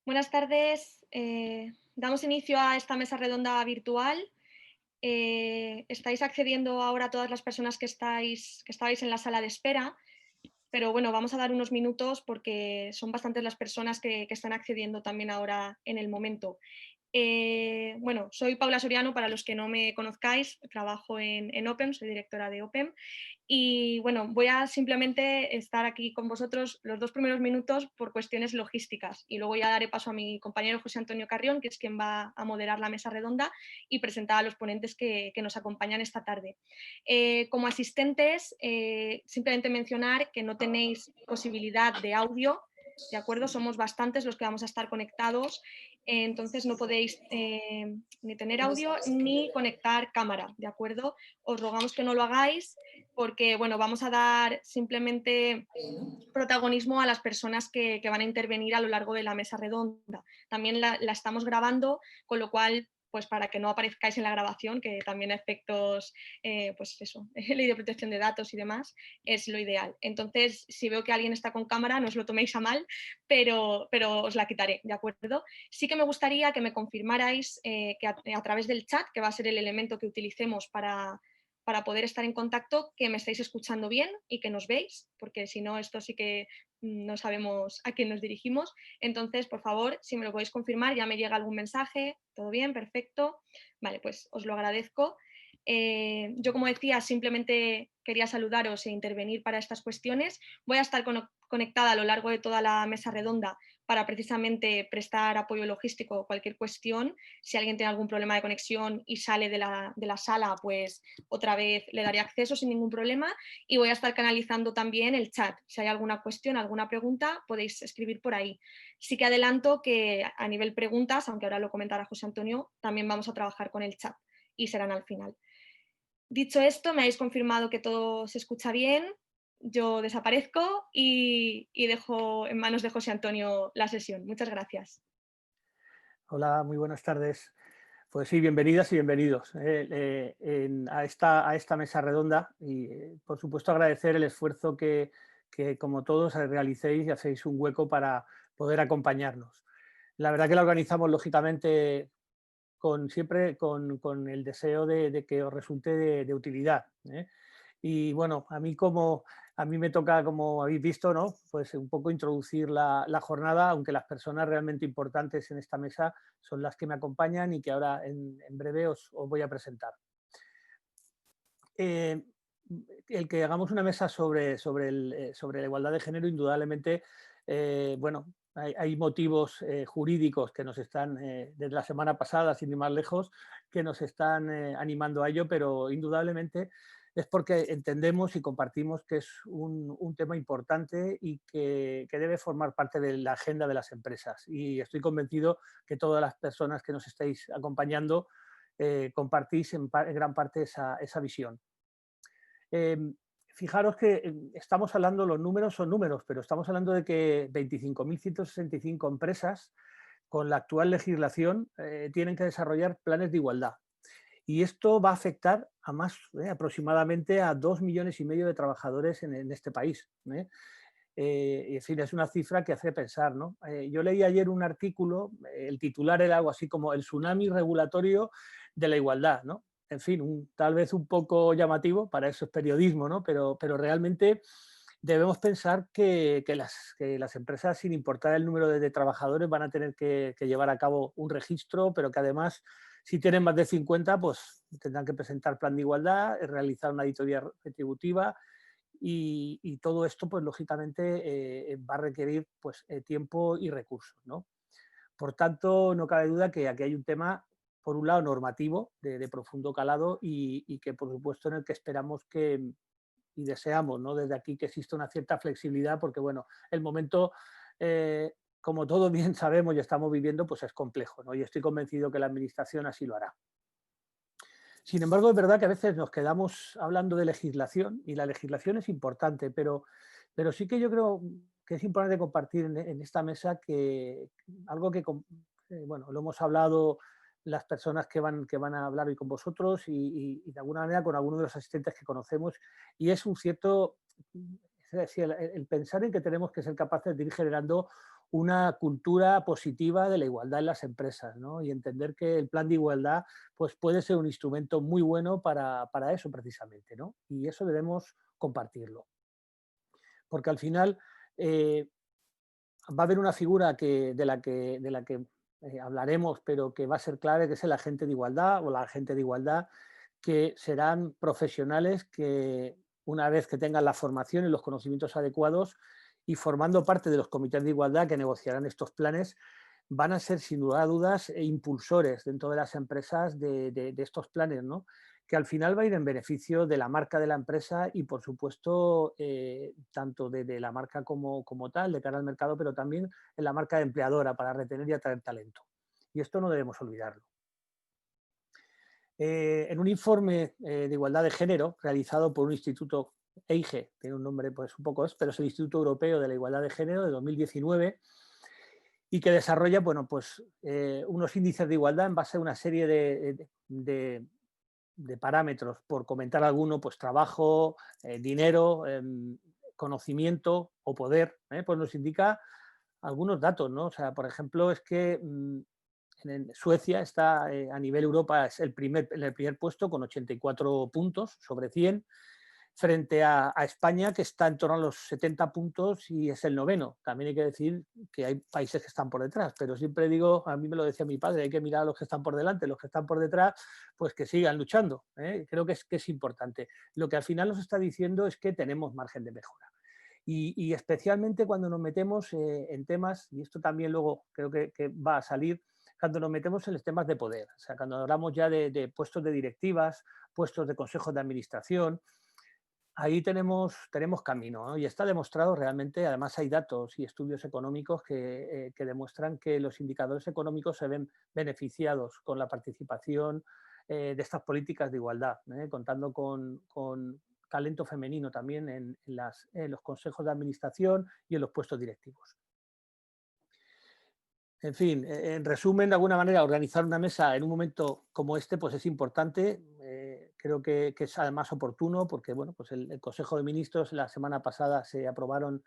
Buenas tardes. Damos inicio a esta mesa redonda virtual. Estáis accediendo ahora todas las personas que estabais en la sala de espera, pero bueno, vamos a dar unos minutos porque son bastantes las personas que están accediendo también ahora en el momento. Bueno, soy Paula Soriano, para los que no me conozcáis, trabajo en OPEM, soy directora de OPEM y bueno, voy a simplemente estar aquí con vosotros los 2 primeros minutos por cuestiones logísticas y luego ya daré paso a mi compañero José Antonio Carrión, que es quien va a moderar la mesa redonda y presentar a los ponentes que nos acompañan esta tarde. Como asistentes, simplemente mencionar que no tenéis posibilidad de audio, ¿de acuerdo? Somos bastantes los que vamos a estar conectados, entonces no podéis ni tener audio ni conectar cámara, ¿de acuerdo? Os rogamos que no lo hagáis porque, bueno, vamos a dar simplemente protagonismo a las personas que van a intervenir a lo largo de la mesa redonda. También la estamos grabando, con lo cual, pues para que no aparezcáis en la grabación, que también a efectos, pues eso, ley de protección de datos y demás, es lo ideal. Entonces, si veo que alguien está con cámara, no os lo toméis a mal, pero os la quitaré, ¿de acuerdo? Sí que me gustaría que me confirmarais que a través del chat, que va a ser el elemento que utilicemos para poder estar en contacto, que me estáis escuchando bien y que nos veis, porque si no, esto sí que no sabemos a quién nos dirigimos. Entonces, por favor, si me lo podéis confirmar, ya me llega algún mensaje, todo bien, perfecto. Vale, pues os lo agradezco. Yo, como decía, simplemente quería saludaros e intervenir para estas cuestiones. Voy a estar conectada a lo largo de toda la mesa redonda para precisamente prestar apoyo logístico o cualquier cuestión. Si alguien tiene algún problema de conexión y sale de la sala, pues otra vez le daré acceso sin ningún problema, y voy a estar canalizando también el chat. Si hay alguna cuestión, alguna pregunta, podéis escribir por ahí. Sí que adelanto que a nivel preguntas, aunque ahora lo comentará José Antonio, también vamos a trabajar con el chat y serán al final. Dicho esto, me habéis confirmado que todo se escucha bien. Yo desaparezco y dejo en manos de José Antonio la sesión. Muchas gracias. Hola, muy buenas tardes. Pues sí, bienvenidas y bienvenidos a esta mesa redonda y, por supuesto, agradecer el esfuerzo que, como todos, realicéis y hacéis un hueco para poder acompañarnos. La verdad que la organizamos, lógicamente, siempre con el deseo de que os resulte de utilidad, ¿eh? Y bueno, a mí me toca, como habéis visto, ¿no? Pues un poco introducir la jornada, aunque las personas realmente importantes en esta mesa son las que me acompañan y que ahora en breve os voy a presentar. Eh, el que hagamos una mesa sobre la igualdad de género, indudablemente, bueno, hay motivos jurídicos que nos están, desde la semana pasada, sin ir más lejos, que nos están animando a ello, pero indudablemente es porque entendemos y compartimos que es un tema importante y que debe formar parte de la agenda de las empresas. Y estoy convencido que todas las personas que nos estáis acompañando compartís en gran parte esa visión. Fijaros que estamos hablando, los números son números, pero estamos hablando de que 25.165 empresas con la actual legislación tienen que desarrollar planes de igualdad. Y esto va a afectar a más, aproximadamente a 2,5 millones de trabajadores en este país. En fin, es una cifra que hace pensar, ¿no? Yo leí ayer un artículo, el titular era algo así como el tsunami regulatorio de la igualdad, ¿no? En fin, tal vez un poco llamativo, para eso es periodismo, ¿no? Pero realmente debemos pensar que las empresas, sin importar el número de trabajadores, van a tener que llevar a cabo un registro, pero que además, si tienen más de 50, pues tendrán que presentar plan de igualdad, realizar una auditoría retributiva, y todo esto, pues lógicamente, va a requerir pues, tiempo y recursos, ¿no? Por tanto, no cabe duda que aquí hay un tema, por un lado, normativo, de profundo calado y que, por supuesto, en el que esperamos y deseamos, ¿no? Desde aquí, que exista una cierta flexibilidad, porque, bueno, el momento, como todos bien sabemos y estamos viviendo, pues es complejo, ¿no? Y estoy convencido que la Administración así lo hará. Sin embargo, es verdad que a veces nos quedamos hablando de legislación, y la legislación es importante, pero sí que yo creo que es importante compartir en esta mesa algo que, bueno, lo hemos hablado las personas que van a hablar hoy con vosotros y de alguna manera con algunos de los asistentes que conocemos, y es un cierto, es decir, el pensar en que tenemos que ser capaces de ir generando una cultura positiva de la igualdad en las empresas, ¿no? Y entender que el plan de igualdad pues, puede ser un instrumento muy bueno para eso precisamente, ¿no? Y eso debemos compartirlo. Porque al final va a haber una figura de la que hablaremos, pero que va a ser clave, que es el agente de igualdad o la agente de igualdad, que serán profesionales que una vez que tengan la formación y los conocimientos adecuados y formando parte de los comités de igualdad que negociarán estos planes, van a ser sin lugar a dudas impulsores dentro de las empresas de estos planes, ¿no? Que al final va a ir en beneficio de la marca de la empresa y, por supuesto, tanto de la marca como tal, de cara al mercado, pero también en la marca empleadora para retener y atraer talento. Y esto no debemos olvidarlo. En un informe de igualdad de género realizado por un instituto EIGE, tiene un nombre pues un poco, pero es el Instituto Europeo de la Igualdad de Género de 2019, y que desarrolla bueno, pues, unos índices de igualdad en base a una serie de parámetros, por comentar alguno, pues trabajo, dinero, conocimiento o poder, pues nos indica algunos datos, ¿no? O sea, por ejemplo, es que en Suecia está a nivel Europa es en el primer puesto con 84 puntos sobre 100, frente a España, que está en torno a los 70 puntos y es el noveno. También hay que decir que hay países que están por detrás, pero siempre digo, a mí me lo decía mi padre, hay que mirar a los que están por delante, los que están por detrás, pues que sigan luchando. Creo que es importante. Lo que al final nos está diciendo es que tenemos margen de mejora. Y especialmente cuando nos metemos en temas, y esto también luego creo que va a salir, cuando nos metemos en los temas de poder, o sea, cuando hablamos ya de puestos de directivas, puestos de consejos de administración, ahí tenemos camino, ¿no? Y está demostrado realmente, además hay datos y estudios económicos que demuestran que los indicadores económicos se ven beneficiados con la participación de estas políticas de igualdad, contando con talento femenino también en los consejos de administración y en los puestos directivos. En fin, en resumen, de alguna manera, organizar una mesa en un momento como este, pues es importante. Creo que es además oportuno porque, bueno, pues el Consejo de Ministros la semana pasada se aprobaron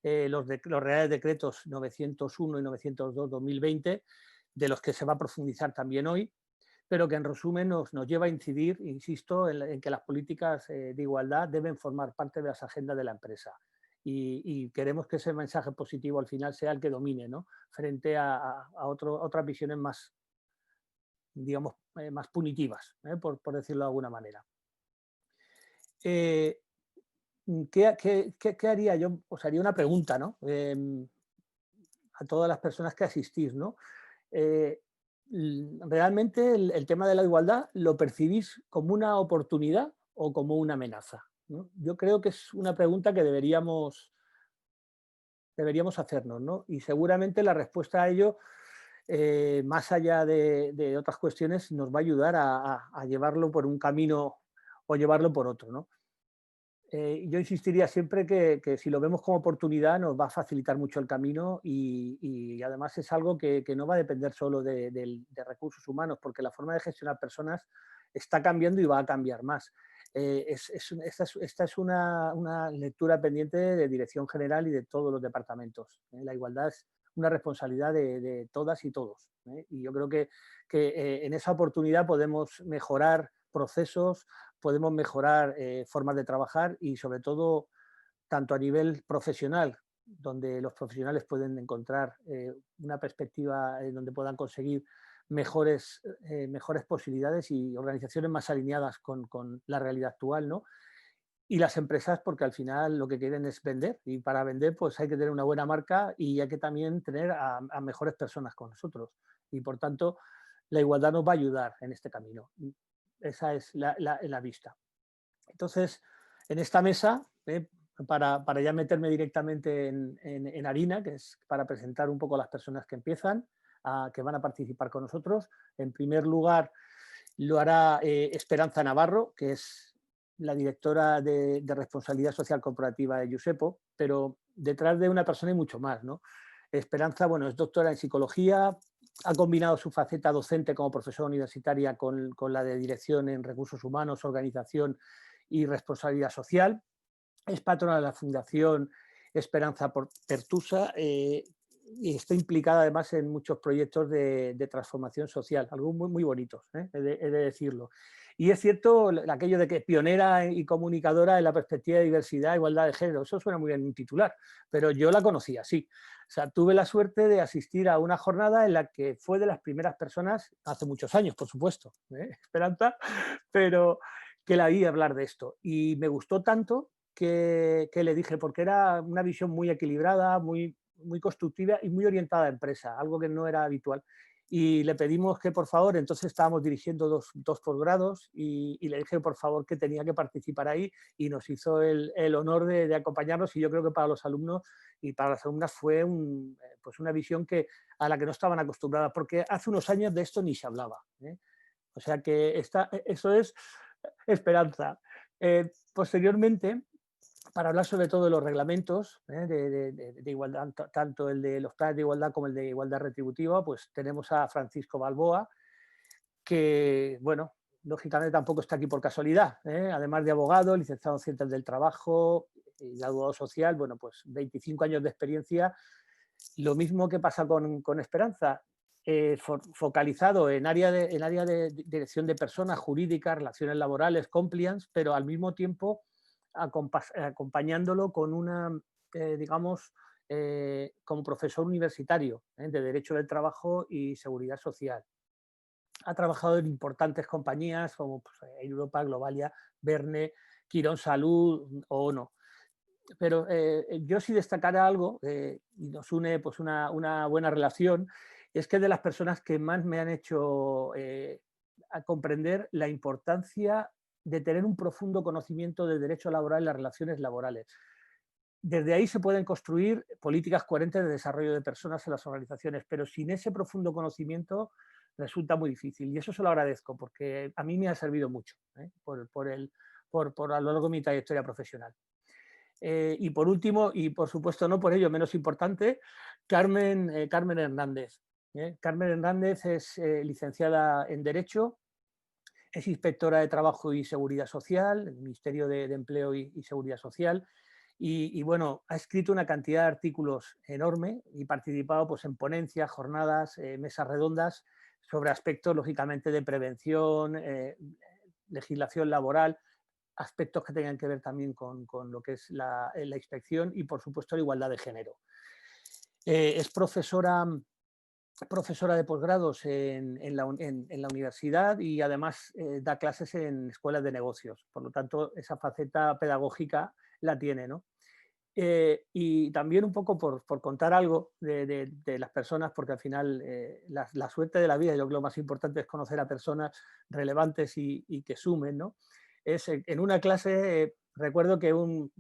los Reales Decretos 901 y 902/2020, de los que se va a profundizar también hoy, pero que en resumen nos lleva a incidir, insisto, en que las políticas de igualdad deben formar parte de las agendas de la empresa. Y queremos que ese mensaje positivo al final sea el que domine, ¿no? Frente a otras visiones más, digamos, más punitivas, por decirlo de alguna manera. Eh, ¿Qué haría yo? Os haría una pregunta, ¿no? A todas las personas que asistís, ¿no? Eh, ¿Realmente el tema de la igualdad lo percibís como una oportunidad o como una amenaza? ¿No? Yo creo que es una pregunta que deberíamos hacernos, ¿no? Y seguramente la respuesta a ello, más allá de otras cuestiones, nos va a ayudar a llevarlo por un camino o llevarlo por otro, ¿no? Yo insistiría siempre que si lo vemos como oportunidad nos va a facilitar mucho el camino y además es algo que no va a depender solo de recursos humanos, porque la forma de gestionar personas está cambiando y va a cambiar más. Esta es una lectura pendiente de dirección general y de todos los departamentos. La igualdad es una responsabilidad de todas y todos. Y yo creo que en esa oportunidad podemos mejorar procesos, podemos mejorar formas de trabajar y sobre todo tanto a nivel profesional, donde los profesionales pueden encontrar una perspectiva donde puedan conseguir mejores posibilidades y organizaciones más alineadas con la realidad actual, ¿no? Y las empresas, porque al final lo que quieren es vender y para vender pues hay que tener una buena marca y hay que también tener a mejores personas con nosotros. Y por tanto, la igualdad nos va a ayudar en este camino. Esa es la vista. Entonces, en esta mesa, para ya meterme directamente en harina, que es para presentar un poco a las personas que empiezan, que van a participar con nosotros. En primer lugar, lo hará Esperanza Navarro, que es la directora de Responsabilidad Social Corporativa de Giusepo, pero detrás de una persona hay mucho más, ¿no? Esperanza, bueno, es doctora en psicología, ha combinado su faceta docente como profesora universitaria con la de dirección en recursos humanos, organización y responsabilidad social. Es patrona de la Fundación Esperanza Pertusa, y está implicada además en muchos proyectos de transformación social, algo muy, muy bonitos, he de decirlo. Y es cierto aquello de que pionera y comunicadora en la perspectiva de diversidad e igualdad de género, eso suena muy bien en un titular, pero yo la conocí así. O sea, tuve la suerte de asistir a una jornada en la que fue de las primeras personas, hace muchos años, por supuesto, Esperanza, pero que la vi hablar de esto. Y me gustó tanto que le dije, porque era una visión muy equilibrada, muy, muy constructiva y muy orientada a empresa, algo que no era habitual. Y le pedimos que, por favor, entonces estábamos dirigiendo dos posgrados y le dije, por favor, que tenía que participar ahí y nos hizo el honor de acompañarnos y yo creo que para los alumnos y para las alumnas fue pues una visión a la que no estaban acostumbradas, porque hace unos años de esto ni se hablaba. O sea que eso es esperanza. Posteriormente, para hablar sobre todo de los reglamentos de igualdad, tanto el de los planes de igualdad como el de igualdad retributiva, pues tenemos a Francisco Balboa, que, bueno, lógicamente tampoco está aquí por casualidad, además de abogado, licenciado en Ciencias del Trabajo y graduado social, bueno, pues 25 años de experiencia. Lo mismo que pasa con Esperanza, focalizado en área de dirección de personas, jurídicas, relaciones laborales, compliance, pero al mismo tiempo acompañándolo con digamos, como profesor universitario de Derecho del Trabajo y Seguridad Social. Ha trabajado en importantes compañías como pues, Europa, Globalia, Verne, Quirón Salud o ONO. Pero yo sí destacara algo, y nos une pues, una buena relación, es que de las personas que más me han hecho a comprender la importancia de tener un profundo conocimiento de derecho laboral y las relaciones laborales. Desde ahí se pueden construir políticas coherentes de desarrollo de personas en las organizaciones, pero sin ese profundo conocimiento resulta muy difícil. Y eso se lo agradezco, porque a mí me ha servido mucho por a lo largo de mi trayectoria profesional. Y por último, y por supuesto no por ello menos importante, Carmen Hernández. Carmen Hernández es licenciada en Derecho, es inspectora de Trabajo y Seguridad Social, del Ministerio de Empleo y Seguridad Social, y bueno, ha escrito una cantidad de artículos enorme y participado pues, en ponencias, jornadas, mesas redondas sobre aspectos, lógicamente, de prevención, legislación laboral, aspectos que tengan que ver también con lo que es la inspección y, por supuesto, la igualdad de género. Es profesora de posgrados en la universidad y además da clases en escuelas de negocios. Por lo tanto, esa faceta pedagógica la tiene, ¿no? Y también un poco por contar algo de las personas, porque al final la suerte de la vida, yo creo que lo más importante es conocer a personas relevantes y que sumen, ¿no? En una clase, recuerdo que un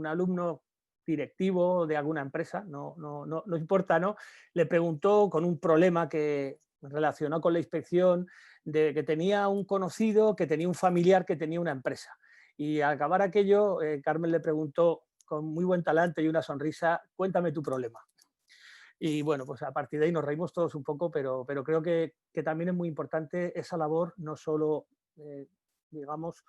alumno directivo de alguna empresa, no importa, ¿no? Le preguntó con un problema que relacionó con la inspección, de que tenía un conocido, que tenía un familiar que tenía una empresa. Y al acabar aquello, Carmen le preguntó con muy buen talante y una sonrisa, cuéntame tu problema. Y bueno, pues a partir de ahí nos reímos todos un poco, pero creo que también es muy importante esa labor, no solo, digamos,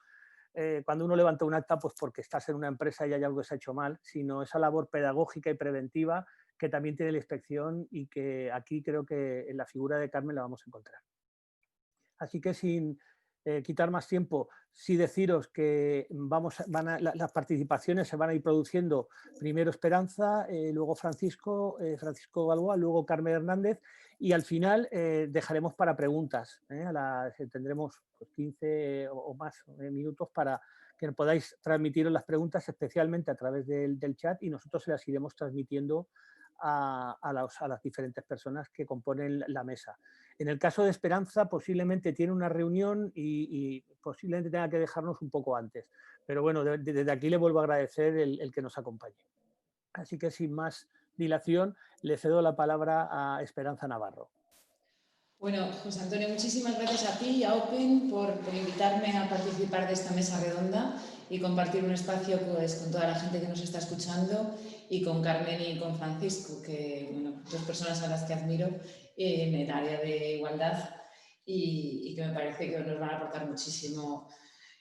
cuando uno levanta un acta, pues porque estás en una empresa y hay algo que se ha hecho mal, sino esa labor pedagógica y preventiva que también tiene la inspección y que aquí creo que en la figura de Carmen la vamos a encontrar. Así que sin quitar más tiempo, sí deciros que las participaciones se van a ir produciendo primero Esperanza, luego Francisco Balboa, luego Carmen Hernández y al final dejaremos para preguntas. Tendremos pues, 15 o más minutos para que podáis transmitiros las preguntas, especialmente a través del chat y nosotros se las iremos transmitiendo a las diferentes personas que componen la mesa. En el caso de Esperanza, posiblemente tiene una reunión y posiblemente tenga que dejarnos un poco antes. Pero bueno, desde aquí le vuelvo a agradecer el que nos acompañe. Así que sin más dilación, le cedo la palabra a Esperanza Navarro. Bueno, José Antonio, muchísimas gracias a ti y a Open por invitarme a participar de esta mesa redonda y compartir un espacio pues, con toda la gente que nos está escuchando y con Carmen y con Francisco, que bueno, dos personas a las que admiro en el área de igualdad y que me parece que nos van a aportar muchísimo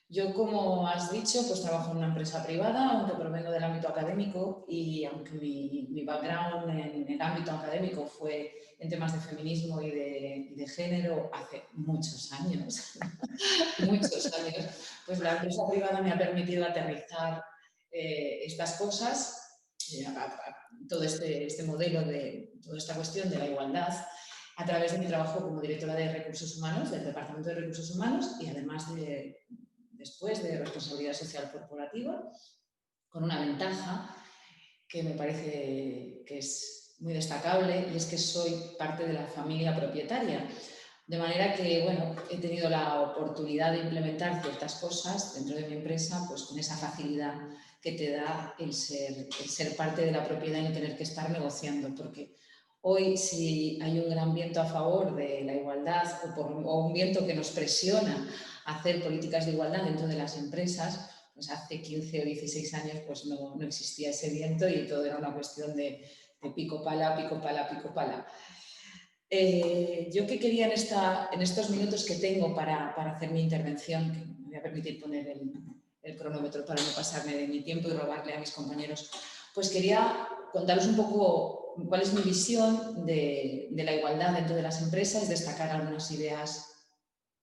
Yo, como has dicho, pues trabajo en una empresa privada, aunque provengo del ámbito académico, y aunque mi background en el ámbito académico fue en temas de feminismo y de género hace muchos años, muchos años, pues la empresa privada me ha permitido aterrizar estas cosas, todo este modelo de toda esta cuestión de la igualdad, a través de mi trabajo como directora de Recursos Humanos, del Departamento de Recursos Humanos, y además después de responsabilidad social corporativa, con una ventaja que me parece que es muy destacable, y es que soy parte de la familia propietaria. De manera que, bueno, he tenido la oportunidad de implementar ciertas cosas dentro de mi empresa, pues con esa facilidad que te da el ser parte de la propiedad y no tener que estar negociando, porque hoy, si hay un gran viento a favor de la igualdad o un viento que nos presiona a hacer políticas de igualdad dentro de las empresas, pues hace 15 o 16 años pues no existía ese viento y todo era una cuestión de pico pala, pico pala, pico pala. Yo que quería en estos minutos que tengo para hacer mi intervención, que me voy a permitir poner el cronómetro para no pasarme de mi tiempo y robarle a mis compañeros, pues quería contaros un poco cuál es mi visión de la igualdad dentro de las empresas, destacar algunas ideas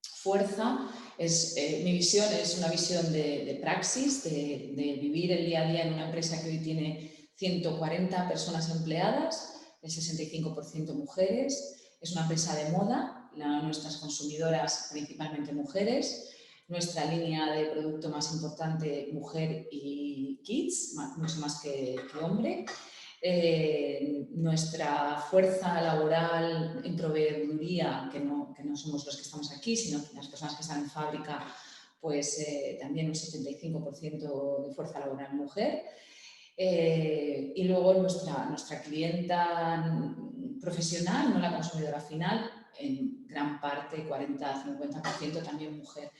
fuerza. Mi visión es una visión de praxis, de vivir el día a día en una empresa que hoy tiene 140 personas empleadas, el 65% mujeres. Es una empresa de moda, nuestras consumidoras principalmente mujeres. Nuestra línea de producto más importante, mujer y kids, mucho más que hombre. Nuestra fuerza laboral en proveeduría, que no somos los que estamos aquí, sino que las personas que están en fábrica, pues también un 75% de fuerza laboral mujer. Y luego nuestra clienta profesional, no la consumidora final, en gran parte, 40-50% también mujer.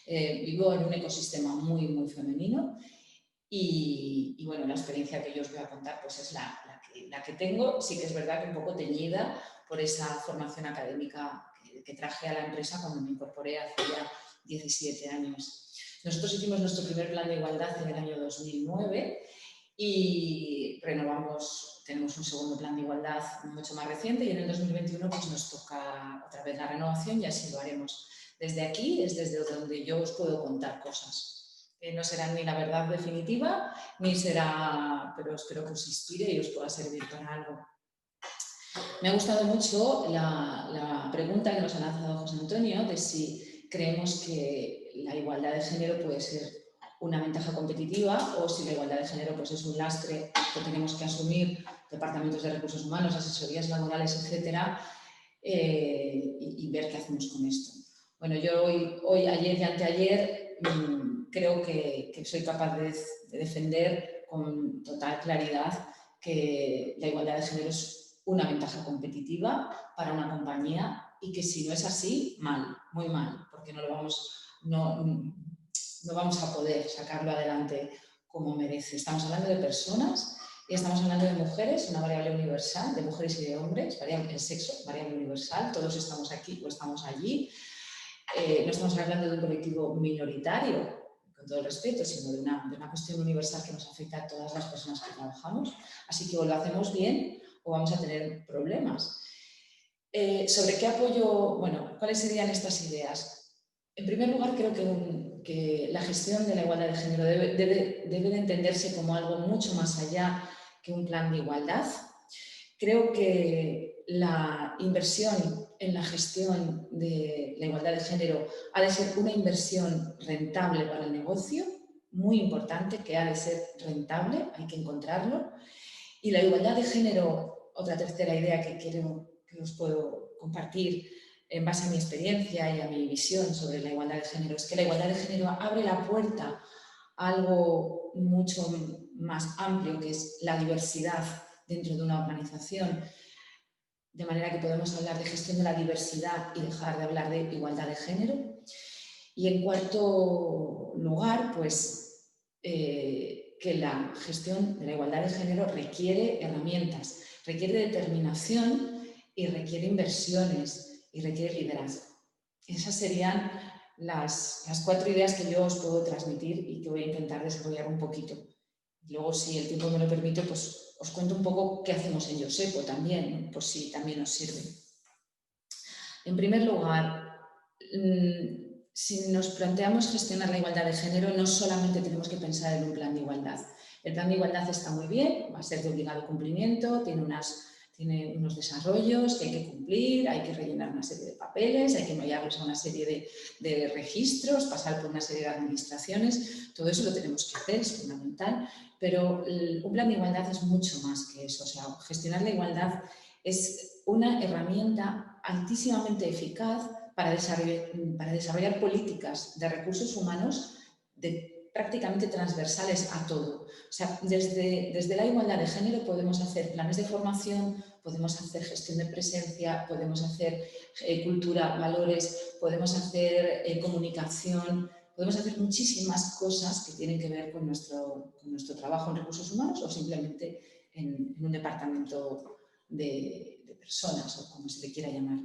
Vivo en un ecosistema muy, muy femenino. Y bueno, la experiencia que yo os voy a contar pues es la que tengo. Sí que es verdad que un poco teñida por esa formación académica que traje a la empresa cuando me incorporé hace ya 17 años. Nosotros hicimos nuestro primer plan de igualdad en el año 2009 y tenemos un segundo plan de igualdad mucho más reciente, y en el 2021 pues nos toca otra vez la renovación, y así lo haremos. Desde aquí es desde donde yo os puedo contar cosas. No será ni la verdad definitiva, ni será, pero espero que os inspire y os pueda servir para algo. Me ha gustado mucho la pregunta que nos ha lanzado José Antonio de si creemos que la igualdad de género puede ser una ventaja competitiva o si la igualdad de género pues es un lastre que tenemos que asumir departamentos de recursos humanos, asesorías laborales, etcétera, y ver qué hacemos con esto. Bueno, yo hoy, ayer y anteayer creo que soy capaz de defender con total claridad que la igualdad de género es una ventaja competitiva para una compañía, y que si no es así, mal, muy mal, porque no vamos a poder sacarlo adelante como merece. Estamos hablando de personas y estamos hablando de mujeres, una variable universal, de mujeres y de hombres, el sexo, variable universal, todos estamos aquí o estamos allí. No estamos hablando de un colectivo minoritario, con todo el respeto, sino de una cuestión universal que nos afecta a todas las personas que trabajamos. Así que o lo hacemos bien o vamos a tener problemas. ¿Sobre qué apoyo? Bueno, ¿cuáles serían estas ideas? En primer lugar, creo que la gestión de la igualdad de género debe de entenderse como algo mucho más allá que un plan de igualdad. Creo que la inversión en la gestión de la igualdad de género ha de ser una inversión rentable para el negocio, muy importante, que ha de ser rentable, hay que encontrarlo. Y la igualdad de género, otra tercera idea que os puedo compartir en base a mi experiencia y a mi visión sobre la igualdad de género, es que la igualdad de género abre la puerta a algo mucho más amplio, que es la diversidad dentro de una organización, de manera que podemos hablar de gestión de la diversidad y dejar de hablar de igualdad de género. Y en cuarto lugar, pues que la gestión de la igualdad de género requiere herramientas, requiere determinación y requiere inversiones y requiere liderazgo. Esas serían las 4 ideas que yo os puedo transmitir y que voy a intentar desarrollar un poquito. Luego, si el tiempo me lo permite, pues os cuento un poco qué hacemos en Yosepo también, ¿no? Por si también os sirve. En primer lugar, si nos planteamos gestionar la igualdad de género, no solamente tenemos que pensar en un plan de igualdad. El plan de igualdad está muy bien, va a ser de obligado cumplimiento, tiene unos desarrollos que hay que cumplir, hay que rellenar una serie de papeles, hay que enviarlos a una serie de registros, pasar por una serie de administraciones. Todo eso lo tenemos que hacer, es fundamental, pero un plan de igualdad es mucho más que eso. O sea, gestionar la igualdad es una herramienta altísimamente eficaz para desarrollar políticas de recursos humanos prácticamente transversales a todo. O sea, desde la igualdad de género podemos hacer planes de formación, podemos hacer gestión de presencia, podemos hacer cultura, valores, podemos hacer comunicación, podemos hacer muchísimas cosas que tienen que ver con nuestro trabajo en recursos humanos o simplemente en un departamento de personas o como se le quiera llamar.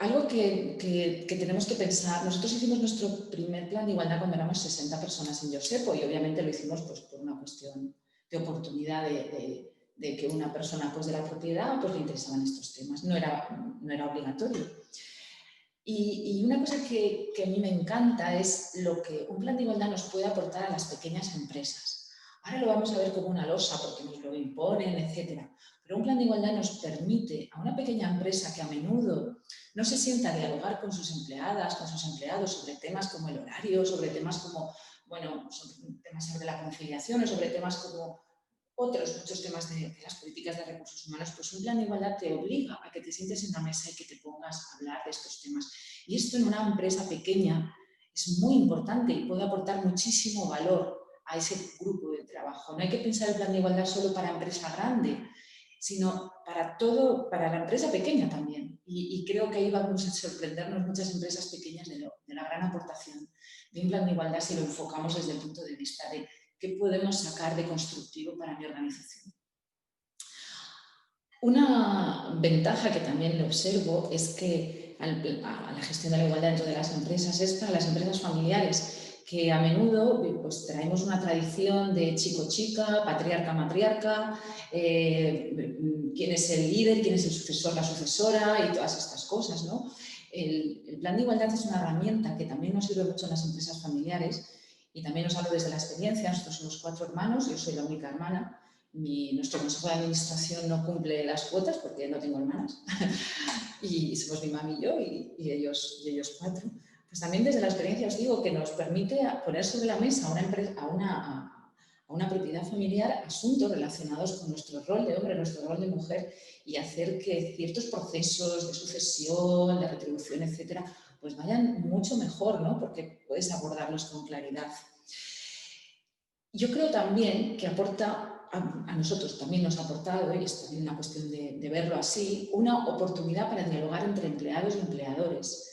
Algo que tenemos que pensar, nosotros hicimos nuestro primer plan de igualdad cuando éramos 60 personas en Yosepo y obviamente lo hicimos pues, por una cuestión de oportunidad de que una persona pues, de la propiedad pues, le interesaban estos temas, no era obligatorio. Y una cosa que a mí me encanta es lo que un plan de igualdad nos puede aportar a las pequeñas empresas. Ahora lo vamos a ver como una losa porque nos lo imponen, etc. Pero un plan de igualdad nos permite a una pequeña empresa que a menudo no se sienta a dialogar con sus empleadas, con sus empleados sobre temas como el horario, sobre temas como, bueno, temas sobre la conciliación o sobre temas como otros muchos temas de las políticas de recursos humanos, pues un plan de igualdad te obliga a que te sientes en la mesa y que te pongas a hablar de estos temas. Y esto en una empresa pequeña es muy importante y puede aportar muchísimo valor a ese grupo de trabajo. No hay que pensar el plan de igualdad solo para empresa grande, sino para la empresa pequeña también. Y creo que ahí vamos a sorprendernos muchas empresas pequeñas de la gran aportación de un plan de igualdad si lo enfocamos desde el punto de vista de qué podemos sacar de constructivo para mi organización. Una ventaja que también observo es que a la gestión de la igualdad dentro de las empresas es para las empresas familiares, que a menudo pues, traemos una tradición de chico-chica, patriarca-matriarca, quién es el líder, quién es el sucesor, la sucesora y todas estas cosas, ¿no? El plan de igualdad es una herramienta que también nos sirve mucho en las empresas familiares y también os hablo desde la experiencia. Nosotros somos 4 hermanos, yo soy la única hermana. Nuestro consejo de administración no cumple las cuotas porque no tengo hermanas y somos mi mami y yo y ellos 4. Pues también desde la experiencia os digo que nos permite poner sobre la mesa a una propiedad familiar asuntos relacionados con nuestro rol de hombre, nuestro rol de mujer y hacer que ciertos procesos de sucesión, de retribución, etcétera, pues vayan mucho mejor, ¿no? Porque puedes abordarlos con claridad. Yo creo también que aporta a nosotros, también nos ha aportado, y es también una cuestión de verlo así, una oportunidad para dialogar entre empleados y empleadores.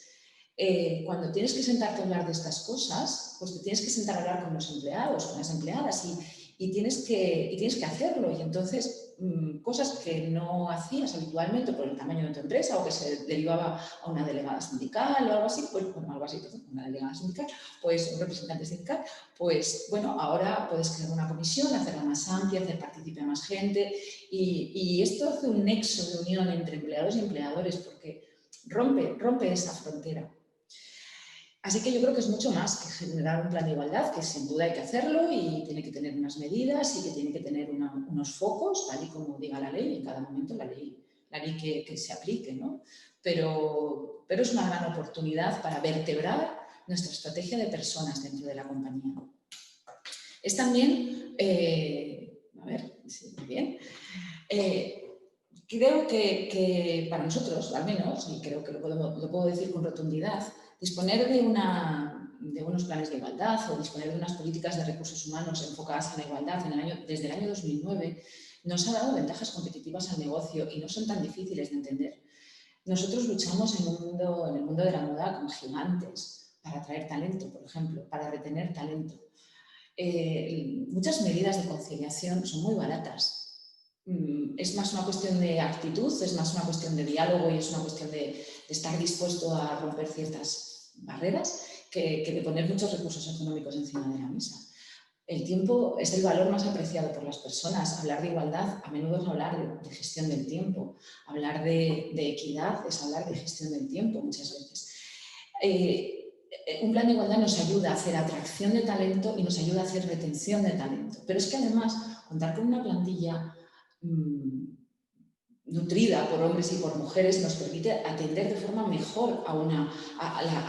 Cuando tienes que sentarte a hablar de estas cosas, pues te tienes que sentar a hablar con los empleados, con las empleadas y tienes que hacerlo. Y entonces, cosas que no hacías habitualmente por el tamaño de tu empresa o que se derivaba a una delegada sindical o algo así, pues bueno, una delegada sindical, pues un representante sindical, pues bueno, ahora puedes crear una comisión, hacerla más amplia, hacer partícipe a más gente y esto hace un nexo de unión entre empleados y empleadores porque rompe esa frontera. Así que yo creo que es mucho más que generar un plan de igualdad, que sin duda hay que hacerlo y tiene que tener unas medidas y que tiene que tener unos focos, tal y como diga la ley, en cada momento la ley que se aplique, ¿no? Pero es una gran oportunidad para vertebrar nuestra estrategia de personas dentro de la compañía. Es también, a ver, si muy bien, creo que para nosotros, al menos, y creo que lo puedo decir con rotundidad, disponer de unos planes de igualdad o disponer de unas políticas de recursos humanos enfocadas en la igualdad desde el año 2009 nos ha dado ventajas competitivas al negocio y no son tan difíciles de entender. Nosotros luchamos en el mundo de la moda con gigantes para atraer talento, por ejemplo, para retener talento. Muchas medidas de conciliación son muy baratas. es más una cuestión de actitud, es más una cuestión de diálogo y es una cuestión de estar dispuesto a romper ciertas barreras que de poner muchos recursos económicos encima de la mesa. El tiempo es el valor más apreciado por las personas. Hablar de igualdad a menudo es hablar de gestión del tiempo. Hablar de equidad es hablar de gestión del tiempo muchas veces. Un plan de igualdad nos ayuda a hacer atracción de talento y nos ayuda a hacer retención de talento. Pero es que además contar con una plantilla nutrida por hombres y por mujeres nos permite atender de forma mejor a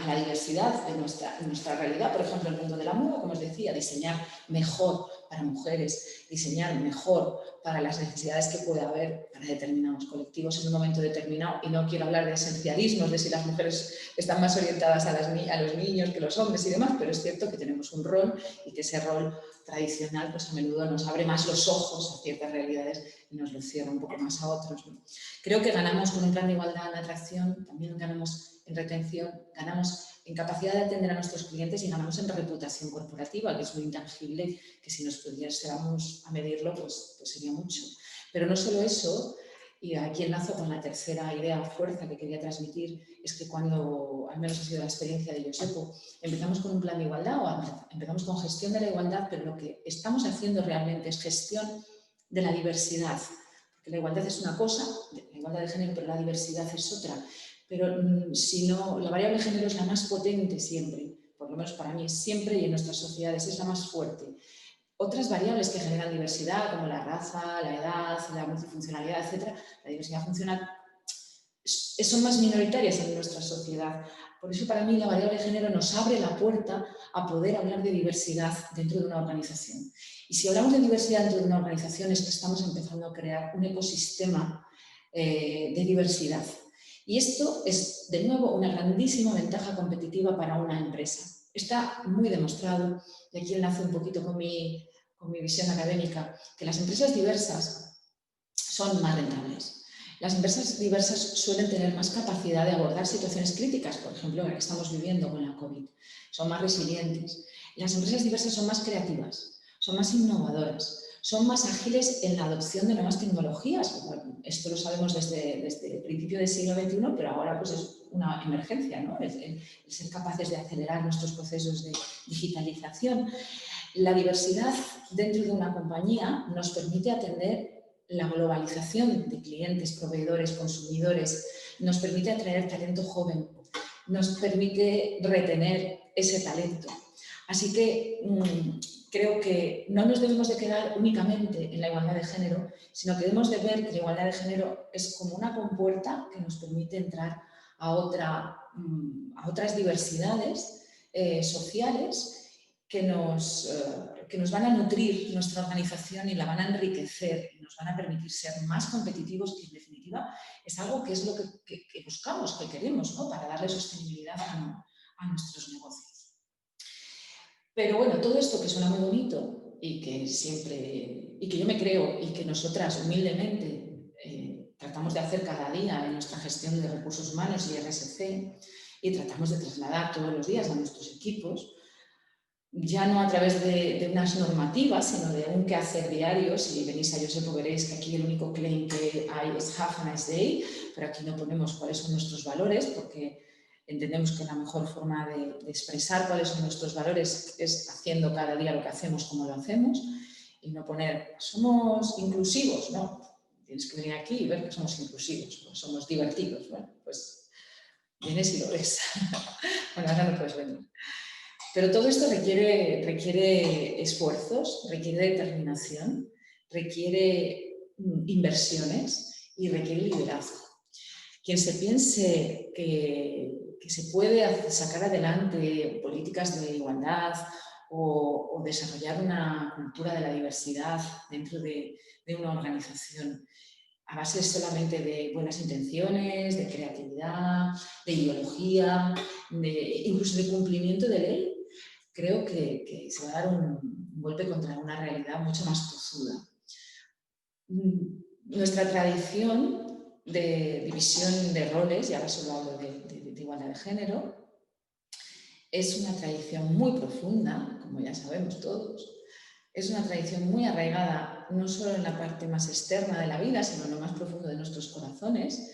la diversidad de nuestra realidad. Por ejemplo, el mundo de la moda, como os decía, diseñar mejor para mujeres, diseñar mejor para las necesidades que puede haber para determinados colectivos en un momento determinado. Y no quiero hablar de esencialismos, de si las mujeres están más orientadas a los niños que los hombres y demás, pero es cierto que tenemos un rol y que ese rol tradicional pues a menudo nos abre más los ojos a ciertas realidades y nos lo cierra un poco más a otros, ¿no? Creo que ganamos con un plan de igualdad en atracción, también ganamos en retención, ganamos en capacidad de atender a nuestros clientes y ganamos en reputación corporativa, que es muy intangible, que si nos pudiésemos a medirlo, pues sería mucho. Pero no solo eso, y aquí enlazo con la tercera idea fuerza que quería transmitir, es que cuando, al menos ha sido la experiencia de Yosepo, empezamos con un plan de igualdad o empezamos con gestión de la igualdad, pero lo que estamos haciendo realmente es gestión de la diversidad. Porque la igualdad es una cosa, la igualdad de género, pero la diversidad es otra. Pero si no, la variable género es la más potente siempre, por lo menos para mí siempre y en nuestras sociedades es la más fuerte. Otras variables que generan diversidad, como la raza, la edad, la multifuncionalidad, etc., la diversidad funcional son más minoritarias en nuestra sociedad. Por eso, para mí, la variable género nos abre la puerta a poder hablar de diversidad dentro de una organización. Y si hablamos de diversidad dentro de una organización, es que estamos empezando a crear un ecosistema de diversidad. Y esto es, de nuevo, una grandísima ventaja competitiva para una empresa. Está muy demostrado, y aquí enlazo un poquito con mi visión académica, que las empresas diversas son más rentables. Las empresas diversas suelen tener más capacidad de abordar situaciones críticas, por ejemplo, la que estamos viviendo con la COVID. Son más resilientes. Las empresas diversas son más creativas, son más innovadoras, son más ágiles en la adopción de nuevas tecnologías. Bueno, esto lo sabemos desde el principio del siglo XXI, pero ahora pues, es una emergencia, ¿no? El ser capaces de acelerar nuestros procesos de digitalización. La diversidad dentro de una compañía nos permite atender la globalización de clientes, proveedores, consumidores, nos permite atraer talento joven, nos permite retener ese talento. Así que creo que no nos debemos de quedar únicamente en la igualdad de género, sino que debemos de ver que la igualdad de género es como una compuerta que nos permite entrar a otras diversidades sociales que nos van a nutrir nuestra organización y la van a enriquecer y nos van a permitir ser más competitivos, que en definitiva es algo que es lo que buscamos, que queremos, ¿no? Para darle sostenibilidad a nuestros negocios. Pero bueno, todo esto que suena muy bonito y que yo me creo y que nosotras humildemente tratamos de hacer cada día en nuestra gestión de recursos humanos y RSC y tratamos de trasladar todos los días a nuestros equipos, ya no a través de unas normativas, sino de un quehacer diario. Si venís a Yosepo veréis que aquí el único claim que hay es Have a nice day, pero aquí no ponemos cuáles son nuestros valores porque entendemos que la mejor forma de expresar cuáles son nuestros valores es haciendo cada día lo que hacemos como lo hacemos y no poner somos inclusivos, no. Tienes que venir aquí y ver que somos inclusivos, pues somos divertidos. Bueno, pues vienes y lo ves. Bueno, ahora no puedes venir. Pero todo esto requiere esfuerzos, requiere determinación, requiere inversiones y requiere liderazgo. Quien se piense que se puede sacar adelante políticas de igualdad o desarrollar una cultura de la diversidad dentro de una organización a base solamente de buenas intenciones, de creatividad, de ideología, incluso de cumplimiento de ley, creo que se va a dar un golpe contra una realidad mucho más tozuda. Nuestra tradición de división de roles, y ahora solo hablo de igualdad de género, es una tradición muy profunda, como ya sabemos todos, es una tradición muy arraigada no solo en la parte más externa de la vida, sino en lo más profundo de nuestros corazones,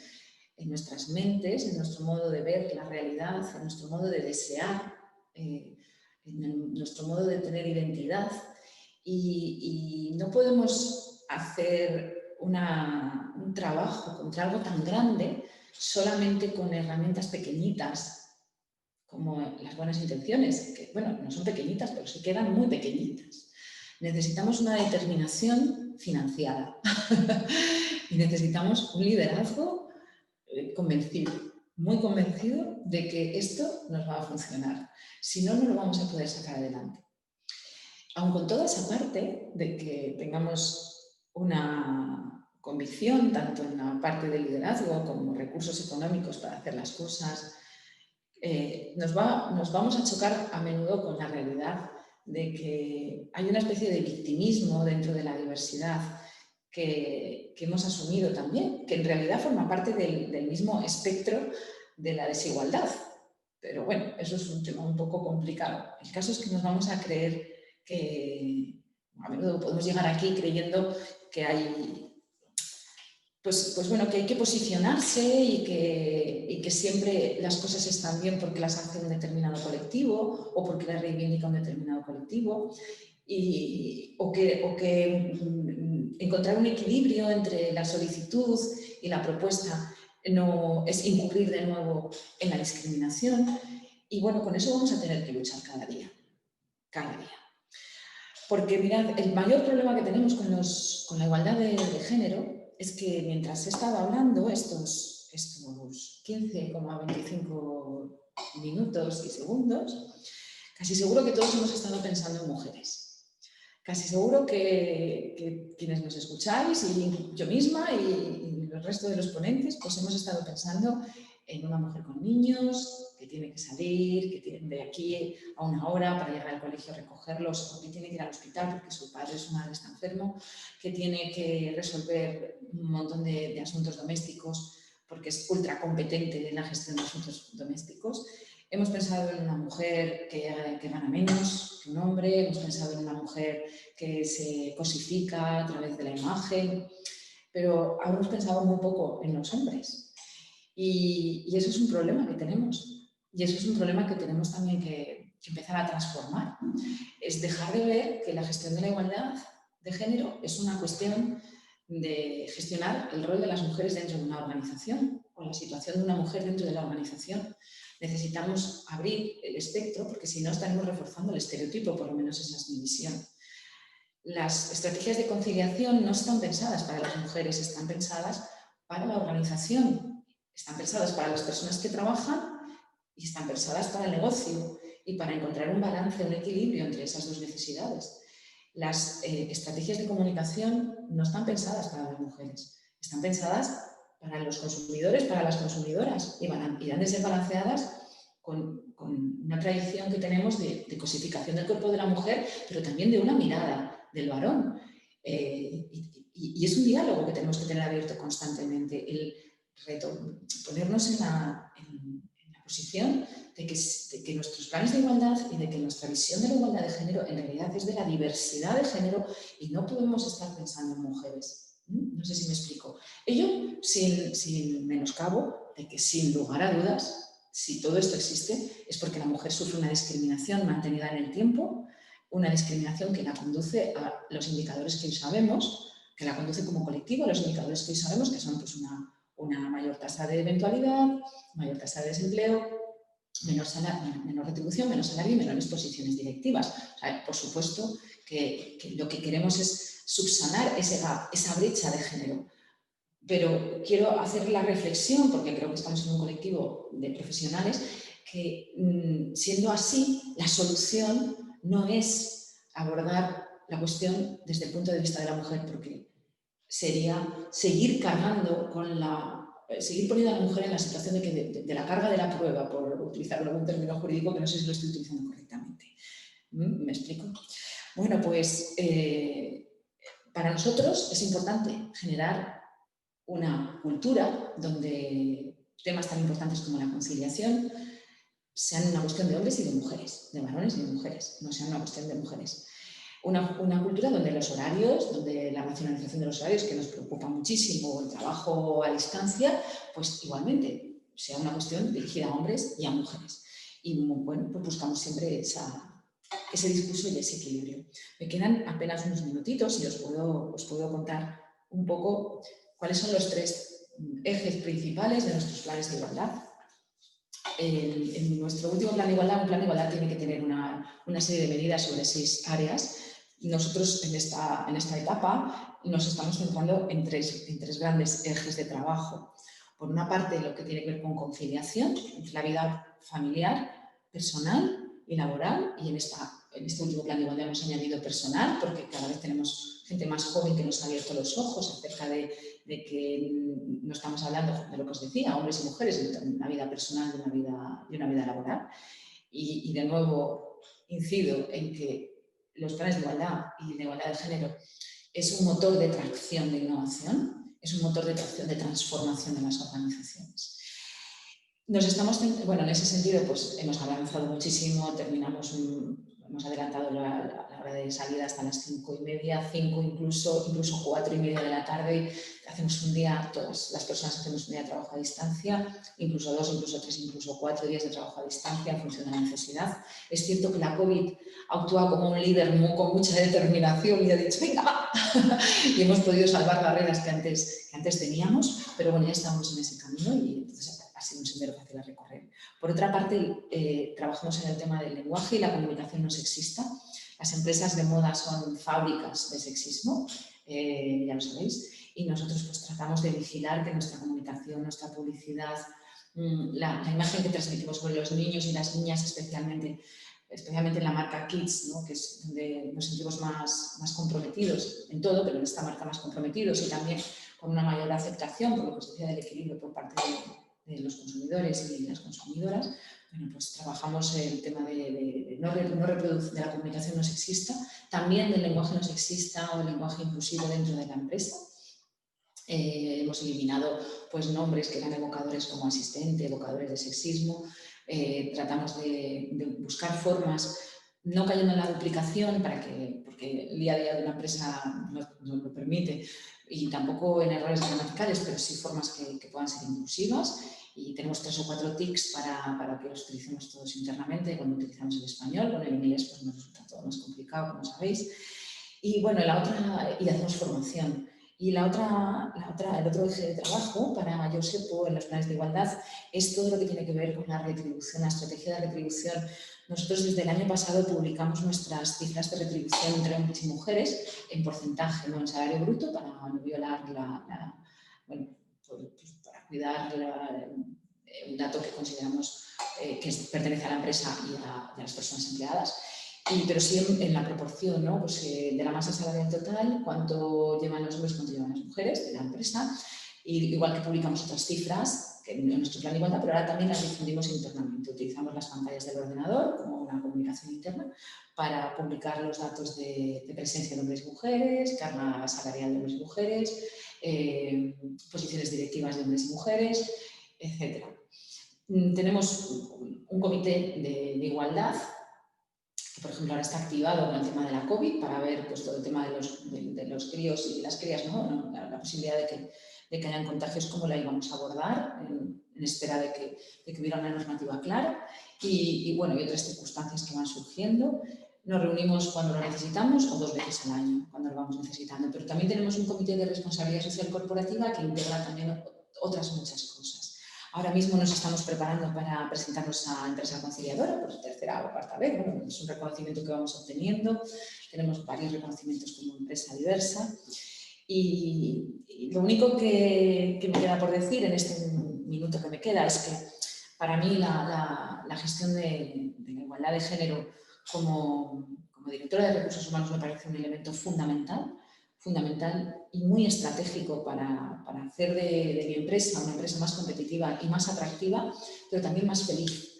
en nuestras mentes, en nuestro modo de ver la realidad, en nuestro modo de desear, en nuestro modo de tener identidad. Y no podemos hacer un trabajo contra algo tan grande solamente con herramientas pequeñitas como las buenas intenciones, que bueno, no son pequeñitas, pero se quedan muy pequeñitas. Necesitamos una determinación financiada y necesitamos un liderazgo convencido, muy convencido de que esto nos va a funcionar. Si no, no lo vamos a poder sacar adelante. Aun con toda esa parte de que tengamos una convicción, tanto en la parte del liderazgo como recursos económicos para hacer las cosas, nos vamos a chocar a menudo con la realidad de que hay una especie de victimismo dentro de la diversidad que hemos asumido también, que en realidad forma parte del mismo espectro de la desigualdad. Pero bueno, eso es un tema un poco complicado. El caso es que nos vamos a creer que a menudo podemos llegar aquí creyendo que hay, pues bueno, que hay que posicionarse y que siempre las cosas están bien porque las hace un determinado colectivo o porque las reivindica un determinado colectivo o que encontrar un equilibrio entre la solicitud y la propuesta no es incurrir de nuevo en la discriminación. Y bueno, con eso vamos a tener que luchar cada día. Cada día. Porque mirad, el mayor problema que tenemos con la igualdad de género es que mientras he estado hablando estos 15,25 minutos y segundos, casi seguro que todos hemos estado pensando en mujeres. Casi seguro que quienes nos escucháis y yo misma y el resto de los ponentes, pues hemos estado pensando en una mujer con niños que tiene que salir, que tiene de aquí a una hora para llegar al colegio a recogerlos, o que tiene que ir al hospital porque su padre o su madre está enfermo, que tiene que resolver un montón de asuntos domésticos porque es ultra competente en la gestión de asuntos domésticos. Hemos pensado en una mujer que gana menos que un hombre, hemos pensado en una mujer que se cosifica a través de la imagen, pero hemos pensado muy poco en los hombres. Y eso es un problema que tenemos. Y eso es un problema que tenemos también que empezar a transformar. Es dejar de ver que la gestión de la igualdad de género es una cuestión de gestionar el rol de las mujeres dentro de una organización o la situación de una mujer dentro de la organización. Necesitamos abrir el espectro porque si no estaremos reforzando el estereotipo, por lo menos esa es mi visión. Las estrategias de conciliación no están pensadas para las mujeres, están pensadas para la organización, están pensadas para las personas que trabajan y están pensadas para el negocio y para encontrar un balance, un equilibrio entre esas dos necesidades. Las estrategias de comunicación no están pensadas para las mujeres, están pensadas para los consumidores, para las consumidoras y han de ser balanceadas con una tradición que tenemos de cosificación del cuerpo de la mujer, pero también de una mirada del varón. Y es un diálogo que tenemos que tener abierto constantemente, el ponernos en la posición de que nuestros planes de igualdad y de que nuestra visión de la igualdad de género en realidad es de la diversidad de género y no podemos estar pensando en mujeres. No sé si me explico. Ello sin menoscabo de que sin lugar a dudas, si todo esto existe, es porque la mujer sufre una discriminación mantenida en el tiempo, una discriminación que la conduce a los indicadores que hoy sabemos, que la conduce como colectivo a los indicadores que hoy sabemos, que son pues, una mayor tasa de eventualidad, mayor tasa de desempleo, menor retribución, menos salario y menores posiciones directivas. O sea, por supuesto que lo que queremos es subsanar esa brecha de género. Pero quiero hacer la reflexión, porque creo que estamos en un colectivo de profesionales, que siendo así, la solución no es abordar la cuestión desde el punto de vista de la mujer, porque sería seguir cargando seguir poniendo a la mujer en la situación de la carga de la prueba, por utilizar algún término jurídico que no sé si lo estoy utilizando correctamente. ¿Me explico? Bueno, pues para nosotros es importante generar una cultura donde temas tan importantes como la conciliación sean una cuestión de hombres y de mujeres, de varones y de mujeres, no sean una cuestión de mujeres. Una cultura donde los horarios, donde la racionalización de los horarios, que nos preocupa muchísimo, el trabajo a distancia, pues igualmente sea una cuestión dirigida a hombres y a mujeres. Y bueno, pues buscamos siempre ese discurso y ese equilibrio. Me quedan apenas unos minutitos y os puedo contar un poco cuáles son los 3 ejes principales de nuestros planes de igualdad. En nuestro último plan de igualdad, un plan de igualdad tiene que tener una serie de medidas sobre 6 áreas. Nosotros en esta etapa nos estamos centrando en tres grandes ejes de trabajo. Por una parte, lo que tiene que ver con conciliación entre la vida familiar, personal y laboral. Y en este último plan de igualdad hemos añadido personal, porque cada vez tenemos gente más joven que nos ha abierto los ojos acerca de que no estamos hablando de lo que os decía, hombres y mujeres, sino de una vida personal y una vida laboral. Y de nuevo incido en que los planes de igualdad y de igualdad de género es un motor de tracción de innovación, es un motor de tracción de transformación de las organizaciones. En ese sentido, pues hemos avanzado muchísimo, hemos adelantado la hora de salida hasta las 5:30, 5 incluso 4:30 de la tarde. Hacemos un día, todas las personas hacemos un día de trabajo a distancia, incluso 2, incluso 3, incluso 4 días de trabajo a distancia en función de la necesidad. Es cierto que la COVID actúa como un líder con mucha determinación y ha dicho, venga, va. Y hemos podido salvar barreras que antes teníamos, pero bueno, ya estamos en ese camino y entonces ha sido un sendero fácil a recorrer. Por otra parte, trabajamos en el tema del lenguaje y la comunicación no sexista. Las empresas de moda son fábricas de sexismo, ya lo sabéis, y nosotros pues tratamos de vigilar que nuestra comunicación, nuestra publicidad, la imagen que transmitimos sobre los niños y las niñas, especialmente en la marca Kids, ¿no? Que es donde nos sentimos más comprometidos en todo, pero en esta marca más comprometidos y también con una mayor aceptación, por lo que os decía, del equilibrio por parte de los consumidores y las consumidoras. Bueno, pues trabajamos el tema de la comunicación no sexista, también del lenguaje no sexista o el lenguaje inclusivo dentro de la empresa. Hemos eliminado pues, nombres que eran evocadores como asistente, evocadores de sexismo. Tratamos de buscar formas, no cayendo en la duplicación, porque el día a día de una empresa no lo permite, y tampoco en errores gramaticales, pero sí formas que puedan ser inclusivas. Y tenemos 3 o 4 tics para que los utilicemos todos internamente cuando utilizamos el español. Con el inglés pues nos resulta todo más complicado, como sabéis. Y bueno, y hacemos formación. Y el otro eje de trabajo para Yosepo en los planes de igualdad es todo lo que tiene que ver con la retribución, la estrategia de retribución. Nosotros desde el año pasado publicamos nuestras cifras de retribución entre hombres y mujeres en porcentaje, no en salario bruto, para no violar para cuidar un dato que consideramos que pertenece a la empresa y a las personas empleadas. Pero sí en la proporción, ¿no? Pues, de la masa salarial total, cuánto llevan los hombres, cuánto llevan las mujeres de la empresa. Y igual que publicamos otras cifras en nuestro plan de igualdad, pero ahora también las difundimos internamente. Utilizamos las pantallas del ordenador como una comunicación interna para publicar los datos de presencia de hombres y mujeres, carga salarial de hombres y mujeres, posiciones directivas de hombres y mujeres, etc. Tenemos un comité de igualdad que, por ejemplo, ahora está activado con el tema de la COVID para ver pues, todo el tema de los críos y las crías, ¿no? La posibilidad de que hayan contagios, cómo la íbamos a abordar en espera de que hubiera una normativa clara y otras circunstancias que van surgiendo. Nos reunimos cuando lo necesitamos o 2 veces al año, cuando lo vamos necesitando. Pero también tenemos un comité de responsabilidad social corporativa que integra también otras muchas cosas. Ahora mismo nos estamos preparando para presentarnos a Empresa Conciliadora por 3ª o 4ª vez. Bueno, es un reconocimiento que vamos obteniendo. Tenemos varios reconocimientos como empresa diversa. Y lo único que me queda por decir en este minuto que me queda es que para mí la gestión de la igualdad de género como directora de recursos humanos me parece un elemento fundamental y muy estratégico para hacer de mi empresa una empresa más competitiva y más atractiva, pero también más feliz.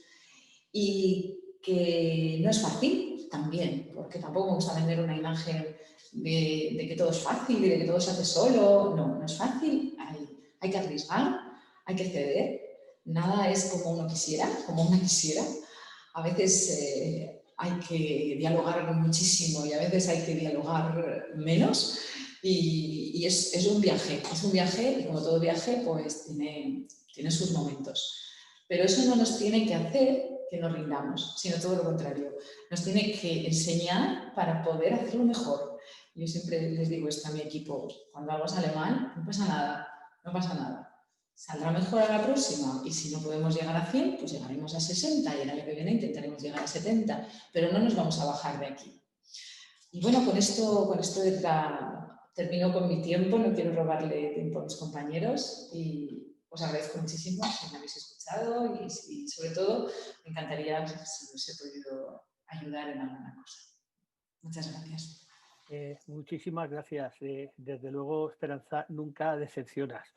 Y que no es fácil también, porque tampoco me gusta vender una imagen de que todo es fácil y de que todo se hace solo. No es fácil, hay que arriesgar, hay que ceder. Nada es como uno quisiera, como una quisiera. A veces hay que dialogar muchísimo y a veces hay que dialogar menos. Y es un viaje y como todo viaje pues tiene sus momentos. Pero eso no nos tiene que hacer que nos rindamos, sino todo lo contrario. Nos tiene que enseñar para poder hacerlo mejor. Yo siempre les digo esto a mi equipo, cuando algo sale mal, no pasa nada, no pasa nada. Saldrá mejor a la próxima y si no podemos llegar a 100, pues llegaremos a 60 y el año que viene intentaremos llegar a 70, pero no nos vamos a bajar de aquí. Y bueno, con esto termino con mi tiempo, no quiero robarle tiempo a mis compañeros y os agradezco muchísimo si me habéis escuchado y sobre todo me encantaría si os he podido ayudar en alguna cosa. Muchas gracias. Muchísimas gracias. Desde luego, Esperanza, nunca decepcionas.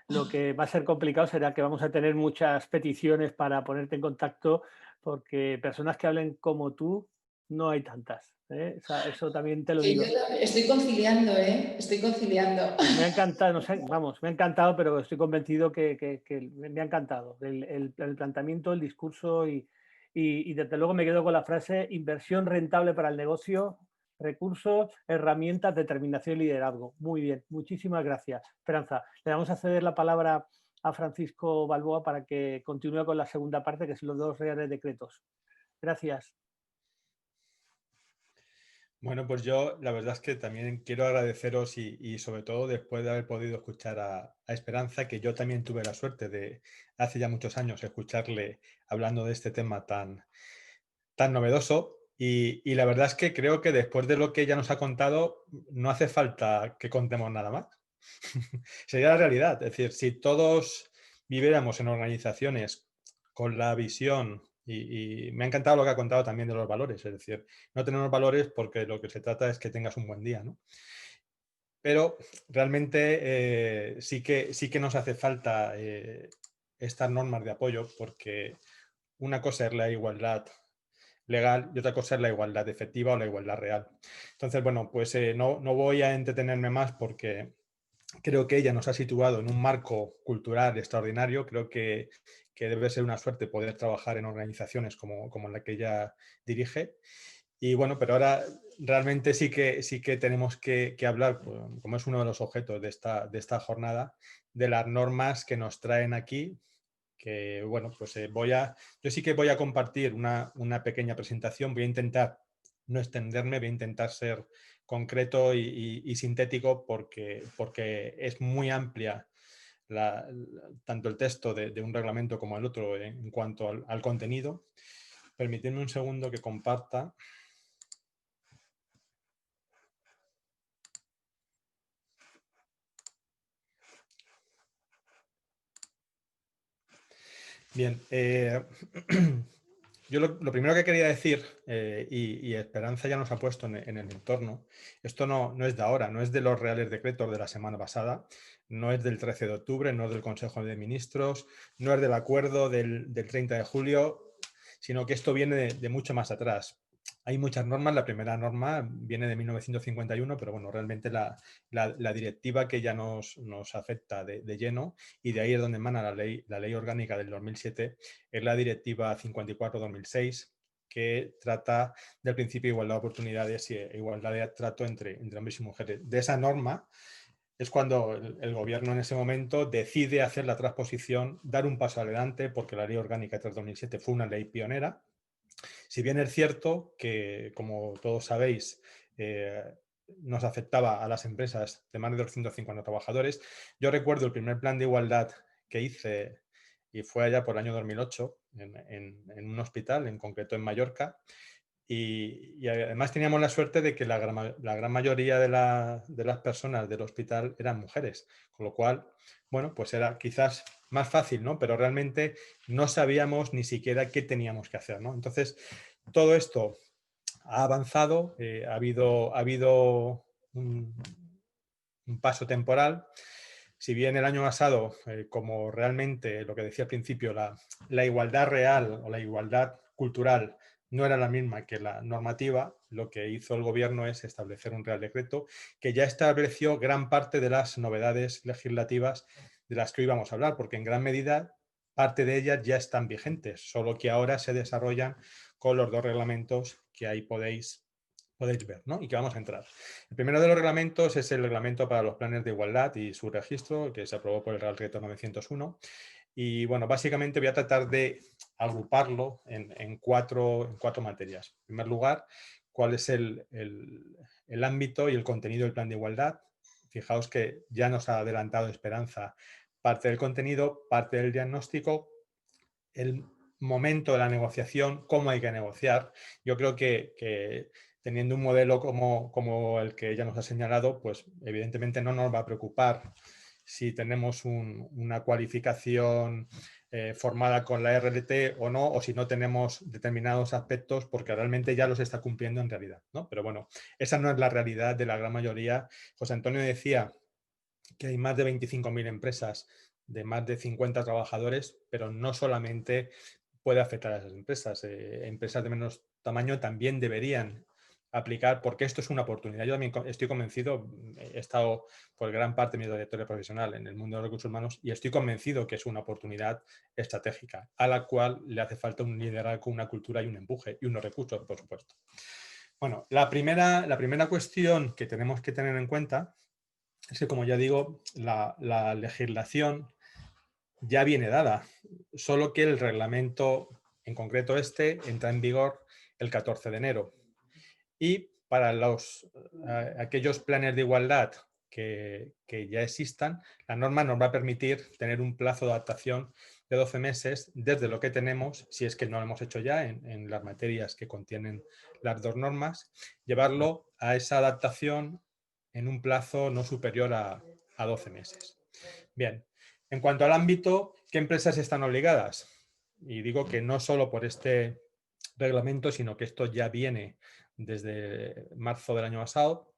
Lo que va a ser complicado será que vamos a tener muchas peticiones para ponerte en contacto, porque personas que hablen como tú no hay tantas. O sea, eso también te lo digo. Yo estoy conciliando, estoy conciliando. Me ha encantado, no sé, vamos, me ha encantado, pero estoy convencido que me ha encantado el planteamiento, el discurso y desde luego me quedo con la frase inversión rentable para el negocio, recursos, herramientas, determinación y liderazgo. Muy bien, muchísimas gracias. Esperanza, le vamos a ceder la palabra a Francisco Balboa para que continúe con la segunda parte, que son los 2 reales decretos. Gracias. Bueno, pues yo la verdad es que también quiero agradeceros y sobre todo después de haber podido escuchar a Esperanza, que yo también tuve la suerte de hace ya muchos años escucharle hablando de este tema tan novedoso y la verdad es que creo que después de lo que ella nos ha contado no hace falta que contemos nada más. Sería la realidad, es decir, si todos viviéramos en organizaciones con la visión y me ha encantado lo que ha contado también de los valores, es decir, no tenemos valores porque lo que se trata es que tengas un buen día, ¿no? Pero realmente sí que nos hace falta estas normas de apoyo porque una cosa es la igualdad legal y otra cosa es la igualdad efectiva o la igualdad real. Entonces, bueno, pues no voy a entretenerme más porque creo que ella nos ha situado en un marco cultural extraordinario. Creo que debe ser una suerte poder trabajar en organizaciones como la que ella dirige. Y bueno, pero ahora realmente sí que tenemos que hablar, como es uno de los objetos de esta jornada, de las normas que nos traen aquí, que bueno, pues yo sí que voy a compartir una pequeña presentación, voy a intentar no extenderme, voy a intentar ser concreto y sintético porque es muy amplia tanto el texto de un reglamento como el otro en cuanto al contenido. Permitidme un segundo que comparta. Bien, yo lo primero que quería decir, y Esperanza ya nos ha puesto en el entorno, esto no es de ahora, no es de los reales decretos de la semana pasada, no es del 13 de octubre, no es del Consejo de Ministros, no es del acuerdo del 30 de julio, sino que esto viene de mucho más atrás. Hay muchas normas, la primera norma viene de 1951, pero bueno, realmente la directiva que ya nos afecta de lleno, y de ahí es donde emana la ley orgánica del 2007, es la directiva 54-2006, que trata del principio de igualdad de oportunidades y igualdad de trato entre hombres y mujeres. De esa norma es cuando el gobierno en ese momento decide hacer la transposición, dar un paso adelante, porque la ley orgánica de 2007 fue una ley pionera. Si bien es cierto que, como todos sabéis, nos afectaba a las empresas de más de 250 trabajadores, yo recuerdo el primer plan de igualdad que hice, y fue allá por el año 2008, en un hospital, en concreto en Mallorca, y además teníamos la suerte de que la gran mayoría de las personas del hospital eran mujeres, con lo cual, bueno, pues era quizás más fácil, ¿no? Pero realmente no sabíamos ni siquiera qué teníamos que hacer, ¿no? Entonces, todo esto ha avanzado, ha habido un paso temporal. Si bien el año pasado, como realmente lo que decía al principio, la igualdad real o la igualdad cultural no era la misma que la normativa, lo que hizo el gobierno es establecer un real decreto que ya estableció gran parte de las novedades legislativas de las que hoy vamos a hablar, porque en gran medida parte de ellas ya están vigentes, solo que ahora se desarrollan con los dos reglamentos que ahí podéis ver, ¿no? Y que vamos a entrar. El primero de los reglamentos es el reglamento para los planes de igualdad y su registro, que se aprobó por el Real Decreto 901. Y bueno, básicamente voy a tratar de agruparlo en cuatro materias. En primer lugar, cuál es el ámbito y el contenido del plan de igualdad. Fijaos que ya nos ha adelantado Esperanza parte del contenido, parte del diagnóstico, el momento de la negociación, cómo hay que negociar. Yo creo que teniendo un modelo como el que ella nos ha señalado, pues evidentemente no nos va a preocupar si tenemos una cualificación formada con la RLT o no, o si no tenemos determinados aspectos, porque realmente ya los está cumpliendo en realidad, ¿no? Pero bueno, esa no es la realidad de la gran mayoría. José Antonio decía que hay más de 25.000 empresas de más de 50 trabajadores, pero no solamente puede afectar a esas empresas. Empresas de menos tamaño también deberían aplicar, porque esto es una oportunidad. Yo también estoy convencido, he estado por gran parte de mi trayectoria profesional en el mundo de los recursos humanos y estoy convencido que es una oportunidad estratégica a la cual le hace falta un liderazgo, una cultura y un empuje y unos recursos, por supuesto. Bueno, la primera cuestión que tenemos que tener en cuenta es que, como ya digo, la legislación ya viene dada, solo que el reglamento, en concreto entra en vigor el 14 de enero. Y para aquellos planes de igualdad que ya existan, la norma nos va a permitir tener un plazo de adaptación de 12 meses desde lo que tenemos, si es que no lo hemos hecho ya en las materias que contienen las dos normas, llevarlo a esa adaptación en un plazo no superior a 12 meses. Bien, en cuanto al ámbito, ¿qué empresas están obligadas? Y digo que no solo por este reglamento, sino que esto ya viene desde marzo del año pasado,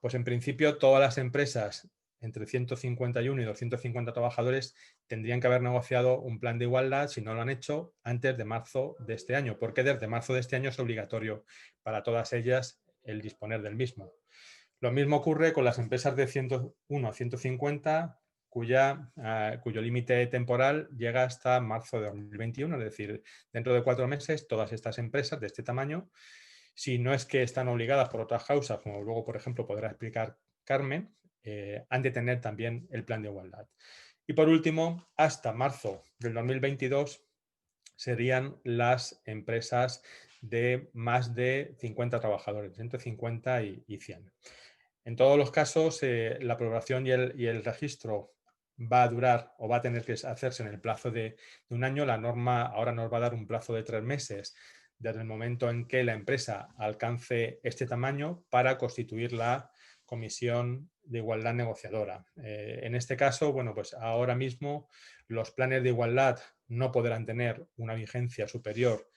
pues en principio todas las empresas entre 151 y 250 trabajadores tendrían que haber negociado un plan de igualdad, si no lo han hecho, antes de marzo de este año, porque desde marzo de este año es obligatorio para todas ellas el disponer del mismo. Lo mismo ocurre con las empresas de 101 a 150, cuyo límite temporal llega hasta marzo de 2021, es decir, dentro de 4 meses todas estas empresas de este tamaño, si no es que están obligadas por otras causas, como luego, por ejemplo, podrá explicar Carmen, han de tener también el plan de igualdad. Y por último, hasta marzo del 2022 serían las empresas de más de 50 trabajadores, entre 50 y 100. En todos los casos, la aprobación y el registro va a durar o va a tener que hacerse en el plazo de un año. La norma ahora nos va a dar un plazo de 3 meses desde el momento en que la empresa alcance este tamaño para constituir la comisión de igualdad negociadora. En este caso, bueno, pues ahora mismo los planes de igualdad no podrán tener una vigencia superior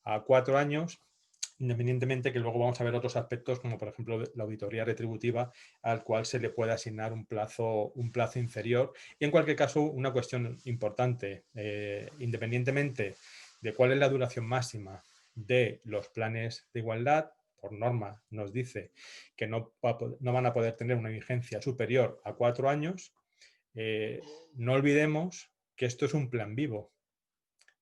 a 4 años, independientemente que luego vamos a ver otros aspectos, como por ejemplo la auditoría retributiva, al cual se le puede asignar un plazo inferior. Y en cualquier caso, una cuestión importante, independientemente de cuál es la duración máxima de los planes de igualdad, por norma nos dice que no van a poder tener una vigencia superior a 4 años, no olvidemos que esto es un plan vivo.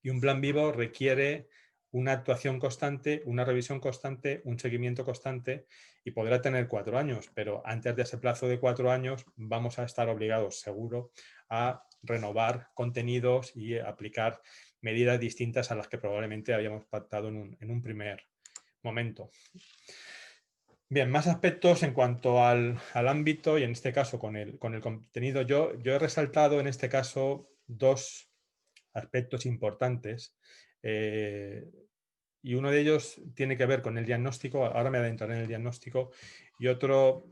Y un plan vivo requiere una actuación constante, una revisión constante, un seguimiento constante y podrá tener 4 años, pero antes de ese plazo de 4 años vamos a estar obligados, seguro, a renovar contenidos y aplicar medidas distintas a las que probablemente habíamos pactado en un primer momento. Bien, más aspectos en cuanto al ámbito y en este caso con el contenido. Yo he resaltado en este caso 2 aspectos importantes y uno de ellos tiene que ver con el diagnóstico, ahora me adentraré en el diagnóstico, y otro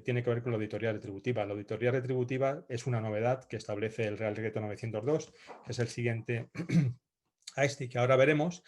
tiene que ver con la auditoría retributiva. La auditoría retributiva es una novedad que establece el Real Decreto 902, que es el siguiente a este que ahora veremos,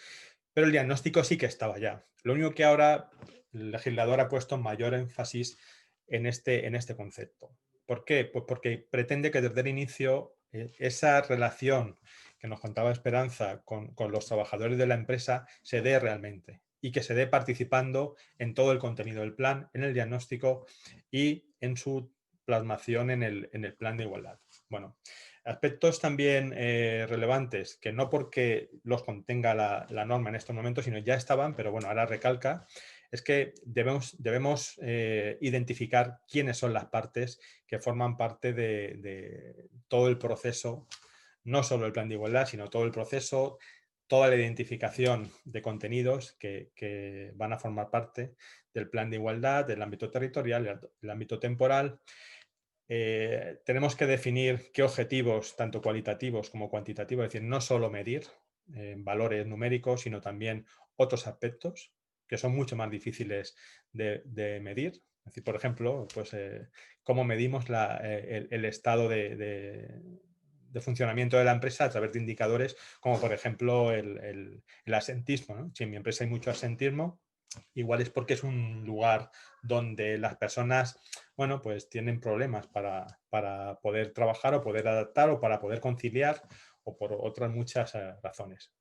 pero el diagnóstico sí que estaba ya. Lo único que ahora el legislador ha puesto mayor énfasis en este concepto. ¿Por qué? Pues porque pretende que desde el inicio esa relación que nos contaba Esperanza con los trabajadores de la empresa se dé realmente y que se dé participando en todo el contenido del plan, en el diagnóstico y en su plasmación en el plan de igualdad. Bueno, Aspectos también relevantes, que no porque los contenga la norma en estos momentos, sino ya estaban, pero bueno, ahora recalca, es que debemos identificar quiénes son las partes que forman parte de todo el proceso, no solo el plan de igualdad, sino todo el proceso, toda la identificación de contenidos que van a formar parte del plan de igualdad, del ámbito territorial, del ámbito temporal. Tenemos que definir qué objetivos, tanto cualitativos como cuantitativos, es decir, no solo medir valores numéricos, sino también otros aspectos que son mucho más difíciles de medir. Es decir, por ejemplo, pues, cómo medimos el estado de funcionamiento de la empresa a través de indicadores como, por ejemplo, el asentismo, ¿no? Si en mi empresa hay mucho asentismo, igual es porque es un lugar donde las personas, bueno, pues tienen problemas para poder trabajar o poder adaptar o para poder conciliar o por otras muchas razones.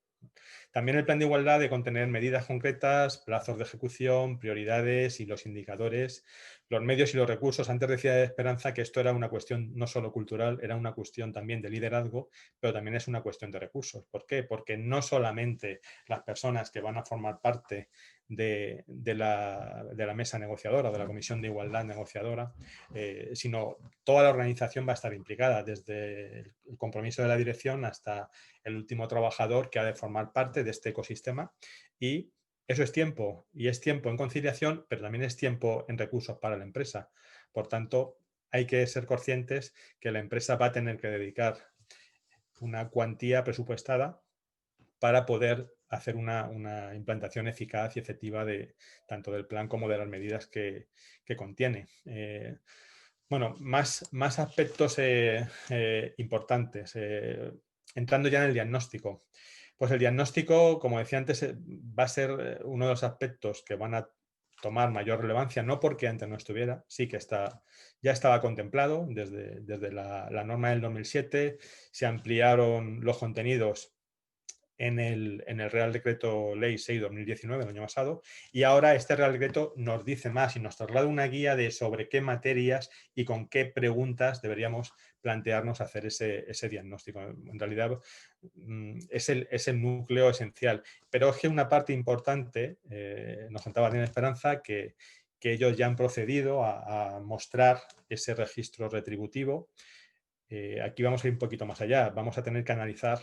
También el plan de igualdad de contener medidas concretas, plazos de ejecución, prioridades y los indicadores, los medios y los recursos. Antes decía Esperanza que esto era una cuestión no solo cultural, era una cuestión también de liderazgo, pero también es una cuestión de recursos. ¿Por qué? Porque no solamente las personas que van a formar parte de la mesa negociadora, de la comisión de igualdad negociadora, sino toda la organización va a estar implicada, desde el compromiso de la dirección hasta el último trabajador que ha de formar parte de este ecosistema, y eso es tiempo, y es tiempo en conciliación, pero también es tiempo en recursos para la empresa. Por tanto, hay que ser conscientes que la empresa va a tener que dedicar una cuantía presupuestada para poder hacer una implantación eficaz y efectiva tanto del plan como de las medidas que contiene. Bueno, más aspectos importantes. Entrando ya en el diagnóstico. Pues el diagnóstico, como decía antes, va a ser uno de los aspectos que van a tomar mayor relevancia, no porque antes no estuviera, sí que ya estaba contemplado desde la norma del 2007, se ampliaron los contenidos en el Real Decreto Ley 6/2019, el año pasado, y ahora este Real Decreto nos dice más y nos traslada una guía de sobre qué materias y con qué preguntas deberíamos plantearnos hacer ese diagnóstico. En realidad es el núcleo esencial, pero es que una parte importante, nos contaba Daniel Esperanza, que ellos ya han procedido a mostrar ese registro retributivo. Aquí vamos a ir un poquito más allá, vamos a tener que analizar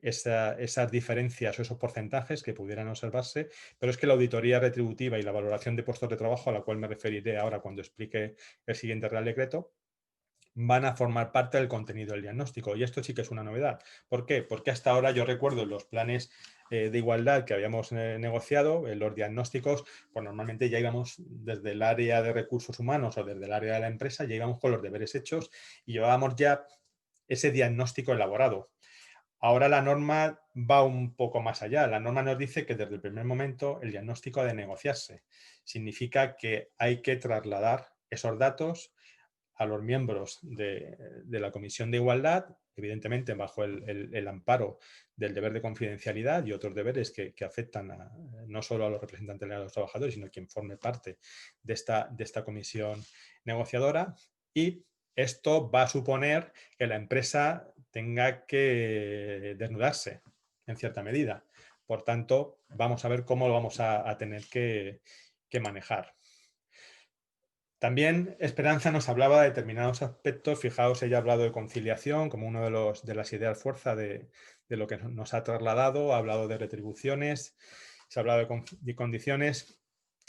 esas diferencias o esos porcentajes que pudieran observarse, pero es que la auditoría retributiva y la valoración de puestos de trabajo, a la cual me referiré ahora cuando explique el siguiente Real Decreto, van a formar parte del contenido del diagnóstico. Y esto sí que es una novedad. ¿Por qué? Porque hasta ahora yo recuerdo los planes de igualdad que habíamos negociado, los diagnósticos, pues normalmente ya íbamos desde el área de recursos humanos o desde el área de la empresa, ya íbamos con los deberes hechos y llevábamos ya ese diagnóstico elaborado. Ahora la norma va un poco más allá. La norma nos dice que desde el primer momento el diagnóstico ha de negociarse. Significa que hay que trasladar esos datos a los miembros de la Comisión de Igualdad, evidentemente bajo el amparo del deber de confidencialidad y otros deberes que afectan no solo a los representantes de los trabajadores, sino a quien forme parte de esta comisión negociadora. Y esto va a suponer que la empresa tenga que desnudarse en cierta medida. Por tanto, vamos a ver cómo lo vamos a tener que manejar. También Esperanza nos hablaba de determinados aspectos. Fijaos, ella ha hablado de conciliación como una de las ideas fuerza de lo que nos ha trasladado. Ha hablado de retribuciones, se ha hablado de condiciones,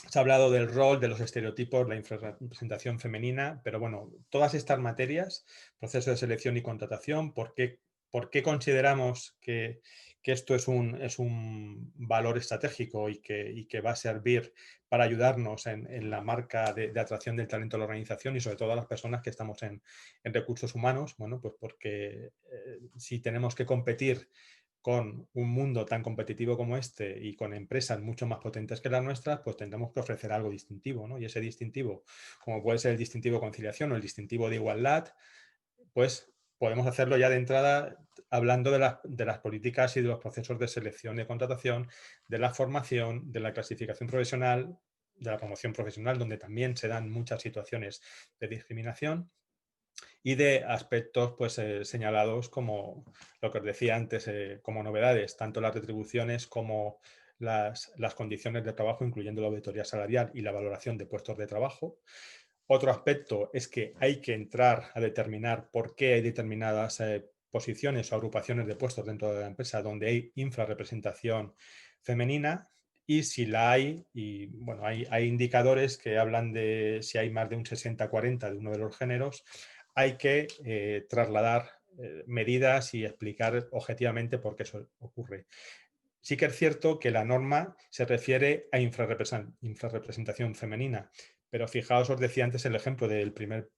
se ha hablado del rol, de los estereotipos, la infrarrepresentación femenina. Pero bueno, todas estas materias, proceso de selección y contratación, ¿por qué consideramos que esto es un valor estratégico y que va a servir para ayudarnos en la marca de atracción del talento a la organización y sobre todo a las personas que estamos en recursos humanos? Bueno, pues porque si tenemos que competir con un mundo tan competitivo como este y con empresas mucho más potentes que las nuestras, pues tendremos que ofrecer algo distintivo, ¿no? Y ese distintivo, como puede ser el distintivo conciliación o el distintivo de igualdad, pues podemos hacerlo ya de entrada hablando de las políticas y de los procesos de selección y contratación, de la formación, de la clasificación profesional, de la promoción profesional, donde también se dan muchas situaciones de discriminación. y de aspectos pues, señalados como lo que os decía antes, como novedades, tanto las retribuciones como las condiciones de trabajo, incluyendo la auditoría salarial y la valoración de puestos de trabajo. Otro aspecto es que hay que entrar a determinar por qué hay determinadas posiciones o agrupaciones de puestos dentro de la empresa donde hay infrarrepresentación femenina, y si la hay, y bueno, hay indicadores que hablan de si hay más de un 60-40 de uno de los géneros, hay que trasladar medidas y explicar objetivamente por qué eso ocurre. Sí que es cierto que la norma se refiere a infrarrepresentación femenina, pero fijaos, os decía antes el ejemplo del primer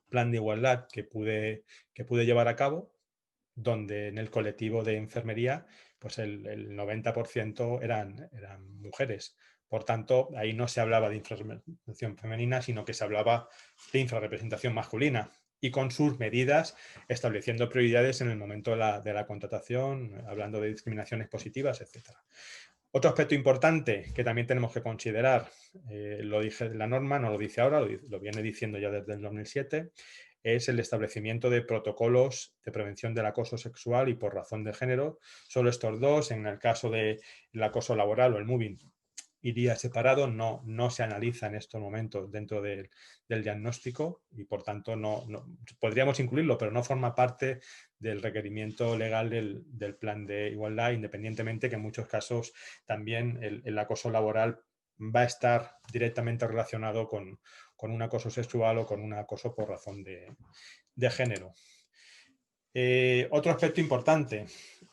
plan de igualdad que pude llevar a cabo, donde en el colectivo de enfermería pues el 90% eran mujeres. Por tanto, ahí no se hablaba de infrarrepresentación femenina, sino que se hablaba de infrarrepresentación masculina, y con sus medidas, estableciendo prioridades en el momento de la contratación, hablando de discriminaciones positivas, etc. Otro aspecto importante que también tenemos que considerar, lo dije la norma, no lo dice ahora, lo viene diciendo ya desde el 2007, es el establecimiento de protocolos de prevención del acoso sexual y por razón de género. Solo estos dos, en el caso del acoso laboral o el moving, iría separado, no se analiza en estos momentos dentro del diagnóstico, y por tanto podríamos incluirlo, pero no forma parte del requerimiento legal del plan de igualdad, independientemente que en muchos casos también el acoso laboral va a estar directamente relacionado con un acoso sexual o con un acoso por razón de género. Otro aspecto importante,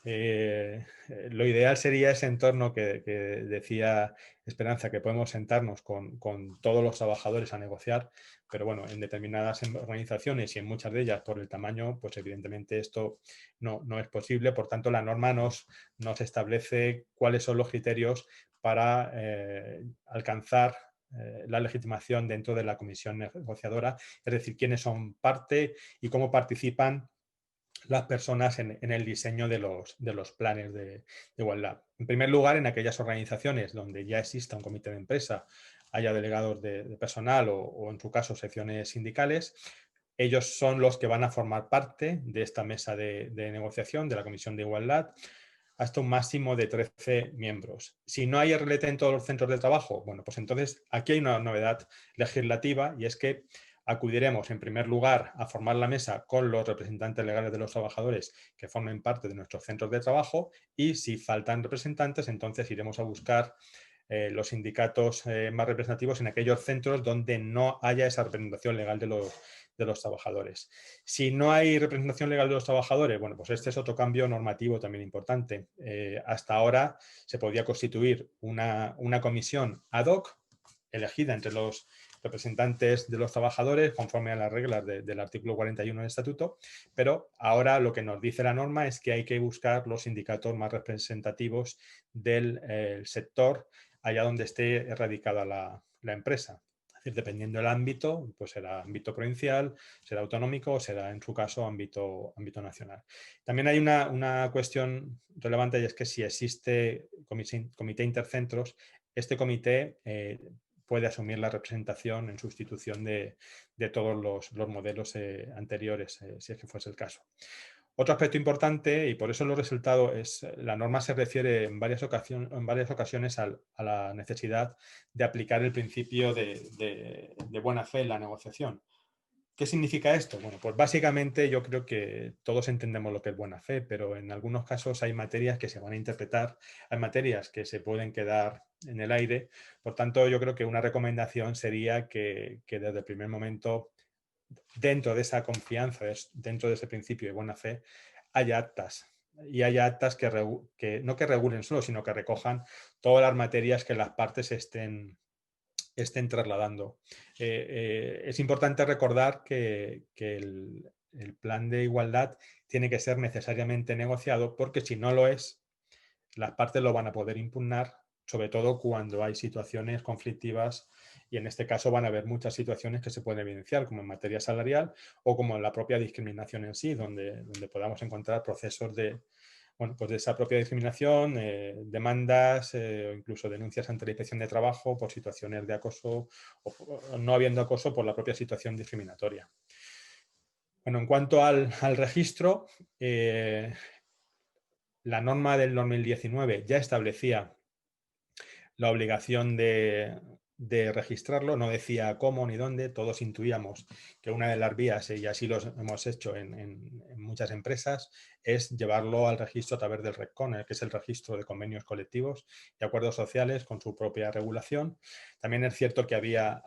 lo ideal sería ese entorno que decía Esperanza, que podemos sentarnos con todos los trabajadores a negociar, pero bueno, en determinadas organizaciones y en muchas de ellas por el tamaño, pues evidentemente esto no es posible. Por tanto, la norma nos establece cuáles son los criterios para alcanzar la legitimación dentro de la comisión negociadora, es decir, quiénes son parte y cómo participan las personas en el diseño de los planes de igualdad. En primer lugar, en aquellas organizaciones donde ya exista un comité de empresa, haya delegados de personal o en su caso secciones sindicales, ellos son los que van a formar parte de esta mesa de negociación de la Comisión de Igualdad, hasta un máximo de 13 miembros. Si no hay RLT en todos los centros de trabajo, bueno, pues entonces aquí hay una novedad legislativa, y es que acudiremos en primer lugar a formar la mesa con los representantes legales de los trabajadores que formen parte de nuestros centros de trabajo, y si faltan representantes, entonces iremos a buscar los sindicatos más representativos en aquellos centros donde no haya esa representación legal de los trabajadores. Si no hay representación legal de los trabajadores, bueno, pues este es otro cambio normativo también importante. Hasta ahora se podía constituir una comisión ad hoc elegida entre los representantes de los trabajadores conforme a las reglas del artículo 41 del estatuto, pero ahora lo que nos dice la norma es que hay que buscar los sindicatos más representativos del sector allá donde esté radicada la empresa. Es decir, dependiendo del ámbito, pues será ámbito provincial, será autonómico o será, en su caso, ámbito nacional. También hay una cuestión relevante, y es que si existe comité intercentros, este comité puede asumir la representación en sustitución de todos los modelos anteriores, si es que fuese el caso. Otro aspecto importante, y por eso lo he resaltado, es la norma se refiere en varias ocasiones a la necesidad de aplicar el principio de buena fe en la negociación. ¿Qué significa esto? Bueno, pues básicamente yo creo que todos entendemos lo que es buena fe, pero en algunos casos hay materias que se van a interpretar, hay materias que se pueden quedar en el aire. Por tanto, yo creo que una recomendación sería que desde el primer momento, dentro de esa confianza, dentro de ese principio de buena fe, haya actas. Y haya actas que no que regulen solo, sino que recojan todas las materias que las partes estén trasladando. Es importante recordar que el plan de igualdad tiene que ser necesariamente negociado, porque si no lo es, las partes lo van a poder impugnar, sobre todo cuando hay situaciones conflictivas, y en este caso van a haber muchas situaciones que se pueden evidenciar, como en materia salarial o como en la propia discriminación en sí, donde podamos encontrar procesos de esa propia discriminación, demandas o incluso denuncias ante la Inspección de Trabajo por situaciones de acoso o no habiendo acoso por la propia situación discriminatoria. Bueno, en cuanto al registro, la norma del 2019 ya establecía la obligación de registrarlo, no decía cómo ni dónde, todos intuíamos que una de las vías, y así lo hemos hecho en muchas empresas, es llevarlo al registro a través del RECON, que es el registro de convenios colectivos y acuerdos sociales con su propia regulación. También es cierto que había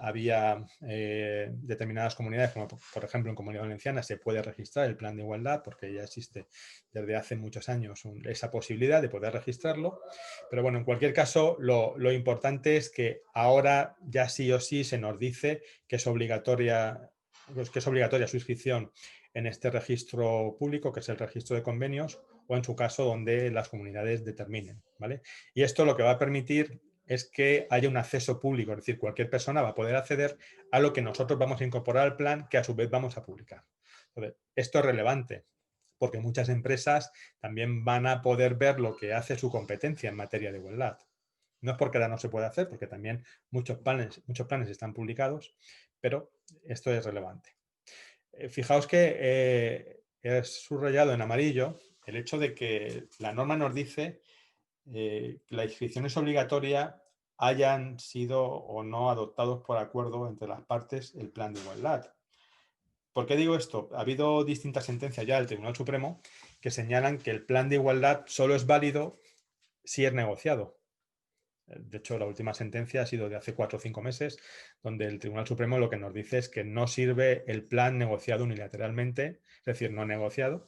determinadas comunidades, como por ejemplo en Comunidad Valenciana, se puede registrar el plan de igualdad porque ya existe desde hace muchos años esa posibilidad de poder registrarlo. Pero bueno, en cualquier caso, lo importante es que ahora ya sí o sí se nos dice que es obligatoria su inscripción en este registro público, que es el registro de convenios, o en su caso donde las comunidades determinen, ¿vale? Y esto lo que va a permitir es que haya un acceso público, es decir, cualquier persona va a poder acceder a lo que nosotros vamos a incorporar al plan, que a su vez vamos a publicar. Entonces, esto es relevante, porque muchas empresas también van a poder ver lo que hace su competencia en materia de igualdad. No es porque ahora no se puede hacer, porque también muchos planes están publicados, pero esto es relevante. Fijaos que he subrayado en amarillo el hecho de que la norma nos dice que la inscripción es obligatoria hayan sido o no adoptados por acuerdo entre las partes el plan de igualdad. ¿Por qué digo esto? Ha habido distintas sentencias ya del Tribunal Supremo que señalan que el plan de igualdad solo es válido si es negociado. De hecho, la última sentencia ha sido de hace 4 o 5 meses, donde el Tribunal Supremo lo que nos dice es que no sirve el plan negociado unilateralmente, es decir, no negociado,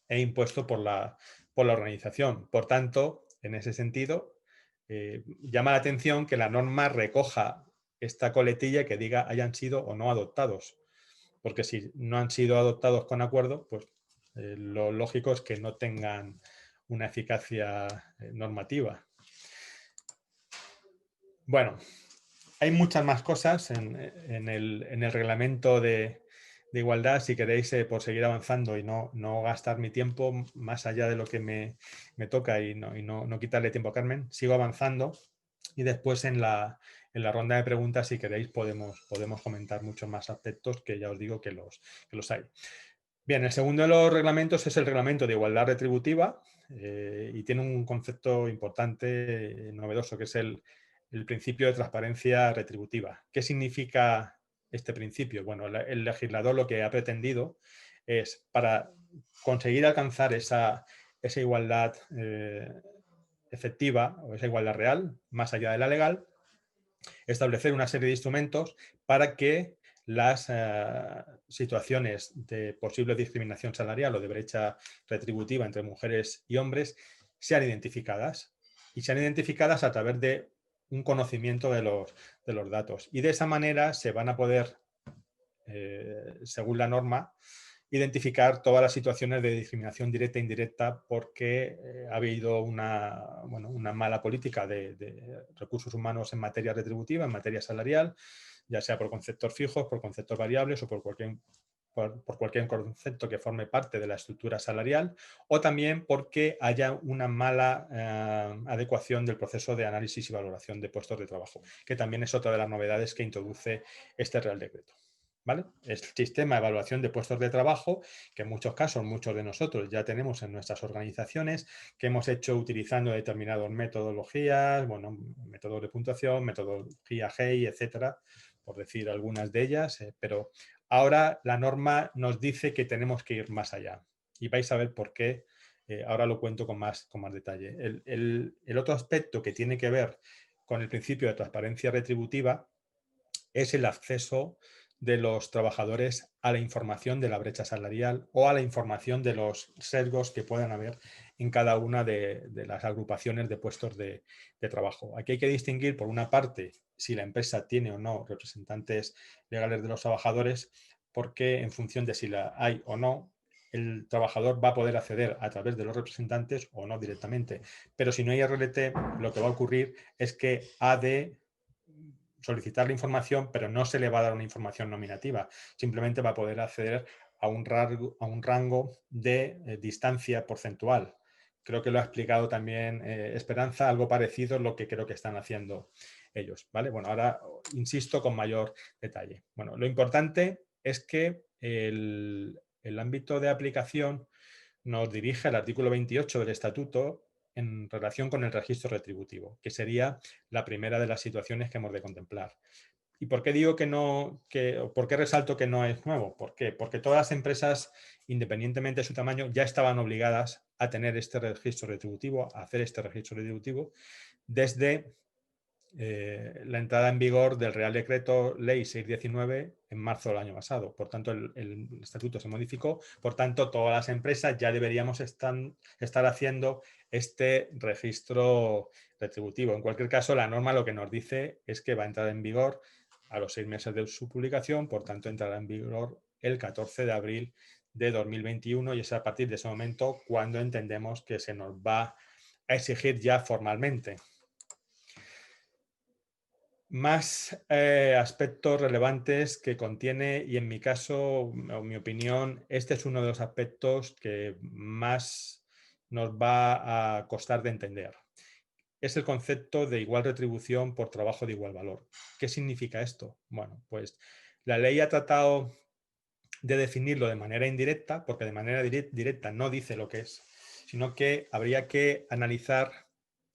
e impuesto por la organización. Por tanto, en ese sentido, llama la atención que la norma recoja esta coletilla que diga hayan sido o no adoptados. Porque si no han sido adoptados con acuerdo, pues lo lógico es que no tengan una eficacia normativa. Bueno, hay muchas más cosas en el reglamento de igualdad. Si queréis, por seguir avanzando y no gastar mi tiempo más allá de lo que me toca y no quitarle tiempo a Carmen, sigo avanzando y después en la ronda de preguntas, si queréis, podemos comentar muchos más aspectos que ya os digo que los hay. Bien, el segundo de los reglamentos es el reglamento de igualdad retributiva y tiene un concepto importante, novedoso, que es el principio de transparencia retributiva. ¿Qué significa este principio? Bueno, el legislador lo que ha pretendido es, para conseguir alcanzar esa igualdad efectiva o esa igualdad real, más allá de la legal, establecer una serie de instrumentos para que las situaciones de posible discriminación salarial o de brecha retributiva entre mujeres y hombres sean identificadas. Y sean identificadas a través de un conocimiento de los datos. Y de esa manera se van a poder, según la norma, identificar todas las situaciones de discriminación directa e indirecta porque ha habido una mala política de recursos humanos en materia retributiva, en materia salarial, ya sea por conceptos fijos, por conceptos variables o por cualquier concepto que forme parte de la estructura salarial, o también porque haya una mala adecuación del proceso de análisis y valoración de puestos de trabajo, que también es otra de las novedades que introduce este Real Decreto. ¿Vale? El sistema de evaluación de puestos de trabajo, que en muchos casos muchos de nosotros ya tenemos en nuestras organizaciones, que hemos hecho utilizando determinadas metodologías, métodos de puntuación, metodología GEI, etcétera, por decir algunas de ellas, pero ahora la norma nos dice que tenemos que ir más allá y vais a ver por qué. Ahora lo cuento con más detalle. El otro aspecto que tiene que ver con el principio de transparencia retributiva es el acceso de los trabajadores a la información de la brecha salarial o a la información de los sesgos que puedan haber en cada una de las agrupaciones de puestos de trabajo. Aquí hay que distinguir, por una parte, si la empresa tiene o no representantes legales de los trabajadores, porque en función de si la hay o no, el trabajador va a poder acceder a través de los representantes o no directamente. Pero si no hay RLT, lo que va a ocurrir es que ha de solicitar la información, pero no se le va a dar una información nominativa. Simplemente va a poder acceder a un rango de distancia porcentual. Creo que lo ha explicado también Esperanza, algo parecido a lo que creo que están haciendo ellos. ¿Vale? Bueno, ahora insisto con mayor detalle. Bueno, lo importante es que El ámbito de aplicación nos dirige al artículo 28 del Estatuto en relación con el registro retributivo, que sería la primera de las situaciones que hemos de contemplar. ¿Y por qué digo que no, por qué resalto que no es nuevo? ¿Por qué? Porque todas las empresas, independientemente de su tamaño, ya estaban obligadas a tener este registro retributivo, a hacer este registro retributivo, desde la entrada en vigor del Real Decreto Ley 619 en marzo del año pasado. Por tanto, el estatuto se modificó. Por tanto, todas las empresas ya deberíamos estar haciendo este registro retributivo. En cualquier caso, la norma lo que nos dice es que va a entrar en vigor a los 6 meses de su publicación. Por tanto, entrará en vigor el 14 de abril de 2021 y es a partir de ese momento cuando entendemos que se nos va a exigir ya formalmente. Más aspectos relevantes que contiene y en mi caso, o mi opinión, este es uno de los aspectos que más nos va a costar de entender. Es el concepto de igual retribución por trabajo de igual valor. ¿Qué significa esto? Bueno, pues la ley ha tratado de definirlo de manera indirecta, porque de manera directa no dice lo que es, sino que habría que analizar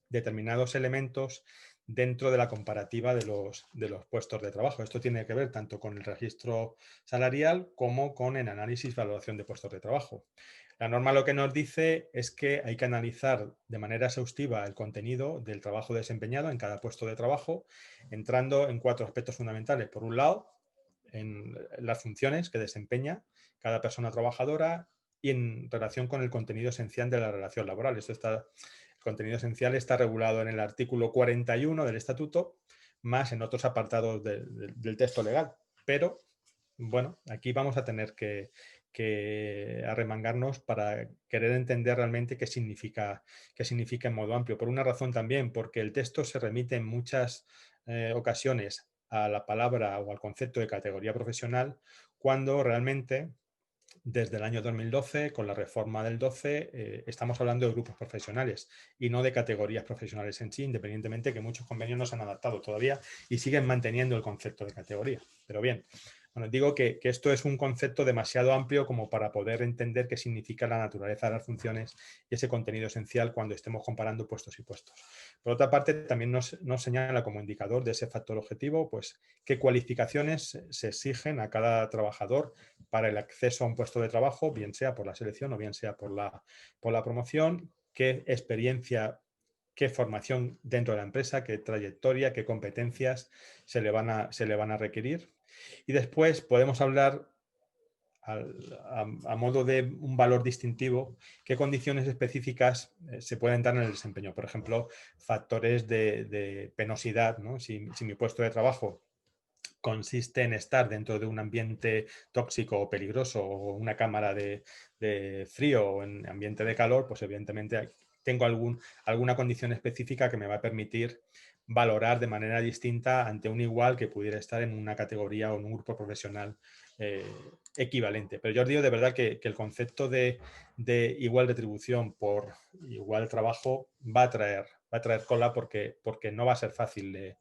determinados elementos dentro de la comparativa de los puestos de trabajo. Esto tiene que ver tanto con el registro salarial como con el análisis y valoración de puestos de trabajo. La norma lo que nos dice es que hay que analizar de manera exhaustiva el contenido del trabajo desempeñado en cada puesto de trabajo, entrando en 4 aspectos fundamentales. Por un lado, en las funciones que desempeña cada persona trabajadora y en relación con el contenido esencial de la relación laboral. El contenido esencial está regulado en el artículo 41 del Estatuto, más en otros apartados del texto legal. Pero, bueno, aquí vamos a tener que arremangarnos para querer entender realmente qué significa en modo amplio. Por una razón también, porque el texto se remite en muchas ocasiones a la palabra o al concepto de categoría profesional, cuando realmente desde el año 2012, con la reforma del 12, estamos hablando de grupos profesionales y no de categorías profesionales en sí, independientemente que muchos convenios no se han adaptado todavía y siguen manteniendo el concepto de categoría. Pero bien, bueno, digo que esto es un concepto demasiado amplio como para poder entender qué significa la naturaleza de las funciones y ese contenido esencial cuando estemos comparando puestos y puestos. Por otra parte, también nos señala como indicador de ese factor objetivo, pues, qué cualificaciones se exigen a cada trabajador para el acceso a un puesto de trabajo, bien sea por la selección o bien sea por la promoción, qué experiencia, qué formación dentro de la empresa, qué trayectoria, qué competencias se le van a requerir. Y después podemos hablar a modo de un valor distintivo, qué condiciones específicas se pueden dar en el desempeño. Por ejemplo, factores de penosidad, ¿no? Si mi puesto de trabajo consiste en estar dentro de un ambiente tóxico o peligroso o una cámara de frío o en ambiente de calor, pues evidentemente tengo alguna condición específica que me va a permitir valorar de manera distinta ante un igual que pudiera estar en una categoría o en un grupo profesional equivalente. Pero yo os digo de verdad que el concepto de igual retribución por igual trabajo va a traer cola porque no va a ser fácil de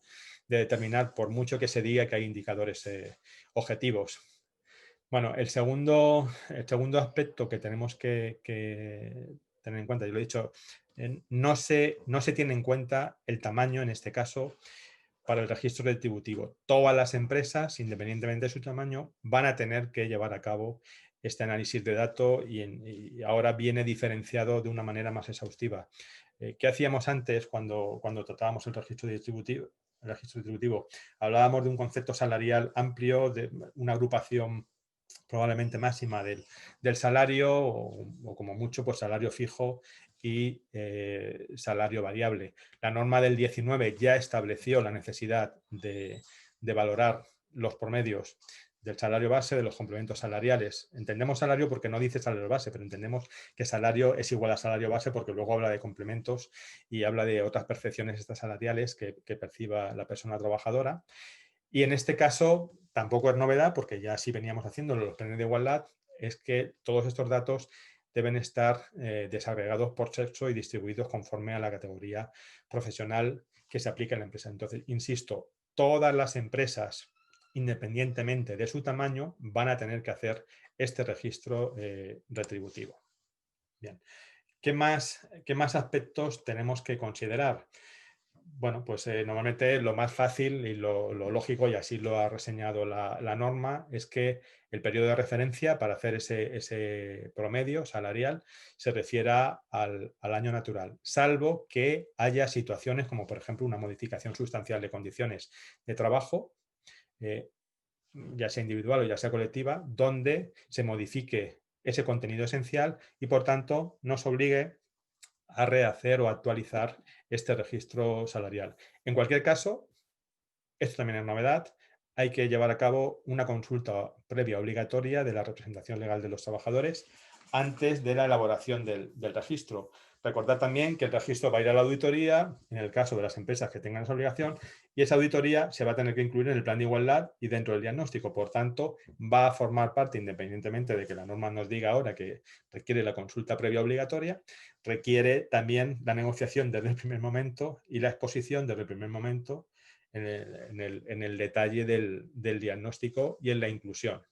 determinar, por mucho que se diga que hay indicadores objetivos. Bueno, el segundo aspecto que tenemos que tener en cuenta, yo lo he dicho, no se tiene en cuenta el tamaño, en este caso, para el registro retributivo. Todas las empresas, independientemente de su tamaño, van a tener que llevar a cabo este análisis de datos y ahora viene diferenciado de una manera más exhaustiva. ¿Qué hacíamos antes cuando tratábamos el registro retributivo? Hablábamos de un concepto salarial amplio, de una agrupación probablemente máxima del salario o como mucho pues salario fijo y salario variable. La norma del 19 ya estableció la necesidad de valorar los promedios del salario base, de los complementos salariales. Entendemos salario porque no dice salario base, pero entendemos que salario es igual a salario base porque luego habla de complementos y habla de otras percepciones salariales que perciba la persona trabajadora. Y en este caso tampoco es novedad porque ya sí veníamos haciéndolo en los planes de igualdad, es que todos estos datos deben estar desagregados por sexo y distribuidos conforme a la categoría profesional que se aplica en la empresa. Entonces, insisto, todas las empresas independientemente de su tamaño, van a tener que hacer este registro retributivo. Bien. ¿Qué más aspectos tenemos que considerar? Bueno, pues normalmente lo más fácil y lo lógico, y así lo ha reseñado la norma, es que el periodo de referencia para hacer ese promedio salarial se refiera al año natural, salvo que haya situaciones como, por ejemplo, una modificación sustancial de condiciones de trabajo, ya sea individual o ya sea colectiva, donde se modifique ese contenido esencial y, por tanto, nos obligue a rehacer o actualizar este registro salarial. En cualquier caso, esto también es novedad, hay que llevar a cabo una consulta previa obligatoria de la representación legal de los trabajadores antes de la elaboración del registro. Recordad también que el registro va a ir a la auditoría en el caso de las empresas que tengan esa obligación, y esa auditoría se va a tener que incluir en el plan de igualdad y dentro del diagnóstico. Por tanto, va a formar parte, independientemente de que la norma nos diga ahora que requiere la consulta previa obligatoria, requiere también la negociación desde el primer momento y la exposición desde el primer momento en el detalle del diagnóstico y en la inclusión.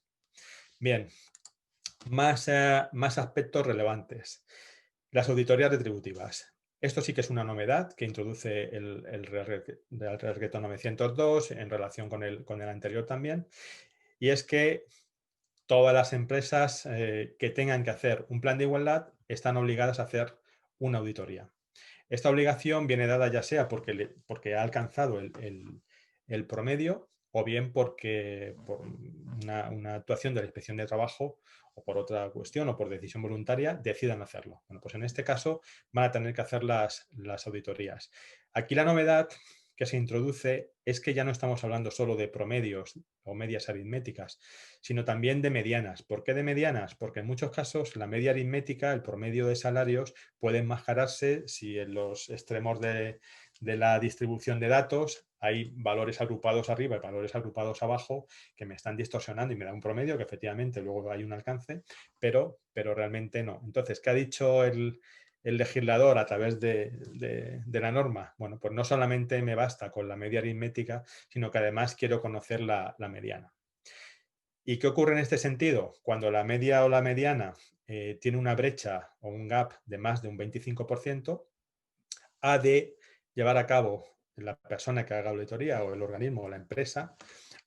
Bien, más aspectos relevantes. Las auditorías retributivas. Esto sí que es una novedad que introduce el Real Decreto 902 en relación con el anterior también, y es que todas las empresas que tengan que hacer un plan de igualdad están obligadas a hacer una auditoría. Esta obligación viene dada ya sea porque ha alcanzado el promedio, o bien por una actuación de la Inspección de Trabajo, o por otra cuestión o por decisión voluntaria decidan hacerlo. Bueno, pues en este caso van a tener que hacer las auditorías. Aquí la novedad que se introduce es que ya no estamos hablando solo de promedios o medias aritméticas, sino también de medianas. ¿Por qué de medianas? Porque en muchos casos la media aritmética, el promedio de salarios, puede enmascararse si en los extremos de la distribución de datos hay valores agrupados arriba y valores agrupados abajo que me están distorsionando y me da un promedio que efectivamente luego hay un alcance, pero realmente no. Entonces, ¿qué ha dicho el legislador a través de la norma? Bueno, pues no solamente me basta con la media aritmética, sino que además quiero conocer la mediana. ¿Y qué ocurre en este sentido? Cuando la media o la mediana tiene una brecha o un gap de más de un 25%, ha de llevar a cabo la persona que haga auditoría o el organismo o la empresa,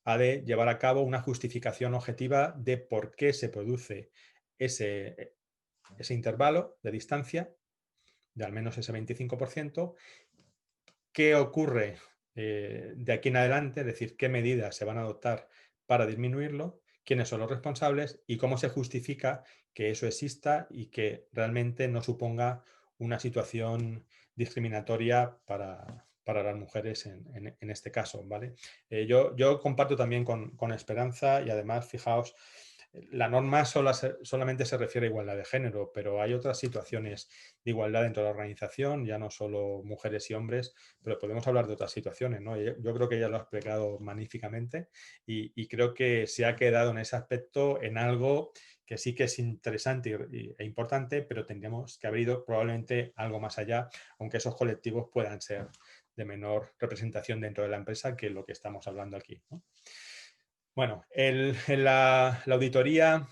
ha de llevar a cabo una justificación objetiva de por qué se produce ese intervalo de distancia de al menos ese 25%, qué ocurre de aquí en adelante, es decir, qué medidas se van a adoptar para disminuirlo, quiénes son los responsables y cómo se justifica que eso exista y que realmente no suponga una situación discriminatoria para las mujeres en este caso, ¿vale? Yo comparto también con Esperanza, y además, fijaos, la norma solamente se refiere a igualdad de género, pero hay otras situaciones de igualdad dentro de la organización, ya no solo mujeres y hombres, pero podemos hablar de otras situaciones, ¿no? Yo creo que ella lo ha explicado magníficamente y creo que se ha quedado en ese aspecto en algo que sí que es interesante e importante, pero tendríamos que haber ido probablemente algo más allá, aunque esos colectivos puedan ser de menor representación dentro de la empresa que lo que estamos hablando aquí, ¿no? Bueno, la auditoría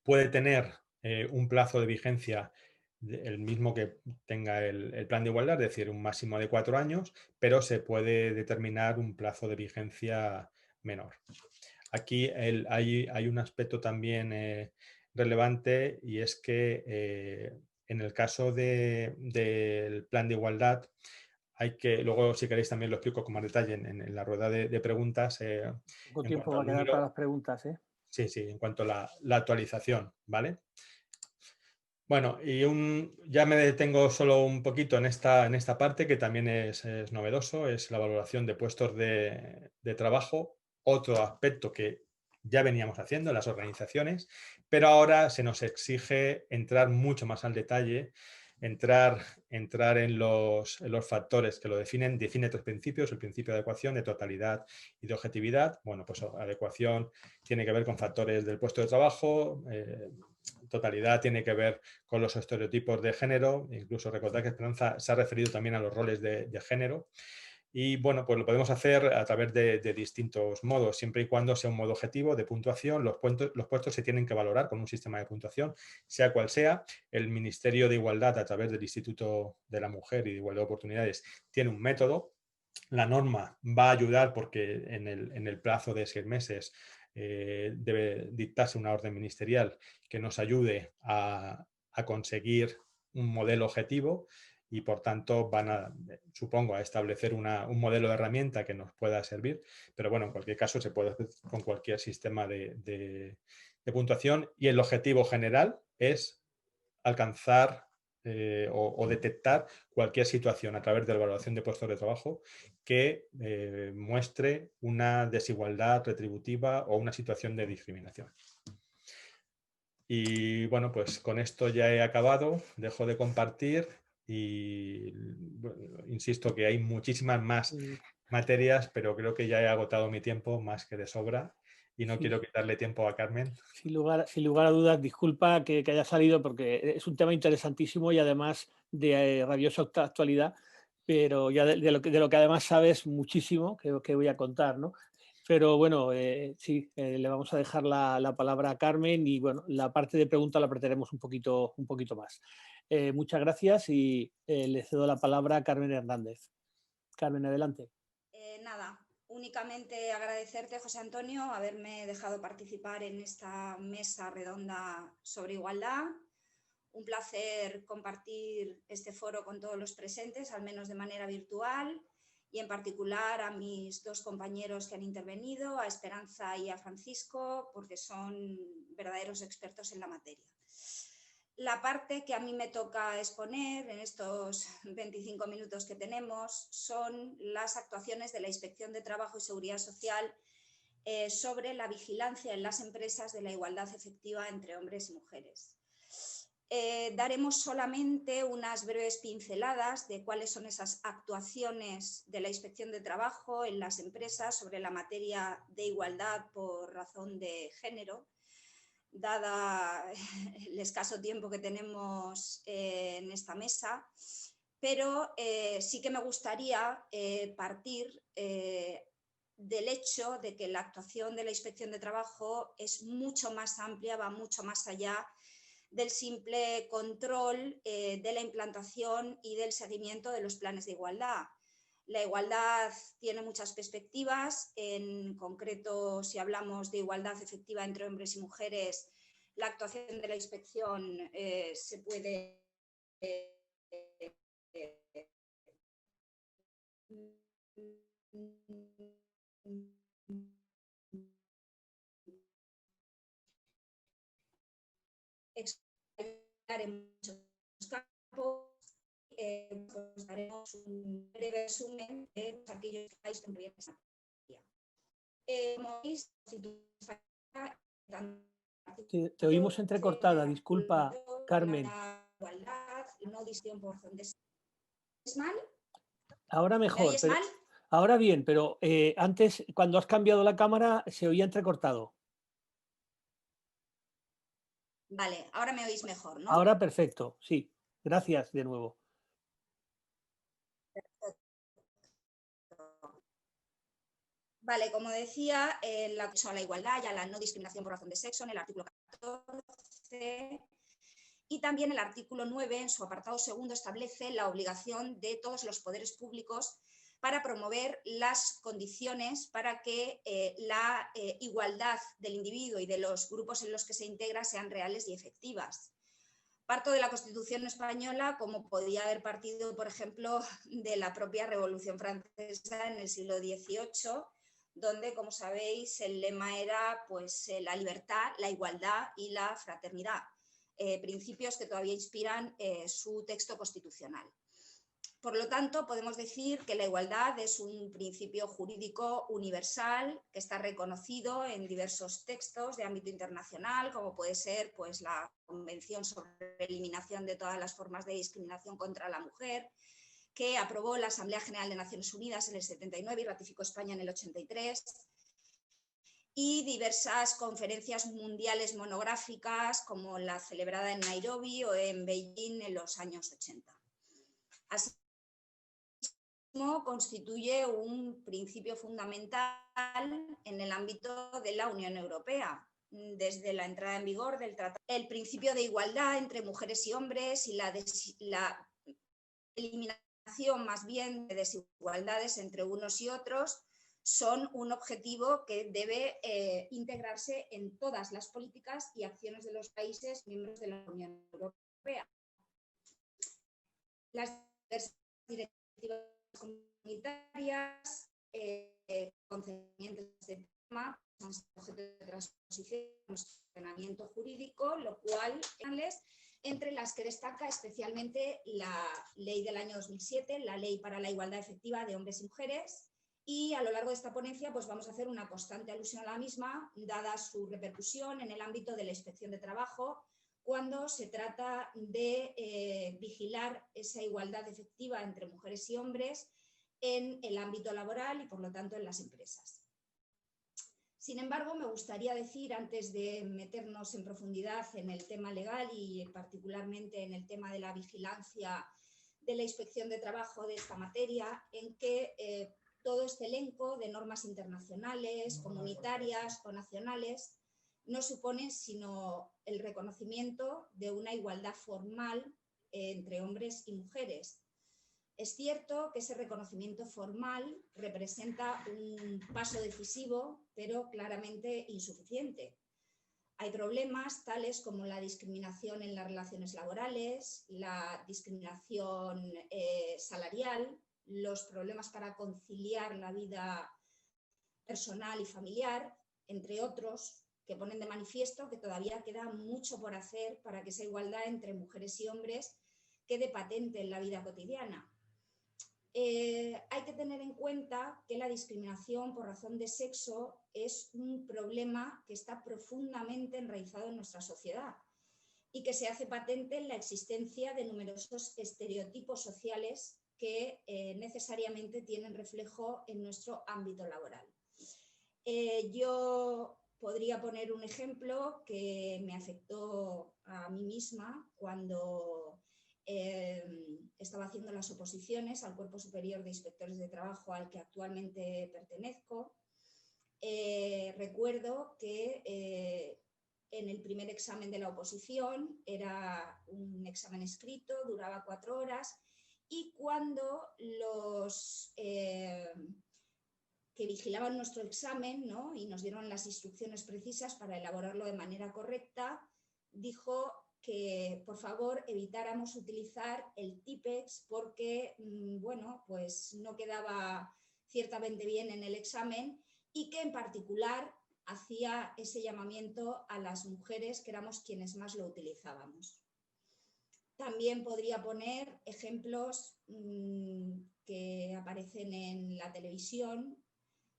puede tener un plazo de vigencia el mismo que tenga el plan de igualdad, es decir, un máximo de 4 años, pero se puede determinar un plazo de vigencia menor. Aquí hay un aspecto también relevante, y es que en el caso del plan de igualdad hay que, luego si queréis también lo explico con más detalle en la rueda de preguntas. Poco tiempo va a quedar para las preguntas, ¿eh? Sí, en cuanto a la actualización, ¿vale? Bueno, y ya me detengo solo un poquito en esta parte que también es novedoso, es la valoración de puestos de trabajo, otro aspecto que ya veníamos haciendo en las organizaciones, pero ahora se nos exige entrar mucho más al detalle, entrar en los factores que lo definen. Define 3 principios: el principio de adecuación, de totalidad y de objetividad. Bueno, pues adecuación tiene que ver con factores del puesto de trabajo, totalidad tiene que ver con los estereotipos de género, incluso recordad que Esperanza se ha referido también a los roles de género, Y bueno, pues lo podemos hacer a través de distintos modos, siempre y cuando sea un modo objetivo de puntuación. Los puestos se tienen que valorar con un sistema de puntuación, sea cual sea. El Ministerio de Igualdad, a través del Instituto de la Mujer y de Igualdad de Oportunidades, tiene un método. La norma va a ayudar porque en el plazo de 6 meses debe dictarse una orden ministerial que nos ayude a conseguir un modelo objetivo y por tanto van a, supongo, a establecer un modelo de herramienta que nos pueda servir, pero bueno, en cualquier caso se puede hacer con cualquier sistema de puntuación y el objetivo general es alcanzar o detectar cualquier situación a través de la evaluación de puestos de trabajo que muestre una desigualdad retributiva o una situación de discriminación. Y bueno, pues con esto ya he acabado, dejo de compartir y bueno, insisto que hay muchísimas más materias, pero creo que ya he agotado mi tiempo más que de sobra y no quiero quitarle tiempo a Carmen. Sin lugar a dudas, disculpa que haya salido porque es un tema interesantísimo y además de rabiosa actualidad, pero ya de lo que además sabes muchísimo que voy a contar, ¿no? Pero bueno, sí, le vamos a dejar la palabra a Carmen y bueno, la parte de pregunta la apretaremos un poquito más. Muchas gracias y le cedo la palabra a Carmen Hernández. Carmen, adelante. Nada, únicamente agradecerte, José Antonio, haberme dejado participar en esta mesa redonda sobre igualdad. Un placer compartir este foro con todos los presentes, al menos de manera virtual, y en particular a mis dos compañeros que han intervenido, a Esperanza y a Francisco, porque son verdaderos expertos en la materia. La parte que a mí me toca exponer en estos 25 minutos que tenemos son las actuaciones de la Inspección de Trabajo y Seguridad Social sobre la vigilancia en las empresas de la igualdad efectiva entre hombres y mujeres. Daremos solamente unas breves pinceladas de cuáles son esas actuaciones de la Inspección de Trabajo en las empresas sobre la materia de igualdad por razón de género, dada el escaso tiempo que tenemos en esta mesa, pero sí que me gustaría partir del hecho de que la actuación de la Inspección de Trabajo es mucho más amplia, va mucho más allá del simple control de la implantación y del seguimiento de los planes de igualdad. La igualdad tiene muchas perspectivas, en concreto si hablamos de igualdad efectiva entre hombres y mujeres, la actuación de la inspección se puede explorar en muchos campos. Pues daremos un breve resumen de aquellos que estáis en esta materia. Como veis, te oímos entrecortada, disculpa, Carmen. Igualdad, no distinción por razón de sexo. ¿Es mal? Ahora mejor. ¿Me oyes mal? Ahora bien, pero antes, cuando has cambiado la cámara, se oía entrecortado. Vale, ahora me oís mejor, ¿no? Ahora perfecto, sí. Gracias de nuevo. Vale, como decía, el acceso a la igualdad y a la no discriminación por razón de sexo en el artículo 14 y también el artículo 9 en su apartado segundo establece la obligación de todos los poderes públicos para promover las condiciones para que la igualdad del individuo y de los grupos en los que se integra sean reales y efectivas. Parto de la Constitución española, como podía haber partido, por ejemplo, de la propia Revolución Francesa en el siglo XVIII, donde, como sabéis, el lema era pues, la libertad, la igualdad y la fraternidad, principios que todavía inspiran su texto constitucional. Por lo tanto, podemos decir que la igualdad es un principio jurídico universal que está reconocido en diversos textos de ámbito internacional, como puede ser pues, la Convención sobre la Eliminación de todas las formas de discriminación contra la mujer, que aprobó la Asamblea General de Naciones Unidas en el 79 y ratificó España en el 83, y diversas conferencias mundiales monográficas, como la celebrada en Nairobi o en Beijing en los años 80. Así constituye un principio fundamental en el ámbito de la Unión Europea. Desde la entrada en vigor del tratado, el principio de igualdad entre mujeres y hombres y la eliminación más bien de desigualdades entre unos y otros son un objetivo que debe integrarse en todas las políticas y acciones de los países miembros de la Unión Europea. Las directivas comunitarias concernientes de tema objeto de transposición y funcionamiento jurídico, lo cual entre las que destaca especialmente la ley del año 2007, la Ley para la Igualdad Efectiva de Hombres y Mujeres, y a lo largo de esta ponencia pues vamos a hacer una constante alusión a la misma, dada su repercusión en el ámbito de la inspección de trabajo, cuando se trata de vigilar esa igualdad efectiva entre mujeres y hombres en el ámbito laboral y por lo tanto en las empresas. Sin embargo, me gustaría decir, antes de meternos en profundidad en el tema legal y particularmente en el tema de la vigilancia de la inspección de trabajo de esta materia, en que todo este elenco de normas internacionales, comunitarias o nacionales no supone sino el reconocimiento de una igualdad formal entre hombres y mujeres. Es cierto que ese reconocimiento formal representa un paso decisivo, pero claramente insuficiente. Hay problemas tales como la discriminación en las relaciones laborales, la discriminación salarial, los problemas para conciliar la vida personal y familiar, entre otros, que ponen de manifiesto que todavía queda mucho por hacer para que esa igualdad entre mujeres y hombres quede patente en la vida cotidiana. Hay que tener en cuenta que la discriminación por razón de sexo es un problema que está profundamente enraizado en nuestra sociedad y que se hace patente en la existencia de numerosos estereotipos sociales que necesariamente tienen reflejo en nuestro ámbito laboral. Yo podría poner un ejemplo que me afectó a mí misma cuando estaba haciendo las oposiciones al Cuerpo Superior de Inspectores de Trabajo al que actualmente pertenezco. Recuerdo que en el primer examen de la oposición era un examen escrito, duraba 4 horas y cuando los que vigilaban nuestro examen, ¿no?, y nos dieron las instrucciones precisas para elaborarlo de manera correcta, dijo que por favor evitáramos utilizar el Tipex porque, bueno, pues no quedaba ciertamente bien en el examen y que en particular hacía ese llamamiento a las mujeres que éramos quienes más lo utilizábamos. También podría poner ejemplos que aparecen en la televisión.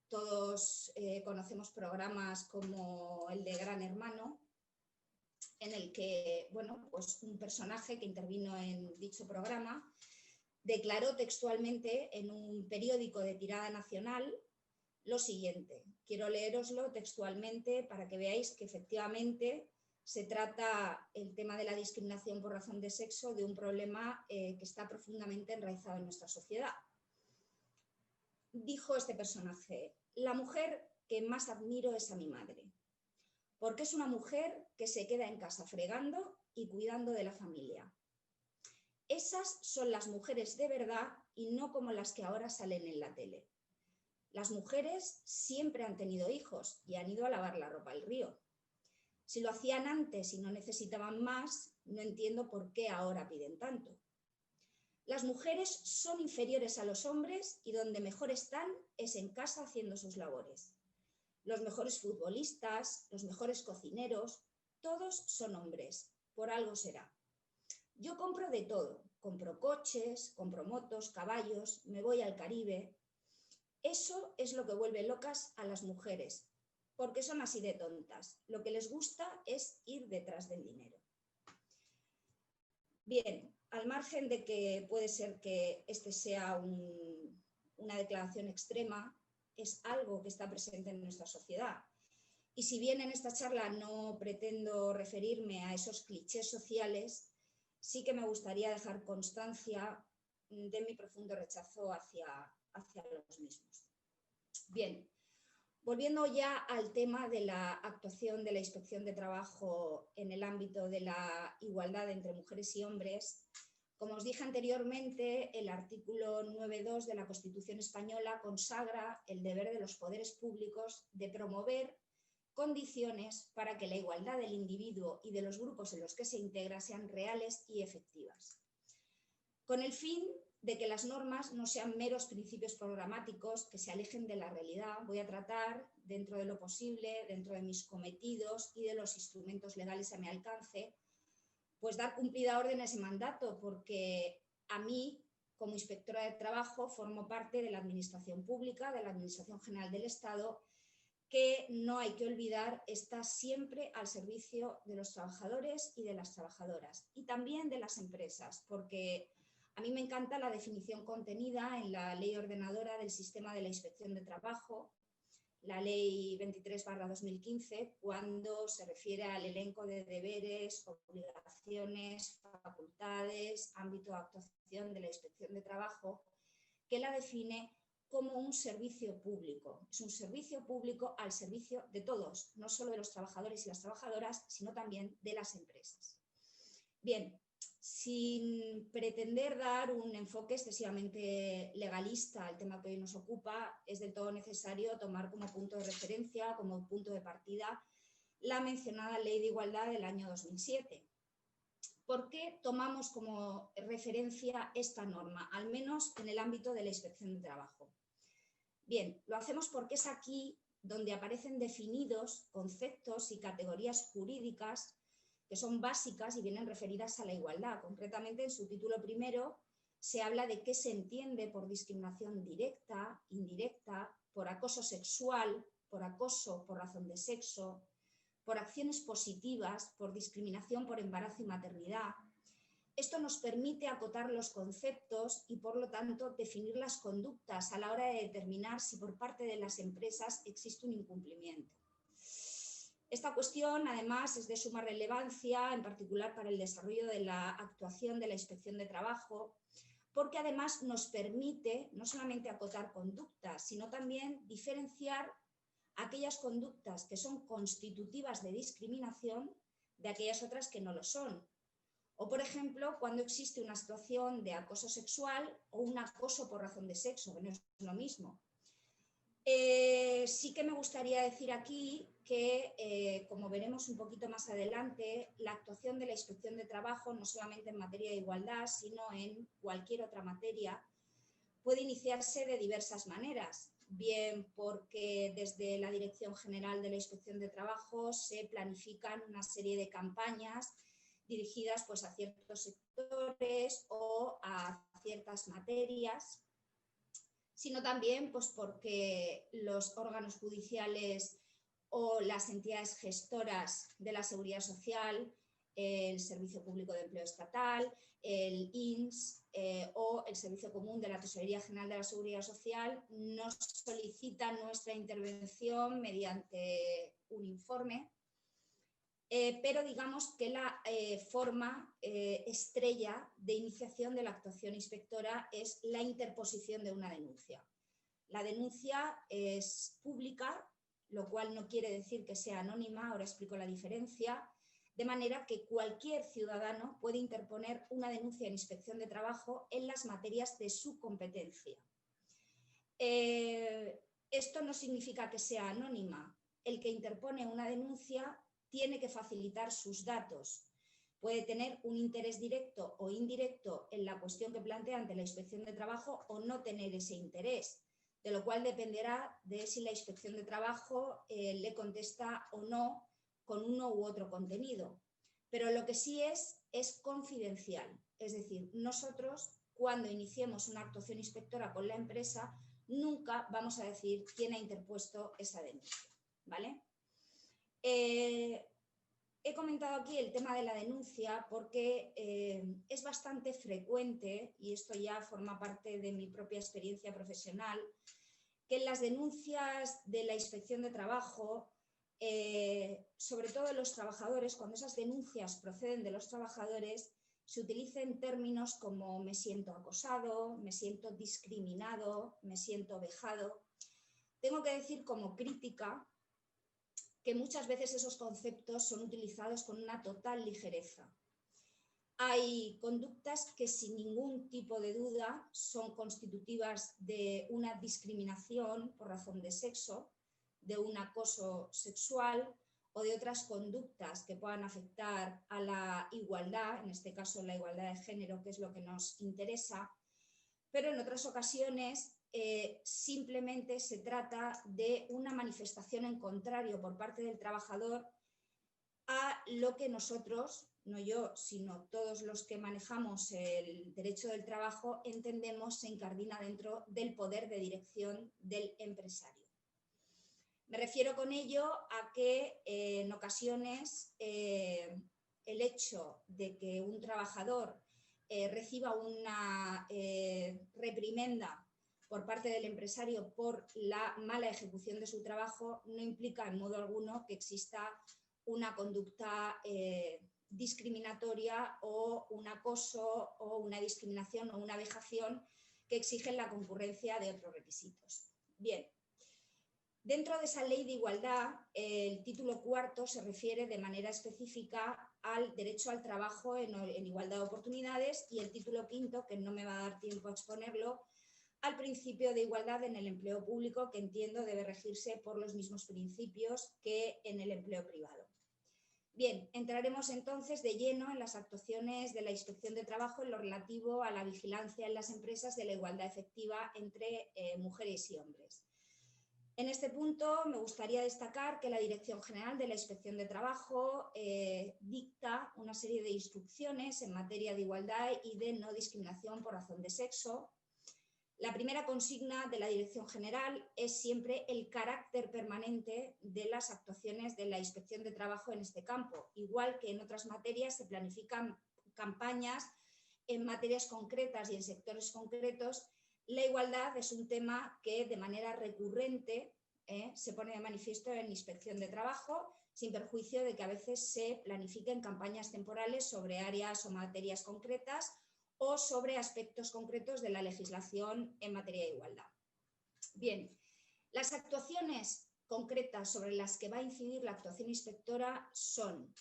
Todos conocemos programas como el de Gran Hermano, en el que, bueno, pues un personaje que intervino en dicho programa declaró textualmente en un periódico de tirada nacional lo siguiente. Quiero leéroslo textualmente para que veáis que efectivamente se trata el tema de la discriminación por razón de sexo de un problema que está profundamente enraizado en nuestra sociedad. Dijo este personaje: la mujer que más admiro es a mi madre, porque es una mujer que se queda en casa fregando y cuidando de la familia. Esas son las mujeres de verdad y no como las que ahora salen en la tele. Las mujeres siempre han tenido hijos y han ido a lavar la ropa al río. Si lo hacían antes y no necesitaban más, no entiendo por qué ahora piden tanto. Las mujeres son inferiores a los hombres y donde mejor están es en casa haciendo sus labores. Los mejores futbolistas, los mejores cocineros, todos son hombres, por algo será. Yo compro de todo, compro coches, compro motos, caballos, me voy al Caribe. Eso es lo que vuelve locas a las mujeres, porque son así de tontas. Lo que les gusta es ir detrás del dinero. Bien, al margen de que puede ser que este sea una declaración extrema, es algo que está presente en nuestra sociedad. Y si bien en esta charla no pretendo referirme a esos clichés sociales, sí que me gustaría dejar constancia de mi profundo rechazo hacia los mismos. Bien, volviendo ya al tema de la actuación de la Inspección de Trabajo en el ámbito de la igualdad entre mujeres y hombres, como os dije anteriormente, el artículo 9.2 de la Constitución española consagra el deber de los poderes públicos de promover condiciones para que la igualdad del individuo y de los grupos en los que se integra sean reales y efectivas, con el fin de que las normas no sean meros principios programáticos que se alejen de la realidad. Voy a tratar, dentro de lo posible, dentro de mis cometidos y de los instrumentos legales a mi alcance, pues dar cumplida orden a ese mandato, porque a mí, como inspectora de trabajo, formo parte de la Administración Pública, de la Administración General del Estado, que no hay que olvidar está siempre al servicio de los trabajadores y de las trabajadoras, y también de las empresas, porque a mí me encanta la definición contenida en la Ley Ordenadora del Sistema de la Inspección de Trabajo, la Ley 23/2015, cuando se refiere al elenco de deberes, obligaciones, facultades, ámbito de actuación de la Inspección de Trabajo, que la define como un servicio público. Es un servicio público al servicio de todos, no solo de los trabajadores y las trabajadoras, sino también de las empresas. Bien, sin pretender dar un enfoque excesivamente legalista al tema que hoy nos ocupa, es del todo necesario tomar como punto de referencia, como punto de partida, la mencionada Ley de Igualdad del año 2007. ¿Por qué tomamos como referencia esta norma, al menos en el ámbito de la Inspección de Trabajo? Bien, lo hacemos porque es aquí donde aparecen definidos conceptos y categorías jurídicas que son básicas y vienen referidas a la igualdad. Concretamente, en su título primero se habla de qué se entiende por discriminación directa, indirecta, por acoso sexual, por acoso por razón de sexo, por acciones positivas, por discriminación por embarazo y maternidad. Esto nos permite acotar los conceptos y, por lo tanto, definir las conductas a la hora de determinar si por parte de las empresas existe un incumplimiento. Esta cuestión, además, es de suma relevancia, en particular para el desarrollo de la actuación de la Inspección de Trabajo, porque además nos permite no solamente acotar conductas, sino también diferenciar aquellas conductas que son constitutivas de discriminación de aquellas otras que no lo son. O, por ejemplo, cuando existe una situación de acoso sexual o un acoso por razón de sexo, que no es lo mismo. Sí que me gustaría decir aquí que, como veremos un poquito más adelante, la actuación de la Inspección de Trabajo, no solamente en materia de igualdad, sino en cualquier otra materia, puede iniciarse de diversas maneras. Bien porque desde la Dirección General de la Inspección de Trabajo se planifican una serie de campañas dirigidas pues, a ciertos sectores o a ciertas materias, sino también pues, porque los órganos judiciales o las entidades gestoras de la Seguridad Social, el Servicio Público de Empleo Estatal, el INS o el Servicio Común de la Tesorería General de la Seguridad Social nos solicitan nuestra intervención mediante un informe, pero digamos que la forma estrella de iniciación de la actuación inspectora es la interposición de una denuncia. La denuncia es pública, lo cual no quiere decir que sea anónima, ahora explico la diferencia, de manera que cualquier ciudadano puede interponer una denuncia en Inspección de Trabajo en las materias de su competencia. Esto no significa que sea anónima. El que interpone una denuncia tiene que facilitar sus datos. Puede tener un interés directo o indirecto en la cuestión que plantea ante la Inspección de Trabajo o no tener ese interés, de lo cual dependerá de si la Inspección de Trabajo le contesta o no con uno u otro contenido. Pero lo que sí es confidencial. Es decir, nosotros cuando iniciemos una actuación inspectora con la empresa nunca vamos a decir quién ha interpuesto esa denuncia, ¿vale? He comentado aquí el tema de la denuncia porque es bastante frecuente, y esto ya forma parte de mi propia experiencia profesional, que en las denuncias de la Inspección de Trabajo, sobre todo de los trabajadores, cuando esas denuncias proceden de los trabajadores, se utilicen términos como me siento acosado, me siento discriminado, me siento vejado. Tengo que decir como crítica que muchas veces esos conceptos son utilizados con una total ligereza. Hay conductas que sin ningún tipo de duda son constitutivas de una discriminación por razón de sexo, de un acoso sexual o de otras conductas que puedan afectar a la igualdad, en este caso la igualdad de género, que es lo que nos interesa, pero en otras ocasiones simplemente se trata de una manifestación en contrario por parte del trabajador a lo que nosotros, no yo, sino todos los que manejamos el derecho del trabajo, entendemos se incardina dentro del poder de dirección del empresario. Me refiero con ello a que en ocasiones el hecho de que un trabajador reciba una reprimenda por parte del empresario por la mala ejecución de su trabajo no implica en modo alguno que exista una conducta discriminatoria o un acoso o una discriminación o una vejación que exigen la concurrencia de otros requisitos. Bien, dentro de esa ley de igualdad, el título cuarto se refiere de manera específica al derecho al trabajo en igualdad de oportunidades y el título quinto, que no me va a dar tiempo a exponerlo, al principio de igualdad en el empleo público, que entiendo debe regirse por los mismos principios que en el empleo privado. Bien, entraremos entonces de lleno en las actuaciones de la Inspección de Trabajo en lo relativo a la vigilancia en las empresas de la igualdad efectiva entre mujeres y hombres. En este punto me gustaría destacar que la Dirección General de la Inspección de Trabajo dicta una serie de instrucciones en materia de igualdad y de no discriminación por razón de sexo. La primera consigna de la Dirección General es siempre el carácter permanente de las actuaciones de la Inspección de Trabajo en este campo. Igual que en otras materias se planifican campañas en materias concretas y en sectores concretos, la igualdad es un tema que de manera recurrente se pone de manifiesto en Inspección de Trabajo, sin perjuicio de que a veces se planifiquen campañas temporales sobre áreas o materias concretas o sobre aspectos concretos de la legislación en materia de igualdad. Bien, las actuaciones concretas sobre las que va a incidir la actuación inspectora son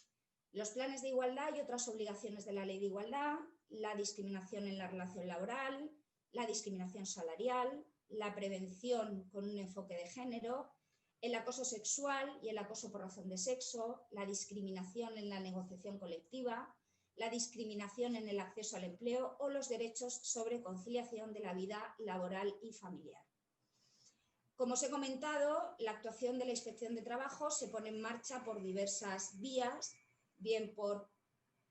los planes de igualdad y otras obligaciones de la Ley de Igualdad, la discriminación en la relación laboral, la discriminación salarial, la prevención con un enfoque de género, el acoso sexual y el acoso por razón de sexo, la discriminación en la negociación colectiva, la discriminación en el acceso al empleo o los derechos sobre conciliación de la vida laboral y familiar. Como os he comentado, la actuación de la Inspección de Trabajo se pone en marcha por diversas vías, bien por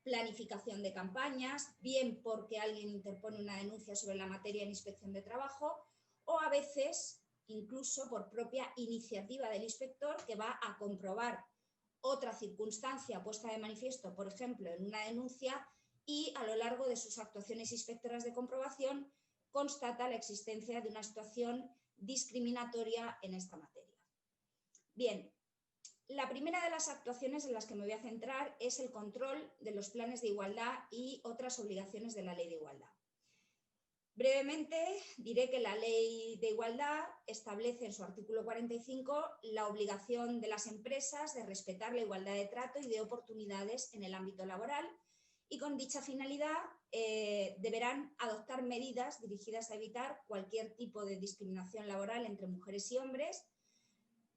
planificación de campañas, bien porque alguien interpone una denuncia sobre la materia en Inspección de Trabajo o a veces incluso por propia iniciativa del inspector que va a comprobar otra circunstancia puesta de manifiesto, por ejemplo, en una denuncia y a lo largo de sus actuaciones inspectoras de comprobación constata la existencia de una situación discriminatoria en esta materia. Bien, la primera de las actuaciones en las que me voy a centrar es el control de los planes de igualdad y otras obligaciones de la Ley de Igualdad. Brevemente diré que la Ley de Igualdad establece en su artículo 45 la obligación de las empresas de respetar la igualdad de trato y de oportunidades en el ámbito laboral y con dicha finalidad deberán adoptar medidas dirigidas a evitar cualquier tipo de discriminación laboral entre mujeres y hombres.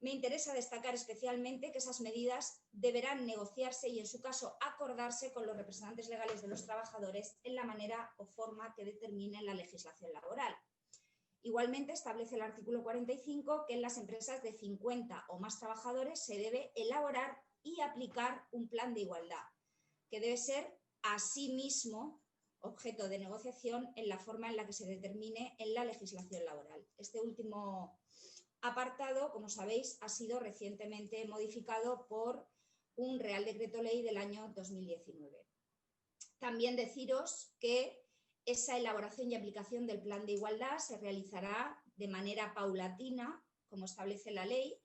Me interesa destacar especialmente que esas medidas deberán negociarse y, en su caso, acordarse con los representantes legales de los trabajadores en la manera o forma que determine la legislación laboral. Igualmente, establece el artículo 45 que en las empresas de 50 o más trabajadores se debe elaborar y aplicar un plan de igualdad, que debe ser asimismo objeto de negociación en la forma en la que se determine en la legislación laboral. Este último apartado, como sabéis, ha sido recientemente modificado por un Real Decreto Ley del año 2019. También deciros que esa elaboración y aplicación del plan de igualdad se realizará de manera paulatina, como establece la ley,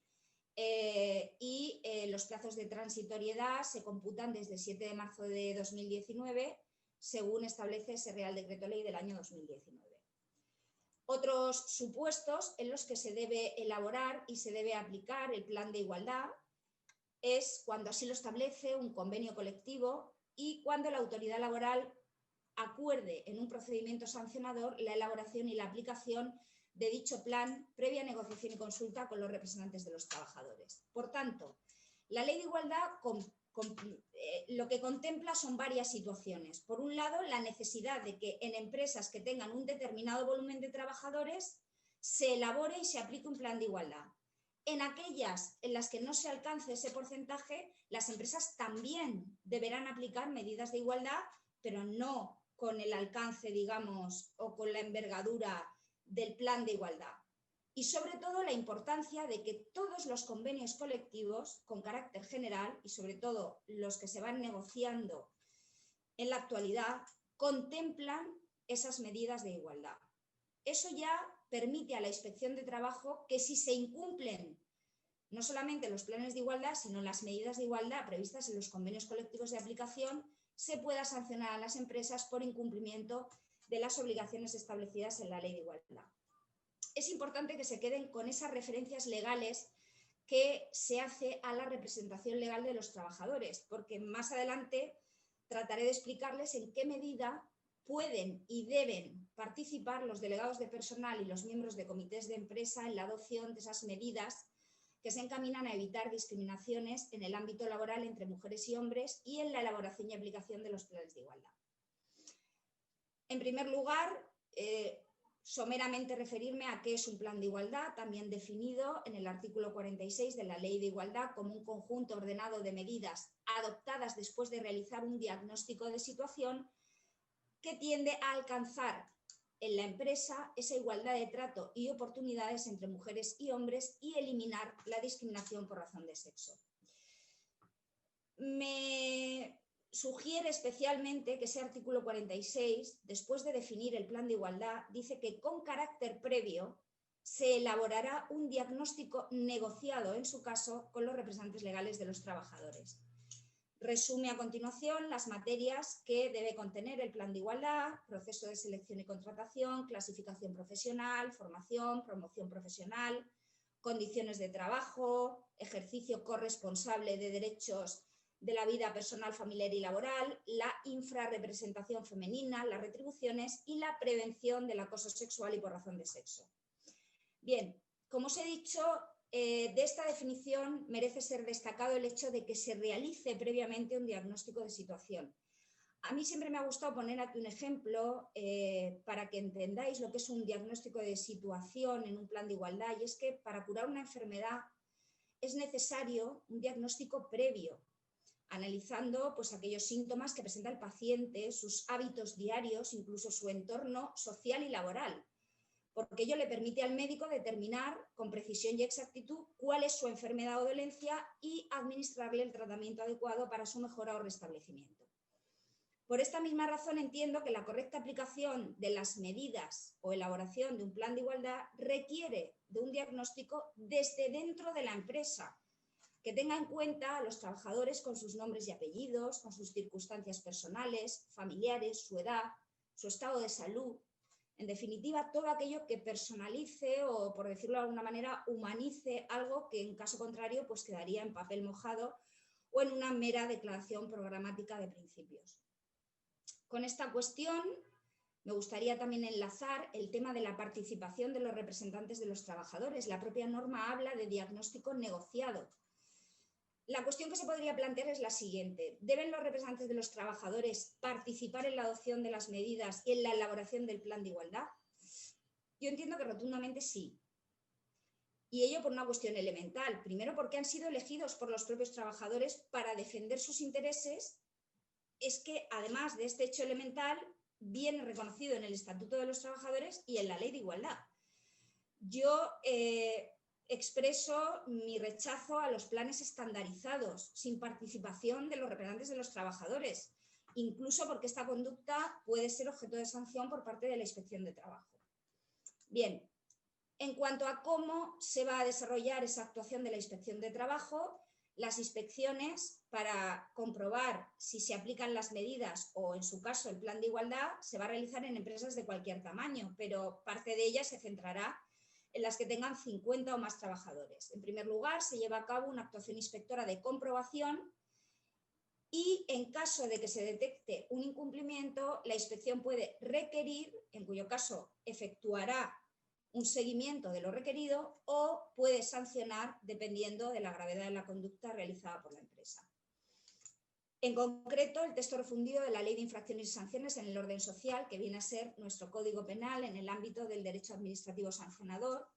y los plazos de transitoriedad se computan desde el 7 de marzo de 2019, según establece ese Real Decreto Ley del año 2019. Otros supuestos en los que se debe elaborar y se debe aplicar el plan de igualdad es cuando así lo establece un convenio colectivo y cuando la autoridad laboral acuerde en un procedimiento sancionador la elaboración y la aplicación de dicho plan previa negociación y consulta con los representantes de los trabajadores. Por tanto, la Ley de Igualdad lo que contempla son varias situaciones. Por un lado, la necesidad de que en empresas que tengan un determinado volumen de trabajadores se elabore y se aplique un plan de igualdad. En aquellas en las que no se alcance ese porcentaje, las empresas también deberán aplicar medidas de igualdad, pero no con el alcance, digamos, o con la envergadura del plan de igualdad. Y sobre todo la importancia de que todos los convenios colectivos con carácter general y sobre todo los que se van negociando en la actualidad contemplan esas medidas de igualdad. Eso ya permite a la Inspección de Trabajo que si se incumplen no solamente los planes de igualdad, sino las medidas de igualdad previstas en los convenios colectivos de aplicación, se pueda sancionar a las empresas por incumplimiento de las obligaciones establecidas en la Ley de Igualdad. Es importante que se queden con esas referencias legales que se hace a la representación legal de los trabajadores, porque más adelante trataré de explicarles en qué medida pueden y deben participar los delegados de personal y los miembros de comités de empresa en la adopción de esas medidas que se encaminan a evitar discriminaciones en el ámbito laboral entre mujeres y hombres y en la elaboración y aplicación de los planes de igualdad. En primer lugar, someramente referirme a qué es un plan de igualdad, también definido en el artículo 46 de la Ley de Igualdad como un conjunto ordenado de medidas adoptadas después de realizar un diagnóstico de situación que tiende a alcanzar en la empresa esa igualdad de trato y oportunidades entre mujeres y hombres y eliminar la discriminación por razón de sexo. Me sugiere especialmente que ese artículo 46, después de definir el plan de igualdad, dice que con carácter previo se elaborará un diagnóstico negociado, en su caso, con los representantes legales de los trabajadores. Resume a continuación las materias que debe contener el plan de igualdad: proceso de selección y contratación, clasificación profesional, formación, promoción profesional, condiciones de trabajo, ejercicio corresponsable de derechos de la vida personal, familiar y laboral, la infrarrepresentación femenina, las retribuciones y la prevención del acoso sexual y por razón de sexo. Bien, como os he dicho, de esta definición merece ser destacado el hecho de que se realice previamente un diagnóstico de situación. A mí siempre me ha gustado poner aquí un ejemplo para que entendáis lo que es un diagnóstico de situación en un plan de igualdad, y es que para curar una enfermedad es necesario un diagnóstico previo, analizando pues, aquellos síntomas que presenta el paciente, sus hábitos diarios, incluso su entorno social y laboral, porque ello le permite al médico determinar con precisión y exactitud cuál es su enfermedad o dolencia y administrarle el tratamiento adecuado para su mejora o restablecimiento. Por esta misma razón entiendo que la correcta aplicación de las medidas o elaboración de un plan de igualdad requiere de un diagnóstico desde dentro de la empresa, que tenga en cuenta a los trabajadores con sus nombres y apellidos, con sus circunstancias personales, familiares, su edad, su estado de salud. En definitiva, todo aquello que personalice o, por decirlo de alguna manera, humanice algo que en caso contrario pues quedaría en papel mojado o en una mera declaración programática de principios. Con esta cuestión me gustaría también enlazar el tema de la participación de los representantes de los trabajadores. La propia norma habla de diagnóstico negociado. La cuestión que se podría plantear es la siguiente: ¿deben los representantes de los trabajadores participar en la adopción de las medidas y en la elaboración del plan de igualdad? Yo entiendo que rotundamente sí. Y ello por una cuestión elemental. Primero, porque han sido elegidos por los propios trabajadores para defender sus intereses. Es que, además de este hecho elemental, viene reconocido en el Estatuto de los Trabajadores y en la Ley de Igualdad. Yo expreso mi rechazo a los planes estandarizados, sin participación de los representantes de los trabajadores, incluso porque esta conducta puede ser objeto de sanción por parte de la Inspección de Trabajo. Bien, en cuanto a cómo se va a desarrollar esa actuación de la Inspección de Trabajo, Las inspecciones para comprobar si se aplican las medidas o, en su caso, el plan de igualdad, se va a realizar en empresas de cualquier tamaño, pero parte de ellas se centrará en las que tengan 50 o más trabajadores. En primer lugar, se lleva a cabo una actuación inspectora de comprobación y, en caso de que se detecte un incumplimiento, la inspección puede requerir, en cuyo caso efectuará un seguimiento de lo requerido, o puede sancionar dependiendo de la gravedad de la conducta realizada por la empresa. En concreto, el texto refundido de la Ley de Infracciones y Sanciones en el orden social, que viene a ser nuestro Código Penal en el ámbito del derecho administrativo sancionador,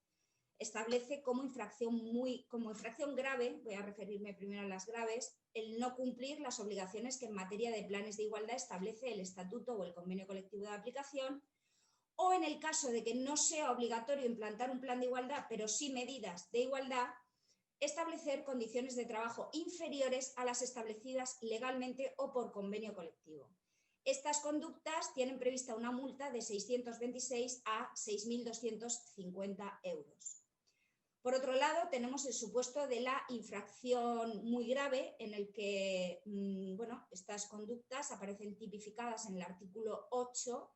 establece como infracción grave, voy a referirme primero a las graves, el no cumplir las obligaciones que en materia de planes de igualdad establece el Estatuto o el Convenio Colectivo de Aplicación, o en el caso de que no sea obligatorio implantar un plan de igualdad, pero sí medidas de igualdad, establecer condiciones de trabajo inferiores a las establecidas legalmente o por convenio colectivo. Estas conductas tienen prevista una multa de 626 a 6.250 euros. Por otro lado, tenemos el supuesto de la infracción muy grave, en el que estas conductas aparecen tipificadas en el artículo 8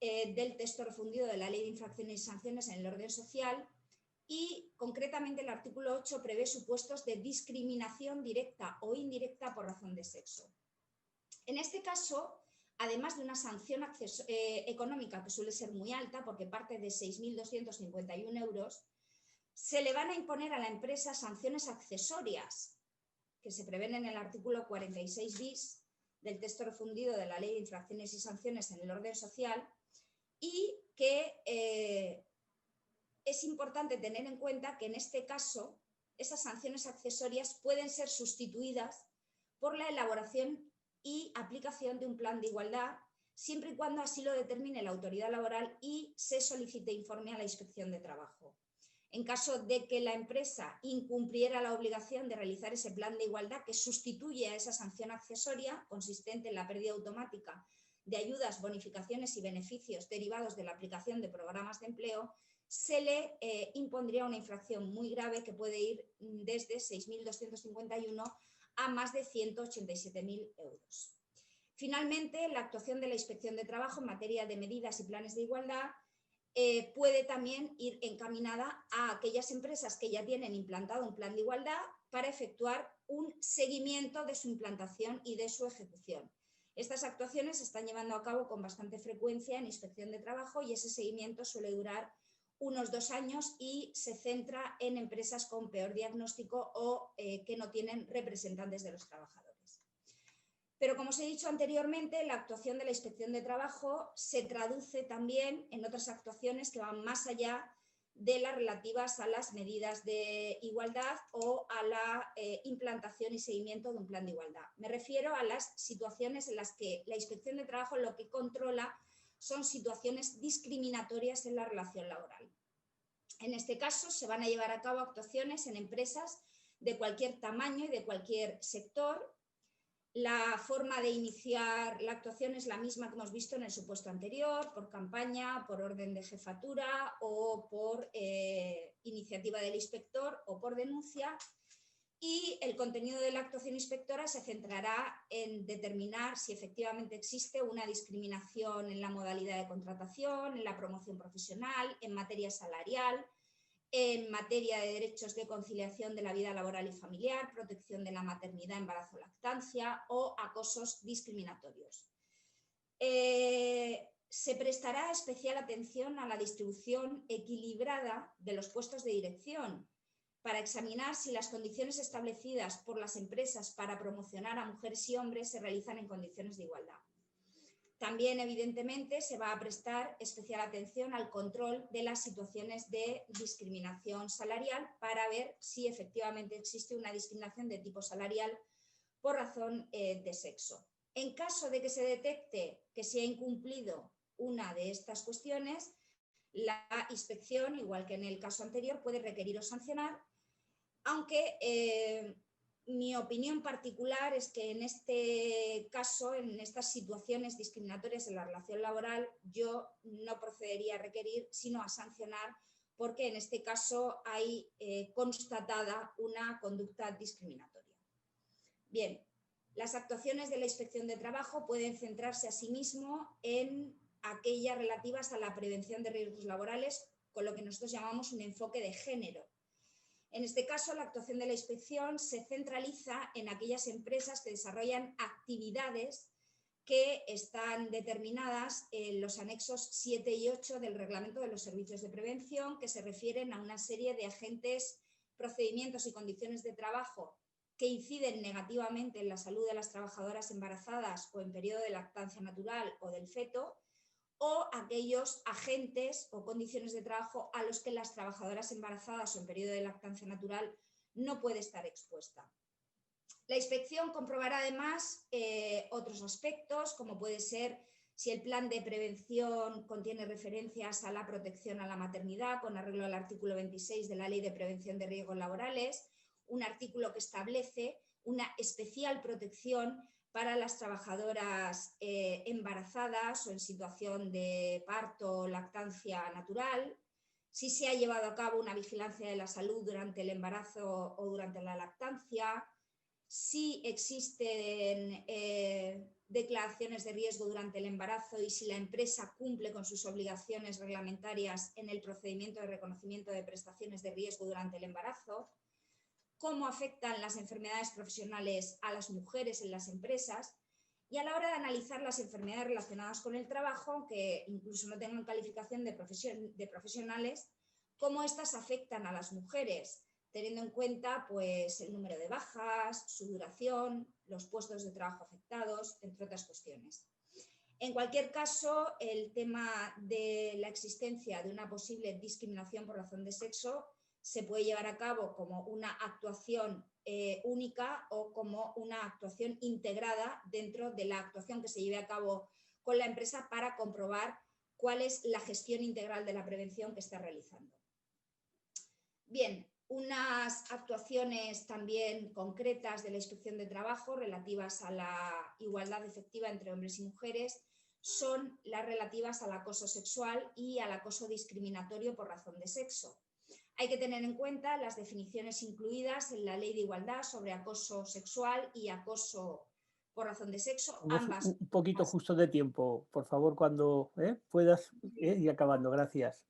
del texto refundido de la Ley de Infracciones y Sanciones en el orden social, y concretamente el artículo 8 prevé supuestos de discriminación directa o indirecta por razón de sexo. En este caso, además de una sanción económica que suele ser muy alta, porque parte de 6.251 euros, se le van a imponer a la empresa sanciones accesorias que se prevén en el artículo 46 bis del texto refundido de la Ley de Infracciones y Sanciones en el orden social, y que es importante tener en cuenta que en este caso esas sanciones accesorias pueden ser sustituidas por la elaboración y aplicación de un plan de igualdad, siempre y cuando así lo determine la autoridad laboral y se solicite informe a la Inspección de Trabajo. En caso de que la empresa incumpliera la obligación de realizar ese plan de igualdad que sustituye a esa sanción accesoria, consistente en la pérdida automática de ayudas, bonificaciones y beneficios derivados de la aplicación de programas de empleo, se le impondría una infracción muy grave que puede ir desde 6.251 a más de 187.000 euros. Finalmente, la actuación de la Inspección de Trabajo en materia de medidas y planes de igualdad puede también ir encaminada a aquellas empresas que ya tienen implantado un plan de igualdad para efectuar un seguimiento de su implantación y de su ejecución. Estas actuaciones se están llevando a cabo con bastante frecuencia en Inspección de Trabajo, y ese seguimiento suele durar unos 2 años y se centra en empresas con peor diagnóstico o que no tienen representantes de los trabajadores. Pero, como os he dicho anteriormente, la actuación de la Inspección de Trabajo se traduce también en otras actuaciones que van más allá de las relativas a las medidas de igualdad o a la implantación y seguimiento de un plan de igualdad. Me refiero a las situaciones en las que la Inspección de Trabajo lo que controla son situaciones discriminatorias en la relación laboral. En este caso, se van a llevar a cabo actuaciones en empresas de cualquier tamaño y de cualquier sector. La forma de iniciar la actuación es la misma que hemos visto en el supuesto anterior: por campaña, por orden de jefatura o por iniciativa del inspector o por denuncia. Y el contenido de la actuación inspectora se centrará en determinar si efectivamente existe una discriminación en la modalidad de contratación, en la promoción profesional, en materia salarial, en materia de derechos de conciliación de la vida laboral y familiar, protección de la maternidad, embarazo o lactancia, o acosos discriminatorios. Se prestará especial atención a la distribución equilibrada de los puestos de dirección, para examinar si las condiciones establecidas por las empresas para promocionar a mujeres y hombres se realizan en condiciones de igualdad. También, evidentemente, se va a prestar especial atención al control de las situaciones de discriminación salarial, para ver si efectivamente existe una discriminación de tipo salarial por razón de sexo. En caso de que se detecte que se ha incumplido una de estas cuestiones, la inspección, igual que en el caso anterior, puede requerir o sancionar, aunque mi opinión particular es que en este caso, en estas situaciones discriminatorias en la relación laboral, yo no procedería a requerir, sino a sancionar, porque en este caso hay constatada una conducta discriminatoria. Bien, las actuaciones de la Inspección de Trabajo pueden centrarse asimismo en aquellas relativas a la prevención de riesgos laborales, con lo que nosotros llamamos un enfoque de género. En este caso, la actuación de la inspección se centraliza en aquellas empresas que desarrollan actividades que están determinadas en los anexos 7 y 8 del Reglamento de los Servicios de Prevención, que se refieren a una serie de agentes, procedimientos y condiciones de trabajo que inciden negativamente en la salud de las trabajadoras embarazadas o en periodo de lactancia natural o del feto, o aquellos agentes o condiciones de trabajo a los que las trabajadoras embarazadas o en periodo de lactancia natural no puede estar expuesta. La inspección comprobará además otros aspectos, como puede ser si el plan de prevención contiene referencias a la protección a la maternidad, con arreglo al artículo 26 de la Ley de Prevención de Riesgos Laborales, un artículo que establece una especial protección para las trabajadoras embarazadas o en situación de parto o lactancia natural, si se ha llevado a cabo una vigilancia de la salud durante el embarazo o durante la lactancia, si existen declaraciones de riesgo durante el embarazo y si la empresa cumple con sus obligaciones reglamentarias en el procedimiento de reconocimiento de prestaciones de riesgo durante el embarazo, cómo afectan las enfermedades profesionales a las mujeres en las empresas y a la hora de analizar las enfermedades relacionadas con el trabajo, aunque incluso no tengan calificación de profesionales, cómo estas afectan a las mujeres, teniendo en cuenta pues, el número de bajas, su duración, los puestos de trabajo afectados, entre otras cuestiones. En cualquier caso, el tema de la existencia de una posible discriminación por razón de sexo se puede llevar a cabo como una actuación única o como una actuación integrada dentro de la actuación que se lleve a cabo con la empresa para comprobar cuál es la gestión integral de la prevención que está realizando. Bien, unas actuaciones también concretas de la Inspección de Trabajo relativas a la igualdad efectiva entre hombres y mujeres son las relativas al acoso sexual y al acoso discriminatorio por razón de sexo. Hay que tener en cuenta las definiciones incluidas en la Ley de Igualdad sobre acoso sexual y acoso por razón de sexo. Ambas, un poquito justo de tiempo, por favor, cuando puedas ir acabando. Gracias.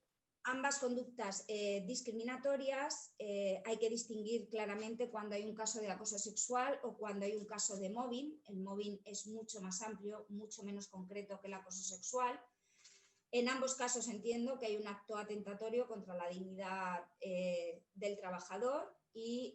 Ambas conductas discriminatorias hay que distinguir claramente cuando hay un caso de acoso sexual o cuando hay un caso de mobbing. El mobbing es mucho más amplio, mucho menos concreto que el acoso sexual. En ambos casos entiendo que hay un acto atentatorio contra la dignidad del trabajador y,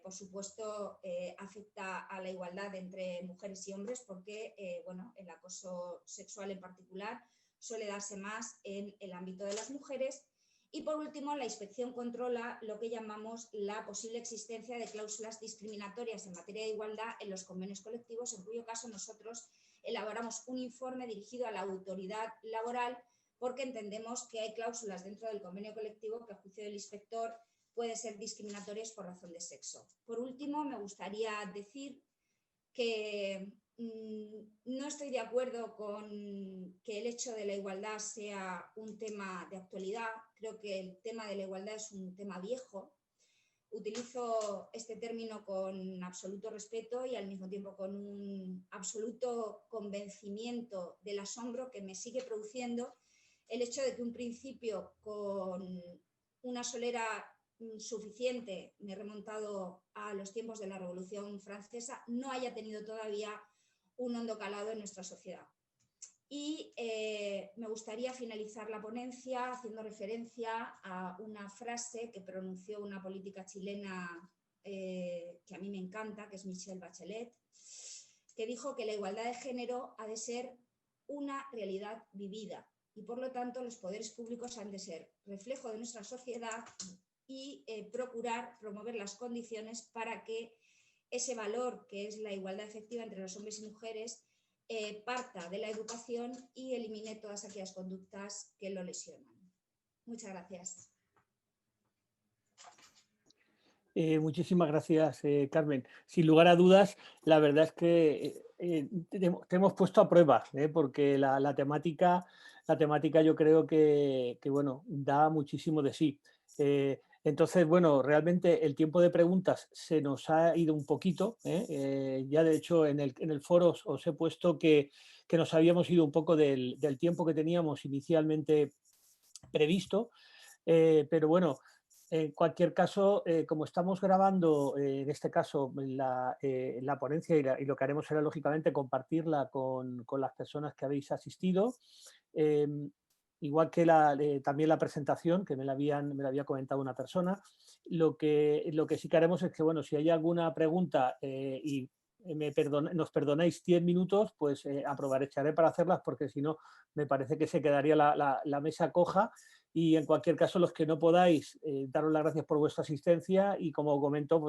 por supuesto, afecta a la igualdad entre mujeres y hombres porque bueno, el acoso sexual en particular suele darse más en el ámbito de las mujeres. Y, por último, la inspección controla lo que llamamos la posible existencia de cláusulas discriminatorias en materia de igualdad en los convenios colectivos, en cuyo caso nosotros elaboramos un informe dirigido a la autoridad laboral porque entendemos que hay cláusulas dentro del convenio colectivo que a juicio del inspector pueden ser discriminatorias por razón de sexo. Por último, me gustaría decir que no estoy de acuerdo con que el hecho de la igualdad sea un tema de actualidad. Creo que el tema de la igualdad es un tema viejo. Utilizo este término con absoluto respeto y al mismo tiempo con un absoluto convencimiento del asombro que me sigue produciendo el hecho de que un principio con una solera suficiente, me he remontado a los tiempos de la Revolución Francesa, no haya tenido todavía un hondo calado en nuestra sociedad. Y me gustaría finalizar la ponencia haciendo referencia a una frase que pronunció una política chilena que a mí me encanta, que es Michelle Bachelet, que dijo que la igualdad de género ha de ser una realidad vivida y por lo tanto los poderes públicos han de ser reflejo de nuestra sociedad y procurar promover las condiciones para que ese valor que es la igualdad efectiva entre los hombres y mujeres parta de la educación y elimine todas aquellas conductas que lo lesionan. Muchas gracias. Muchísimas gracias, Carmen. Sin lugar a dudas, la verdad es que te hemos puesto a prueba, porque la temática la temática yo creo que bueno, da muchísimo de sí. Entonces, bueno, realmente el tiempo de preguntas se nos ha ido un poquito. Ya de hecho en el foro os he puesto que nos habíamos ido un poco del tiempo que teníamos inicialmente previsto. Pero bueno, en cualquier caso, como estamos grabando, en este caso, la ponencia y lo que haremos será, lógicamente, compartirla con las personas que habéis asistido. Igual que también la presentación, que me la había comentado una persona. Lo que sí que haremos es que, bueno, si hay alguna pregunta y nos perdonáis 10 minutos, pues aprovecharé para hacerlas, porque si no, me parece que se quedaría la mesa coja. Y en cualquier caso, los que no podáis, daros las gracias por vuestra asistencia y, como comento,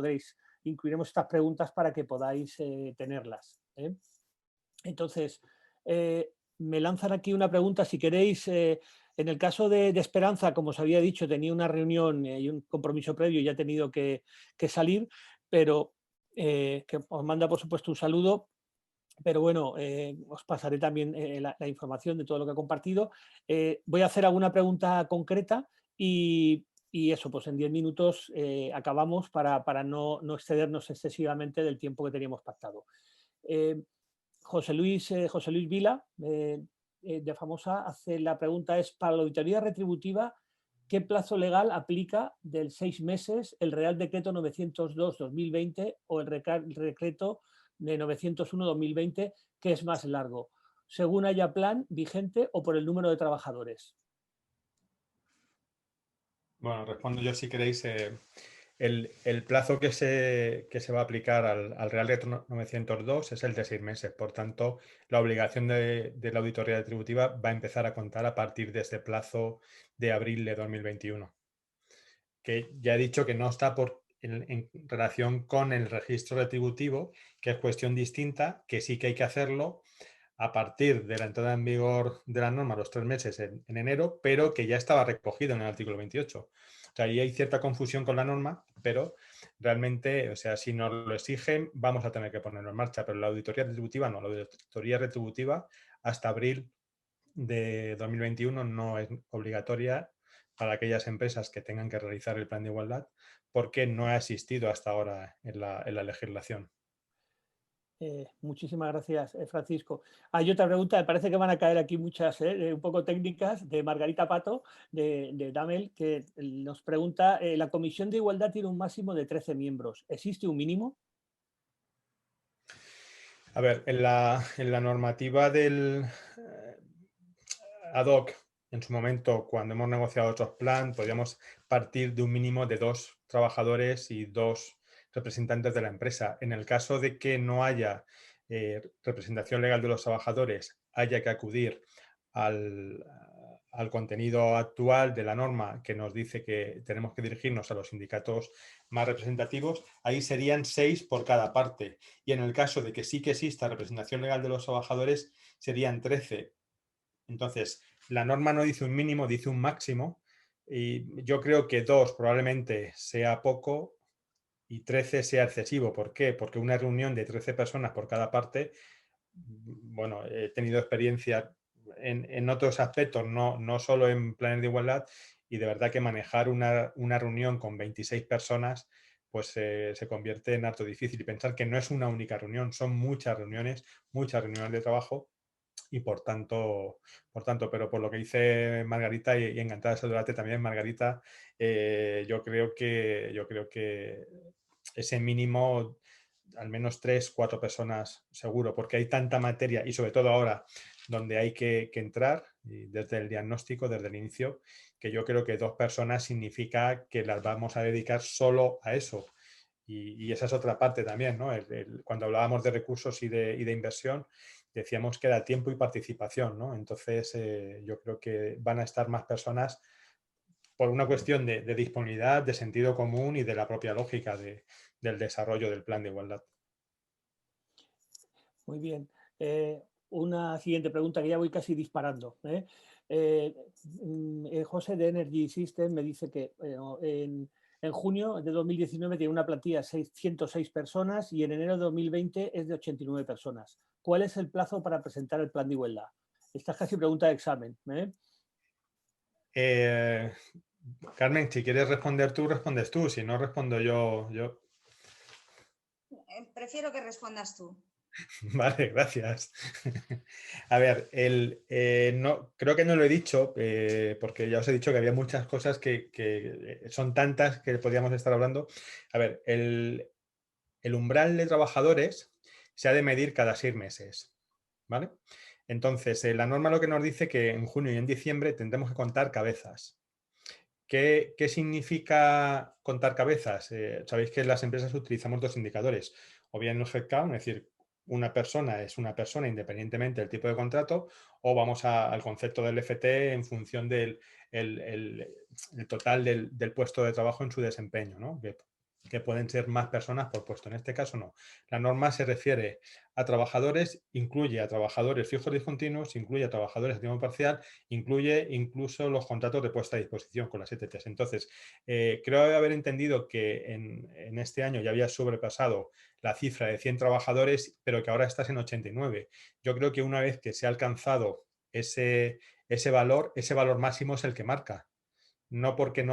incluiremos estas preguntas para que podáis tenerlas. Entonces, me lanzan aquí una pregunta, si queréis. En el caso de Esperanza, como os había dicho, tenía una reunión y un compromiso previo y ya ha tenido que salir, pero que os manda, por supuesto, un saludo. Pero bueno, os pasaré también la información de todo lo que ha compartido. Voy a hacer alguna pregunta concreta y eso, pues en 10 minutos acabamos para no excedernos excesivamente del tiempo que teníamos pactado. José Luis Vila, de Famosa, hace la pregunta: para la auditoría retributiva, ¿qué plazo legal aplica del 6 meses el Real Decreto 902-2020 o el Decreto de 901-2020, que es más largo, según haya plan vigente o por el número de trabajadores? Bueno, respondo yo si queréis. El plazo que se va a aplicar al Real Decreto 902 es el de 6 meses. Por tanto, la obligación de la auditoría retributiva va a empezar a contar a partir de ese plazo de abril de 2021. Que ya he dicho que no está en relación con el registro retributivo, que es cuestión distinta, que sí que hay que hacerlo a partir de la entrada en vigor de la norma, los 3 meses en enero, pero que ya estaba recogido en el artículo 28. O sea, ahí hay cierta confusión con la norma, pero realmente, o sea, si nos lo exigen, vamos a tener que ponerlo en marcha, pero la auditoría retributiva no. La auditoría retributiva hasta abril de 2021 no es obligatoria para aquellas empresas que tengan que realizar el plan de igualdad, porque no ha existido hasta ahora en la legislación. Muchísimas gracias, Francisco. Hay otra pregunta, me parece que van a caer aquí muchas, un poco técnicas, de Margarita Pato, de Damel, que nos pregunta: la Comisión de Igualdad tiene un máximo de 13 miembros. ¿Existe un mínimo? A ver, en la normativa del ad hoc, en su momento, cuando hemos negociado otros planes, podríamos partir de un mínimo de 2 trabajadores y 2 representantes de la empresa. En el caso de que no haya representación legal de los trabajadores, haya que acudir al contenido actual de la norma, que nos dice que tenemos que dirigirnos a los sindicatos más representativos, ahí serían 6 por cada parte. Y en el caso de que sí que exista representación legal de los trabajadores, serían 13. Entonces, la norma no dice un mínimo, dice un máximo, y yo creo que 2 probablemente sea poco y 13 sea excesivo. ¿Por qué? Porque una reunión de 13 personas por cada parte, bueno, he tenido experiencia en otros aspectos, no solo en planes de igualdad, y de verdad que manejar una reunión con 26 personas pues se convierte en harto difícil. Y pensar que no es una única reunión, son muchas reuniones de trabajo. Y por tanto, pero por lo que dice Margarita, y encantada de saludarte también, Margarita, yo creo que ese mínimo, al menos 3, 4 personas seguro, porque hay tanta materia y sobre todo ahora donde hay que entrar, y desde el diagnóstico, desde el inicio, que yo creo que 2 personas significa que las vamos a dedicar solo a eso. Y esa es otra parte también, ¿no? Cuando hablábamos de recursos y de inversión, decíamos que era tiempo y participación, ¿no? Entonces, yo creo que van a estar más personas por una cuestión de disponibilidad, de sentido común y de la propia lógica del desarrollo del plan de igualdad. Muy bien. Una siguiente pregunta, que ya voy casi disparando. José, de Energy System, me dice que en junio de 2019 tiene una plantilla de 606 personas y en enero de 2020 es de 89 personas. ¿Cuál es el plazo para presentar el plan de igualdad? Esta es casi pregunta de examen. Carmen, si quieres responder tú, respondes tú. Si no, respondo yo. Prefiero que respondas tú. Vale, gracias. A ver, no, creo que no lo he dicho, porque ya os he dicho que había muchas cosas que son tantas que podríamos estar hablando. A ver, el umbral de trabajadores se ha de medir cada 6 meses, ¿vale? Entonces, la norma lo que nos dice que en junio y en diciembre tendremos que contar cabezas. ¿Qué significa contar cabezas? Sabéis que en las empresas utilizamos 2 indicadores, o bien el headcount, es decir, una persona es una persona independientemente del tipo de contrato, o vamos al concepto del FT en función del el total del puesto de trabajo en su desempeño, ¿no? Que pueden ser más personas por puesto. En este caso no. La norma se refiere a trabajadores, incluye a trabajadores fijos discontinuos, incluye a trabajadores a tiempo parcial, incluye incluso los contratos de puesta a disposición con las ETTs. Entonces, creo haber entendido que en este año ya había sobrepasado la cifra de 100 trabajadores, pero que ahora estás en 89. Yo creo que una vez que se ha alcanzado ese valor máximo es el que marca. No porque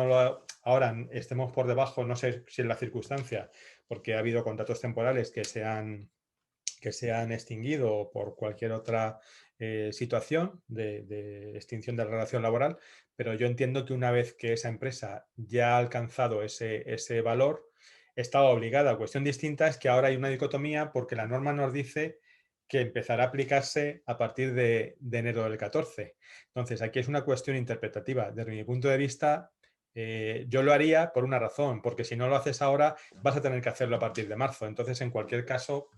ahora estemos por debajo, no sé si es la circunstancia, porque ha habido contratos temporales que se han extinguido por cualquier otra situación de extinción de la relación laboral, pero yo entiendo que una vez que esa empresa ya ha alcanzado ese valor, estaba obligada. Cuestión distinta es que ahora hay una dicotomía porque la norma nos dice que empezará a aplicarse a partir de enero del 14. Entonces, aquí es una cuestión interpretativa. Desde mi punto de vista, yo lo haría por una razón, porque si no lo haces ahora, vas a tener que hacerlo a partir de marzo. Entonces, en cualquier caso,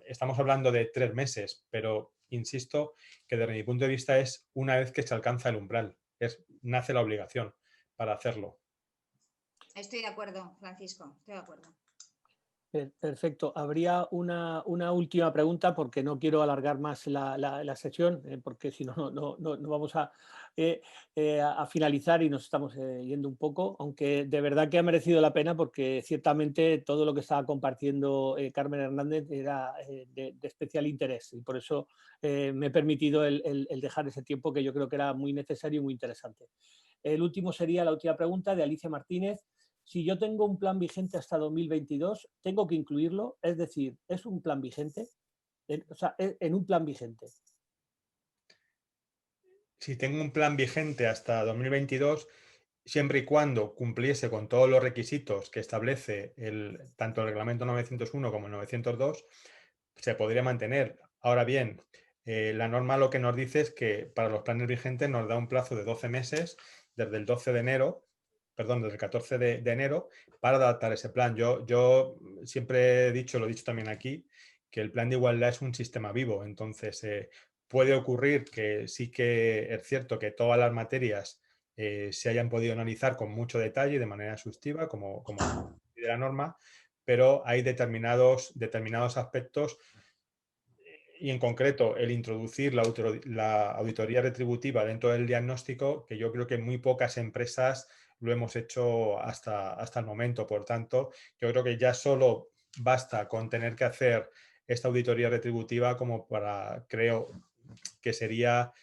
estamos hablando de 3 meses, pero insisto que desde mi punto de vista es una vez que se alcanza el umbral, nace la obligación para hacerlo. Estoy de acuerdo, Francisco, estoy de acuerdo. Perfecto. Habría una última pregunta porque no quiero alargar más la sesión, porque si no, no vamos a finalizar y nos estamos yendo un poco, aunque de verdad que ha merecido la pena porque ciertamente todo lo que estaba compartiendo Carmen Hernández era de especial interés y por eso me he permitido el dejar ese tiempo que yo creo que era muy necesario y muy interesante. La última pregunta de Alicia Martínez. Si yo tengo un plan vigente hasta 2022, ¿tengo que incluirlo? Es decir, ¿es un plan vigente? O sea, en un plan vigente. Si tengo un plan vigente hasta 2022, siempre y cuando cumpliese con todos los requisitos que establece tanto el reglamento 901 como el 902, se podría mantener. Ahora bien, la norma lo que nos dice es que para los planes vigentes nos da un plazo de 12 meses desde el 12 de enero, perdón, desde el 14 de enero para adaptar ese plan. Yo siempre he dicho, lo he dicho también aquí, que el plan de igualdad es un sistema vivo. Entonces, puede ocurrir que sí que es cierto que todas las materias se hayan podido analizar con mucho detalle y de manera exhaustiva, como de la norma, pero hay determinados aspectos y en concreto el introducir la auditoría retributiva dentro del diagnóstico, que yo creo que muy pocas empresas lo hemos hecho hasta el momento. Por tanto, yo creo que ya solo basta con tener que hacer esta auditoría retributiva como para, creo que sería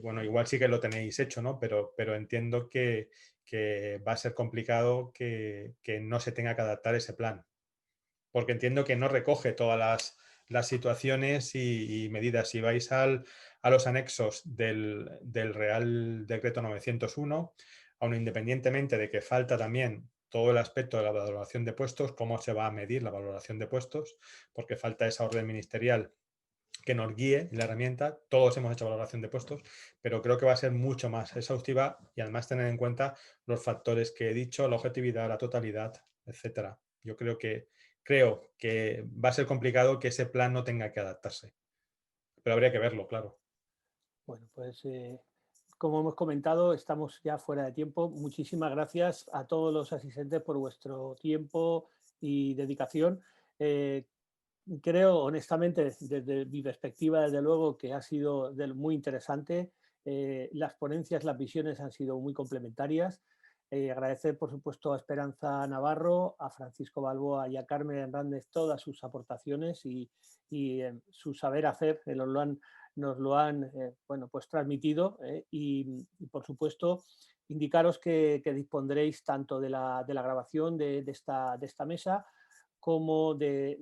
bueno, igual sí que lo tenéis hecho, ¿no? Pero entiendo que va a ser complicado que no se tenga que adaptar ese plan, porque entiendo que no recoge todas las situaciones y medidas. Si vais a los anexos del Real Decreto 901, aun independientemente de que falta también todo el aspecto de la valoración de puestos, cómo se va a medir la valoración de puestos, porque falta esa orden ministerial que nos guíe en la herramienta. Todos hemos hecho valoración de puestos, pero creo que va a ser mucho más exhaustiva y además tener en cuenta los factores que he dicho, la objetividad, la totalidad, etcétera. Yo creo que va a ser complicado que ese plan no tenga que adaptarse, pero habría que verlo, claro. Bueno, pues como hemos comentado, estamos ya fuera de tiempo. Muchísimas gracias a todos los asistentes por vuestro tiempo y dedicación. Creo, honestamente, desde mi perspectiva, desde luego, que ha sido muy interesante. Las ponencias, las visiones han sido muy complementarias. Agradecer, por supuesto, a Esperanza Navarro, a Francisco Balboa y a Carmen Hernández todas sus aportaciones y su saber hacer. Nos lo han nos lo han bueno, pues transmitido y, por supuesto, indicaros que dispondréis tanto de la grabación de esta mesa como de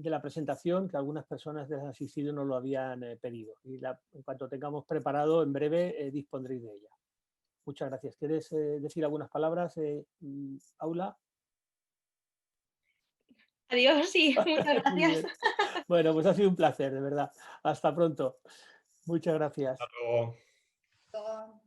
la presentación, que algunas personas de las asistidos nos lo habían pedido. Y en cuanto tengamos preparado, en breve dispondréis de ella. Muchas gracias. ¿Quieres decir algunas palabras, Aula? Adiós, sí, muchas Muy gracias. bien. Bueno, pues ha sido un placer, de verdad. Hasta pronto. Muchas gracias. Hasta luego. Luego.